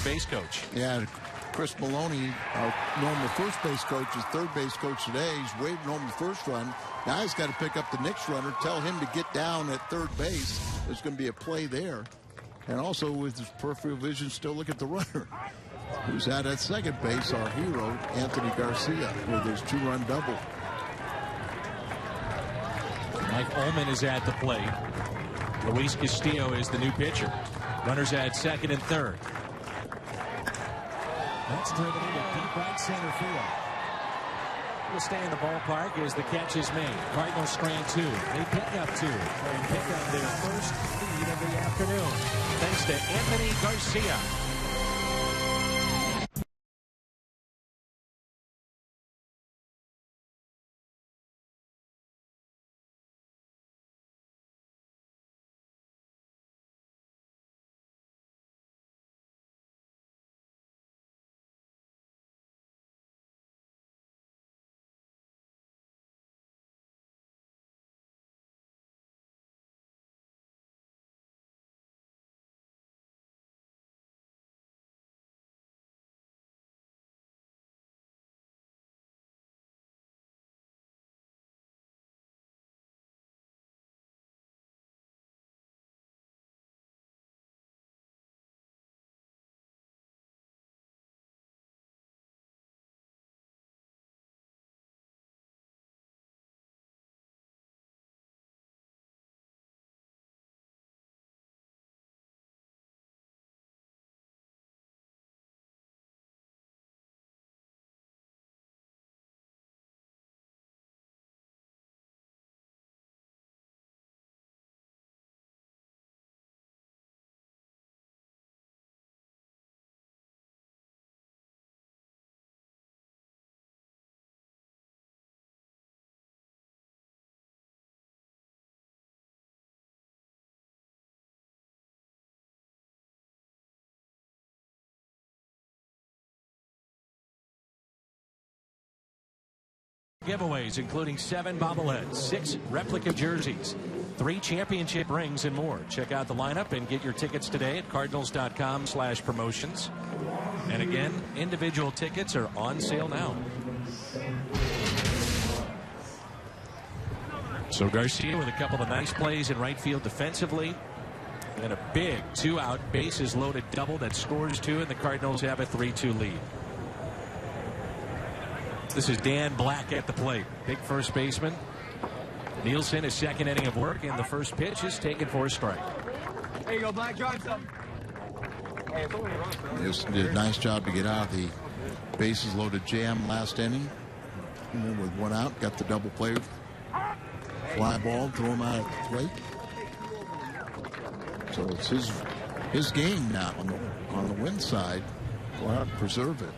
Base coach. Yeah, Chris Maloney, our normal first base coach, is third base coach today. He's waved normal first run. Now he's got to pick up the next runner, tell him to get down at third base. There's going to be a play there. And also with his peripheral vision, still look at the runner who's out at second base, our hero, Anthony Garcia, with his 2-run double. Mike Ullman is at the plate. Luis Castillo is the new pitcher. Runners at second and third. That's driven into deep right center field. Will stay in the ballpark as the catch is made. Cardinals strand 2. They pick up 2 and pick up their first lead of the afternoon. Thanks to Anthony Garcia. giveaways, including 7 bobbleheads, 6 replica jerseys, 3 championship rings, and more. Check out the lineup and get your tickets today at cardinals.com/promotions. And again, individual tickets are on sale now. So Garcia with a couple of nice plays in right field defensively. And a big 2-out bases loaded double that scores 2, and the Cardinals have a 3-2 lead. This is Dan Black at the plate. Big first baseman. Nielsen, his second inning of work, and the first pitch is taken for a strike. There you go, Black. Drive some. Nielsen did a nice job to get out of the bases loaded jam last inning. And then with 1 out, got the double play. Fly ball, throw him out at the plate. So it's his game now on the win side. Go out and preserve it.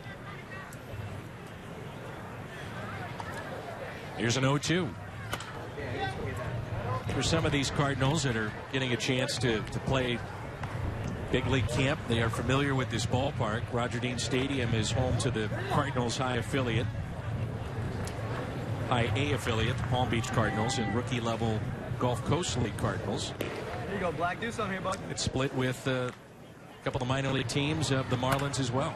Here's an 0-2. For some of these Cardinals that are getting a chance to play big league camp, they are familiar with this ballpark. Roger Dean Stadium is home to the Cardinals High A affiliate, the Palm Beach Cardinals, and rookie level Gulf Coast League Cardinals. There you go, Black. Do something here, bud. It's split with a couple of minor league teams of the Marlins as well.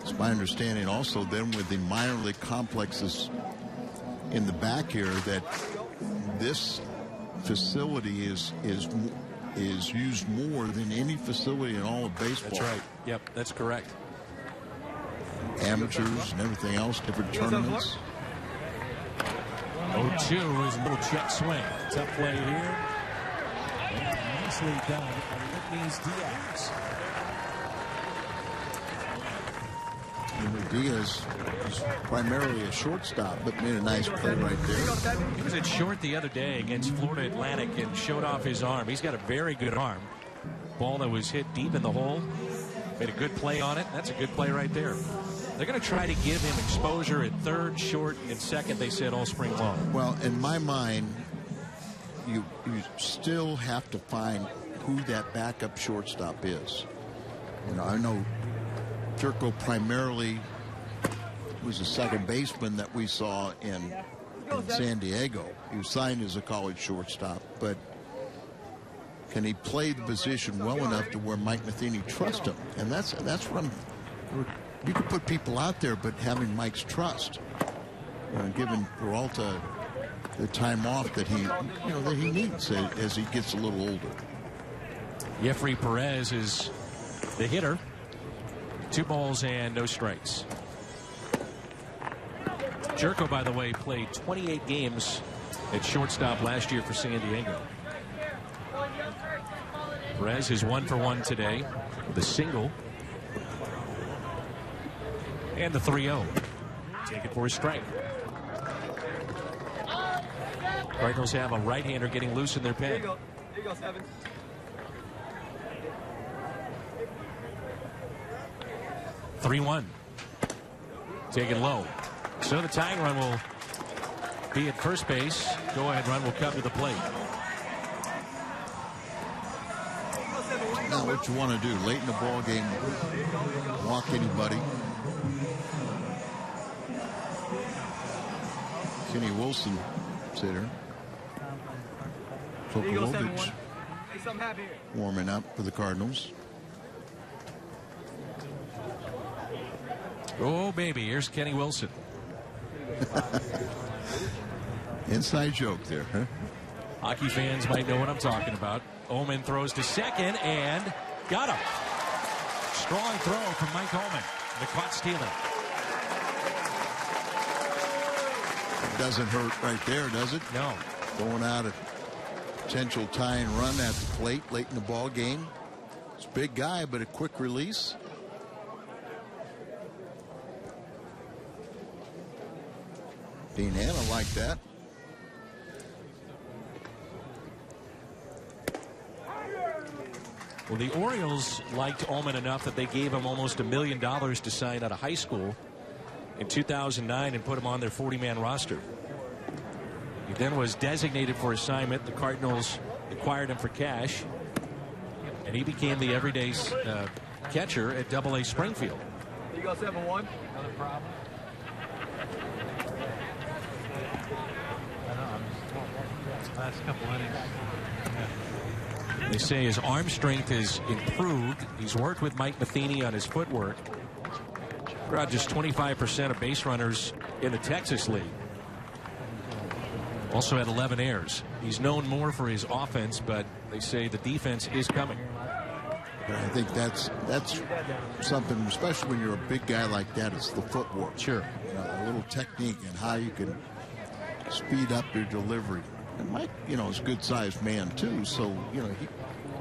It's my understanding also then with the minor league complexes in the back here that this facility is used more than any facility in all of baseball. That's right. Yep, that's correct. Amateurs and everything else, different tournaments. 0-2 is a little check swing. Tough play here. Nicely done. And it means Diaz. Diaz is primarily a shortstop, but made a nice play right there. He was at short the other day against Florida Atlantic and showed off his arm. He's got a very good arm. Ball that was hit deep in the hole. Made a good play on it. That's a good play right there. They're going to try to give him exposure at third, short, and second, they said, all spring long. Well, in my mind, you still have to find who that backup shortstop is. You know, I know Turco primarily was a second baseman that we saw in San Diego. He was signed as a college shortstop, but can he play the position well enough to where Mike Matheny trusts him? And that's what you could put people out there, but having Mike's trust, giving Peralta the time off that he needs as he gets a little older. Jeffrey Perez is the hitter. 2 balls and no strikes. Jerko, by the way, played 28 games at shortstop last year for San Diego. Perez is 1 for 1 today with a single. And the 3-0. Take it for a strike. Cardinals have a right-hander getting loose in their pen. There you go, 7. 3-1. Taken low. So the tying run will be at first base. Go-ahead run will come to the plate. Now what you want to do late in the ball game, walk anybody. Kenny Wilson, sitter. Sokolovich warming up for the Cardinals. Oh, baby, here's Kenny Wilson. Inside joke there, huh? Hockey fans might know what I'm talking about. Ullman throws to second and got him. Strong throw from Mike Ullman. The caught stealing. It doesn't hurt right there, does it? No. Going out a potential tying run at the plate late in the ball game. It's a big guy, but a quick release. Dean Hanna like that. Well, the Orioles liked Ullman enough that they gave him almost $1 million to sign out of high school in 2009 and put him on their 40-man roster. He then was designated for assignment. The Cardinals acquired him for cash, and he became the everyday catcher at AA Springfield. There you go, 7-1. another problem? I know. Last couple innings. Yeah. They say his arm strength is improved. He's worked with Mike Matheny on his footwork. Brought just 25% of base runners in the Texas League. Also had 11 errors. He's known more for his offense, but they say the defense is coming. But I think that's something, especially when you're a big guy like that. It's the footwork. Sure. You know, a little technique and how you can speed up your delivery. And Mike, you know, is a good-sized man too, so you know he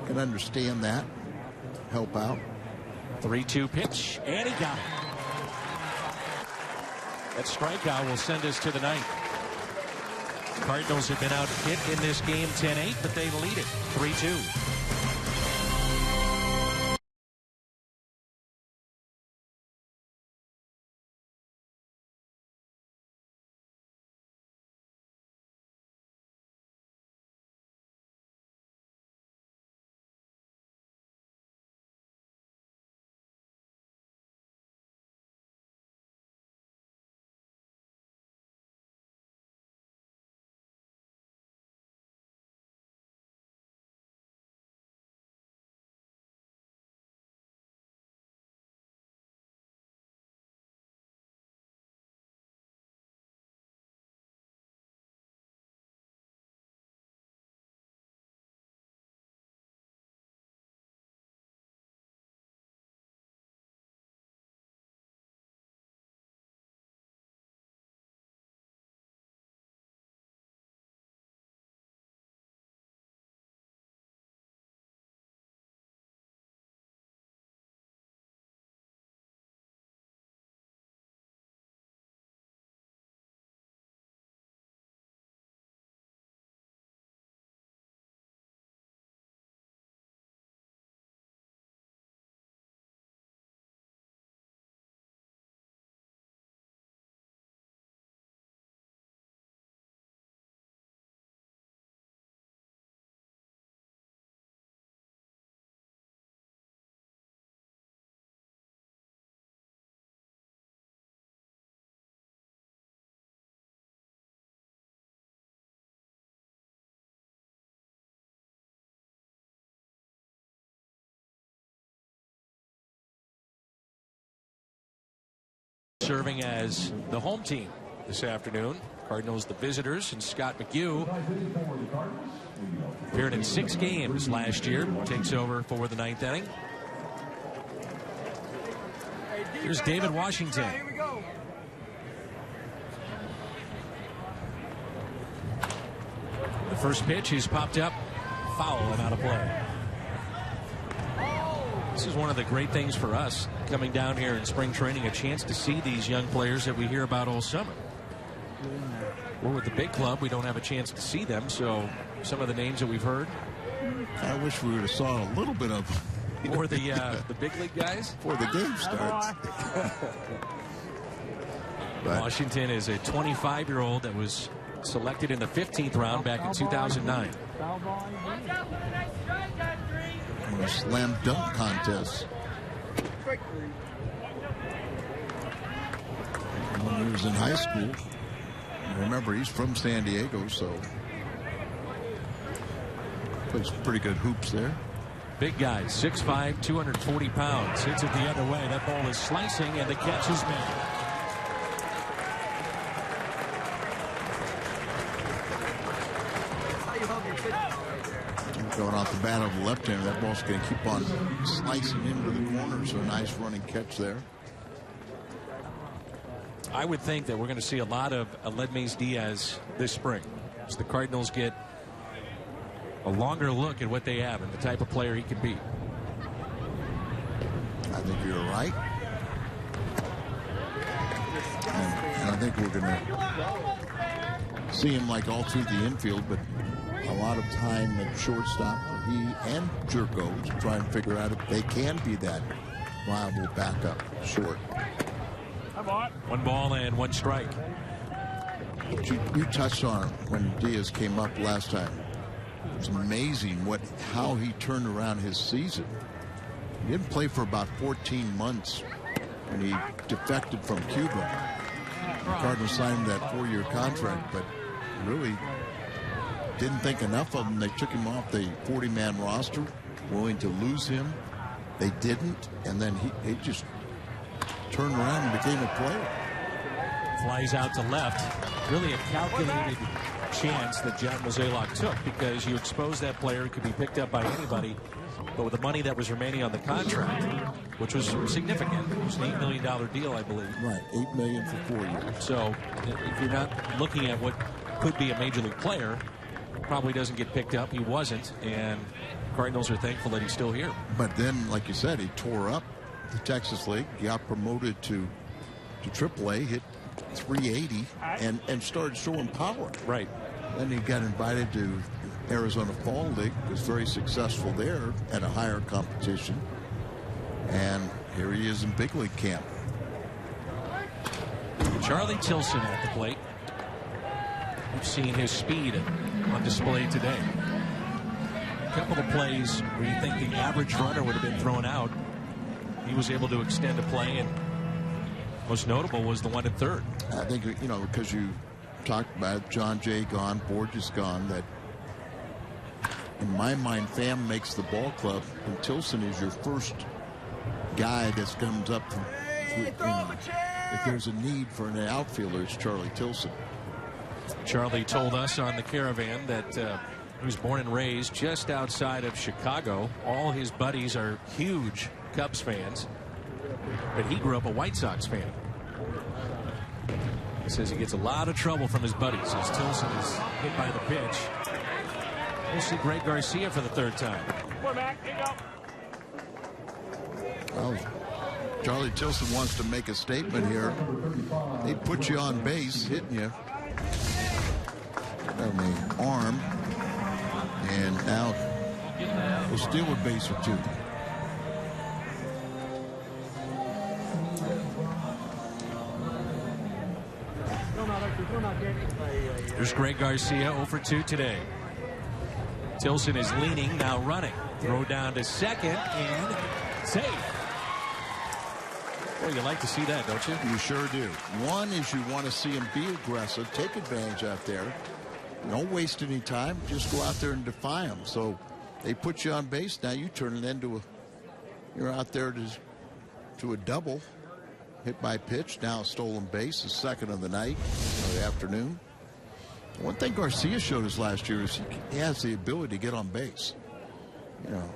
can understand that, help out. 3-2 pitch, and he got it. That strikeout will send us to the ninth. Cardinals have been out hit in this game 10-8, but they lead it 3-2. Serving as the home team this afternoon. Cardinals the visitors, and Scott McHugh appeared in 6 games last year. Takes over for the 9th inning. Here's David Washington. Here we go. The first pitch is popped up, foul and out of play. This is one of the great things for us coming down here in spring training, a chance to see these young players that we hear about all summer. We're with the big club. We don't have a chance to see them, so some of the names that we've heard. I wish we would have saw a little bit of Or the big league guys? before the game starts. Washington is a 25-year-old that was selected in the 15th round back in 2009. A slam dunk contest. When he was in high school, remember he's from San Diego, so plays pretty good hoops there. Big guy, 6'5", 240 pounds. Hits it the other way. That ball is slicing, and the catch is made. Going off the bat of the left hand, that ball's going to keep on slicing into the corner, so a nice running catch there. I would think that we're going to see a lot of Aledmys Diaz this spring as the Cardinals get a longer look at what they have and the type of player he can be. I think you're right. And I think we're going to see him like all through the infield, but a lot of time at shortstop for he and Jerko to try and figure out if they can be that viable backup short. 1 ball and 1 strike. You touched on it when Diaz came up last time. It was amazing how he turned around his season. He didn't play for about 14 months when he defected from Cuba. The Cardinals signed him that 4-year contract, but really didn't think enough of him. They took him off the 40-man roster, willing to lose him. They didn't, and then he just turned around and became a player. Flies out to left. Really a calculated chance that John Mozeliak took, because you expose that player, could be picked up by anybody. But with the money that was remaining on the contract, which was significant, it was an $8 million deal, I believe. Right, $8 million for 4 years. So if you're not looking at what could be a major league player, probably doesn't get picked up. He wasn't, and Cardinals are thankful that he's still here. But then, like you said, he tore up the Texas League, got promoted to AAA, hit .380, and started showing power. Right. Then he got invited to Arizona Fall League, was very successful there at a higher competition, and here he is in big league camp. Charlie Tilson at the plate. We've seen his speed on display today. A couple of plays where you think the average runner would have been thrown out, he was able to extend a play, and most notable was the one at third. I think, you know, because you talked about John Jay gone, Borges gone, that in my mind, Pham makes the ball club, and Tilson is your first guy that comes up from, if there's a need for an outfielder, it's Charlie Tilson. Charlie told us on the Caravan that he was born and raised just outside of Chicago. All his buddies are huge Cubs fans, but he grew up a White Sox fan. He says he gets a lot of trouble from his buddies as Tilson is hit by the pitch. We'll see Greg Garcia for the third time. Well, Charlie Tilson wants to make a statement here. They put you on base, hitting you on the arm, and now we'll steal a base or two. There's Greg Garcia 0 for 2 today. Tilson is leaning, now running. Throw down to second, and save. Well, you like to see that, don't you? You sure do. One is you want to see him be aggressive, take advantage out there. Don't waste any time. Just go out there and defy them. So they put you on base. Now you turn it into you're out there to a double. Hit by pitch. Now a stolen base, the second of the night or the afternoon. One thing Garcia showed us last year is he has the ability to get on base. You know.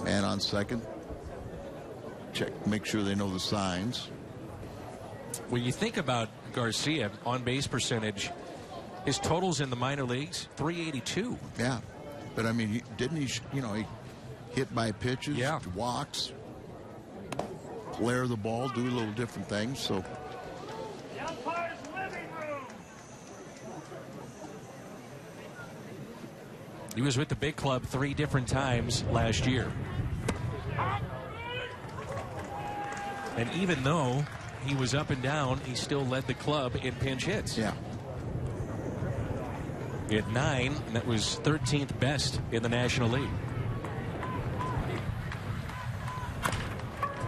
Man on second. Check, make sure they know the signs. When you think about Garcia on base percentage, his totals in the minor leagues, .382. Yeah, but I mean, he hit by pitches, yeah, walks, flare the ball, do a little different things. So he was with the big club 3 different times last year. And even though he was up and down, he still led the club in pinch hits. Yeah. He had 9, and that was 13th best in the National League.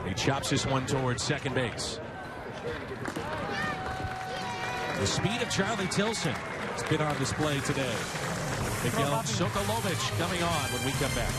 He chops this one towards second base. The speed of Charlie Tilson has been on display today. Miguel Sokolovic coming on when we come back.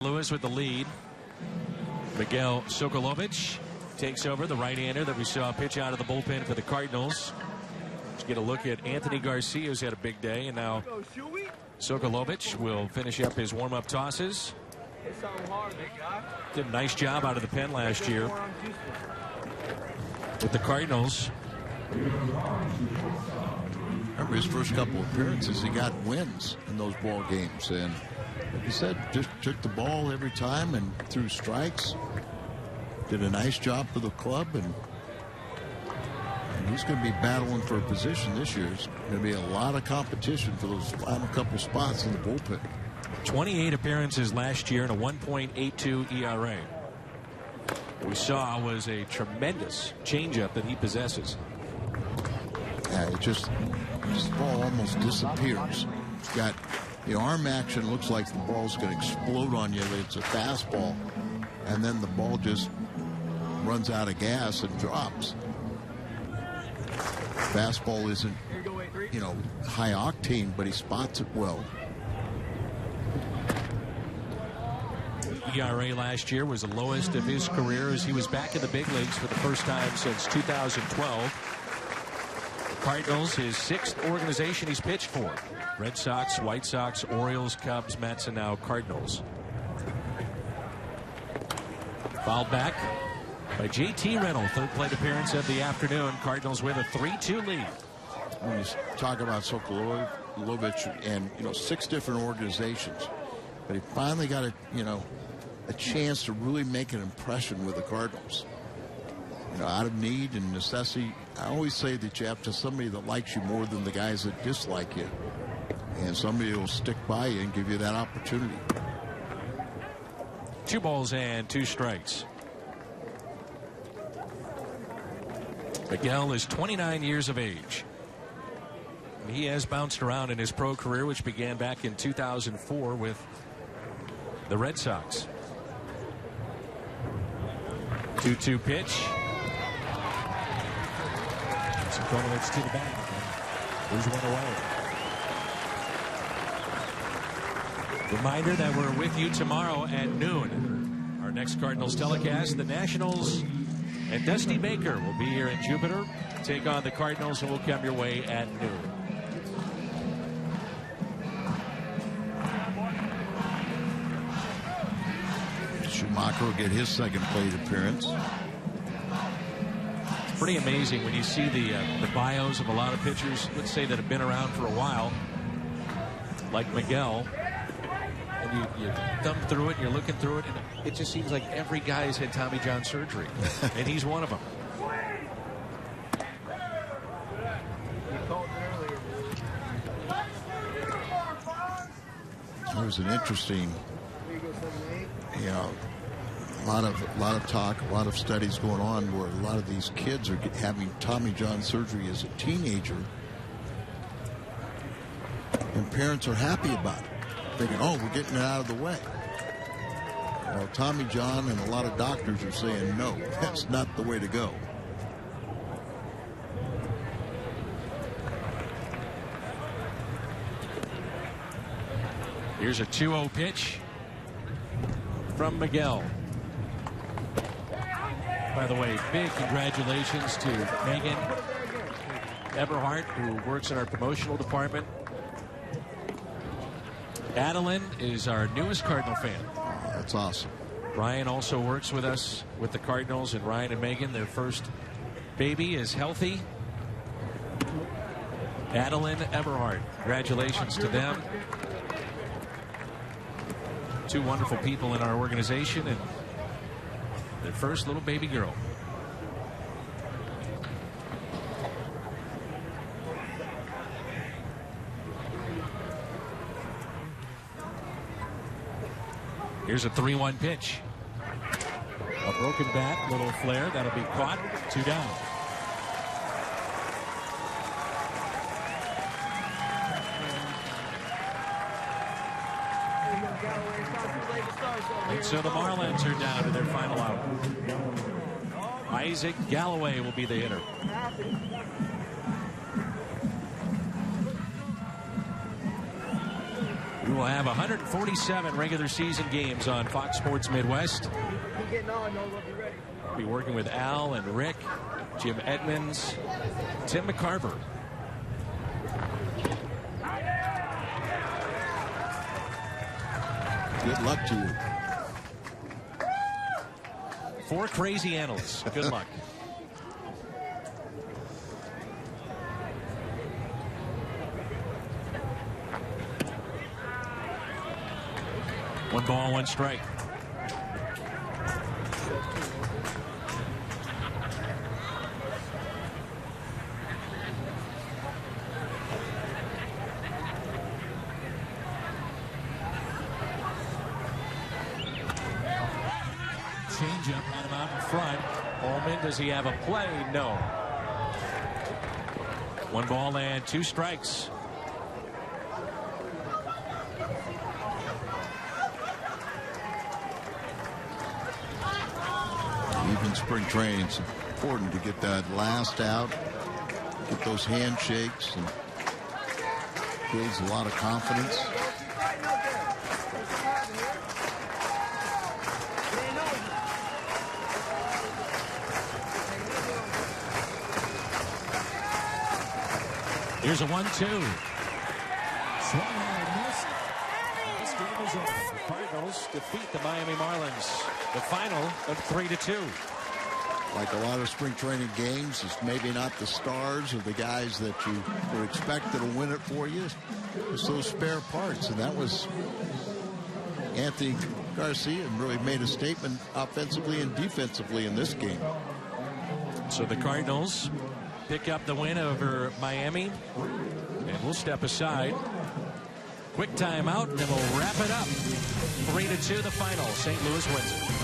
Lewis with the lead. Miguel Sokolovich takes over, the right-hander that we saw pitch out of the bullpen for the Cardinals. Let's get a look at Anthony Garcia, who's had a big day, and now Sokolovich will finish up his warm-up tosses. Did a nice job out of the pen last year with the Cardinals. Remember his first couple of appearances, he got wins in those ball games, and like you said, just took the ball every time and threw strikes. Did a nice job for the club, and he's going to be battling for a position this year. It's going to be a lot of competition for those final couple spots in the bullpen. 28 appearances last year and a 1.82 ERA. What we saw was a tremendous changeup that he possesses. Yeah, this ball almost disappears. It's got the arm action, looks like the ball's going to explode on you. It's a fastball, and then the ball just runs out of gas and drops. Fastball isn't, high octane, but he spots it well. ERA last year was the lowest of his career as he was back in the big leagues for the first time since 2012. The Cardinals, his 6th organization he's pitched for. Red Sox, White Sox, Orioles, Cubs, Mets, and now Cardinals. Fouled back by J.T. Reynolds, 3rd plate appearance of the afternoon. Cardinals with a 3-2 lead. When you talk about Sokolovich and 6 different organizations, but he finally got a chance to really make an impression with the Cardinals. Out of need and necessity. I always say that you have to somebody that likes you more than the guys that dislike you, and somebody will stick by you and give you that opportunity. 2 balls and 2 strikes. Miguel is 29 years of age. He has bounced around in his pro career, which began back in 2004 with the Red Sox. 2-2 pitch. Sokolovich to the bag. There's one away. Reminder that we're with you tomorrow at noon. Our next Cardinals telecast, the Nationals and Dusty Baker will be here in Jupiter. Take on the Cardinals, and we'll come your way at noon. Schumacher will get his 2nd plate appearance. It's pretty amazing when you see the bios of a lot of pitchers, let's say, that have been around for a while, like Miguel, and you thumb through it and you're looking through it, and it just seems like every guy's had Tommy John surgery, and he's one of them. There's an interesting, a lot of talk, a lot of studies going on where a lot of these kids are having Tommy John surgery as a teenager, and parents are happy about it, thinking, oh, we're getting it out of the way. Well, Tommy John and a lot of doctors are saying, no, that's not the way to go. Here's a 2-0 pitch from Miguel. By the way, big congratulations to Megan Eberhardt, who works in our promotional department. Adeline is our newest Cardinal fan. Oh, that's awesome. Ryan also works with us with the Cardinals, and Ryan and Megan, their first baby is healthy. Adeline Eberhardt, congratulations to them. 2 wonderful people in our organization, and their first little baby girl. Here's a 3-1 pitch. A broken bat, little flare, that'll be caught. 2 down. And so the Marlins are down to their final out. Isaac Galloway will be the hitter. will have 147 regular season games on Fox Sports Midwest. Be working with Al and Rick, Jim Edmonds, Tim McCarver. Good luck to you. 4 crazy analysts. Good luck. One ball, one strike. Changeup on him out in front. Holman, does he have a play? No. 1 ball and 2 strikes. Even spring training, it's important to get that last out, get those handshakes, and builds a lot of confidence. Here's a 1-2. This game is over. The Cardinals defeat the Miami Marlins. The final of 3-2. Like a lot of spring training games, it's maybe not the stars or the guys that you would expect that'll win it for you. It's those spare parts, and that was Anthony Garcia, and really made a statement offensively and defensively in this game. So the Cardinals pick up the win over Miami, and we'll step aside. Quick timeout, and then we'll wrap it up. 3-2 the final. St. Louis wins it.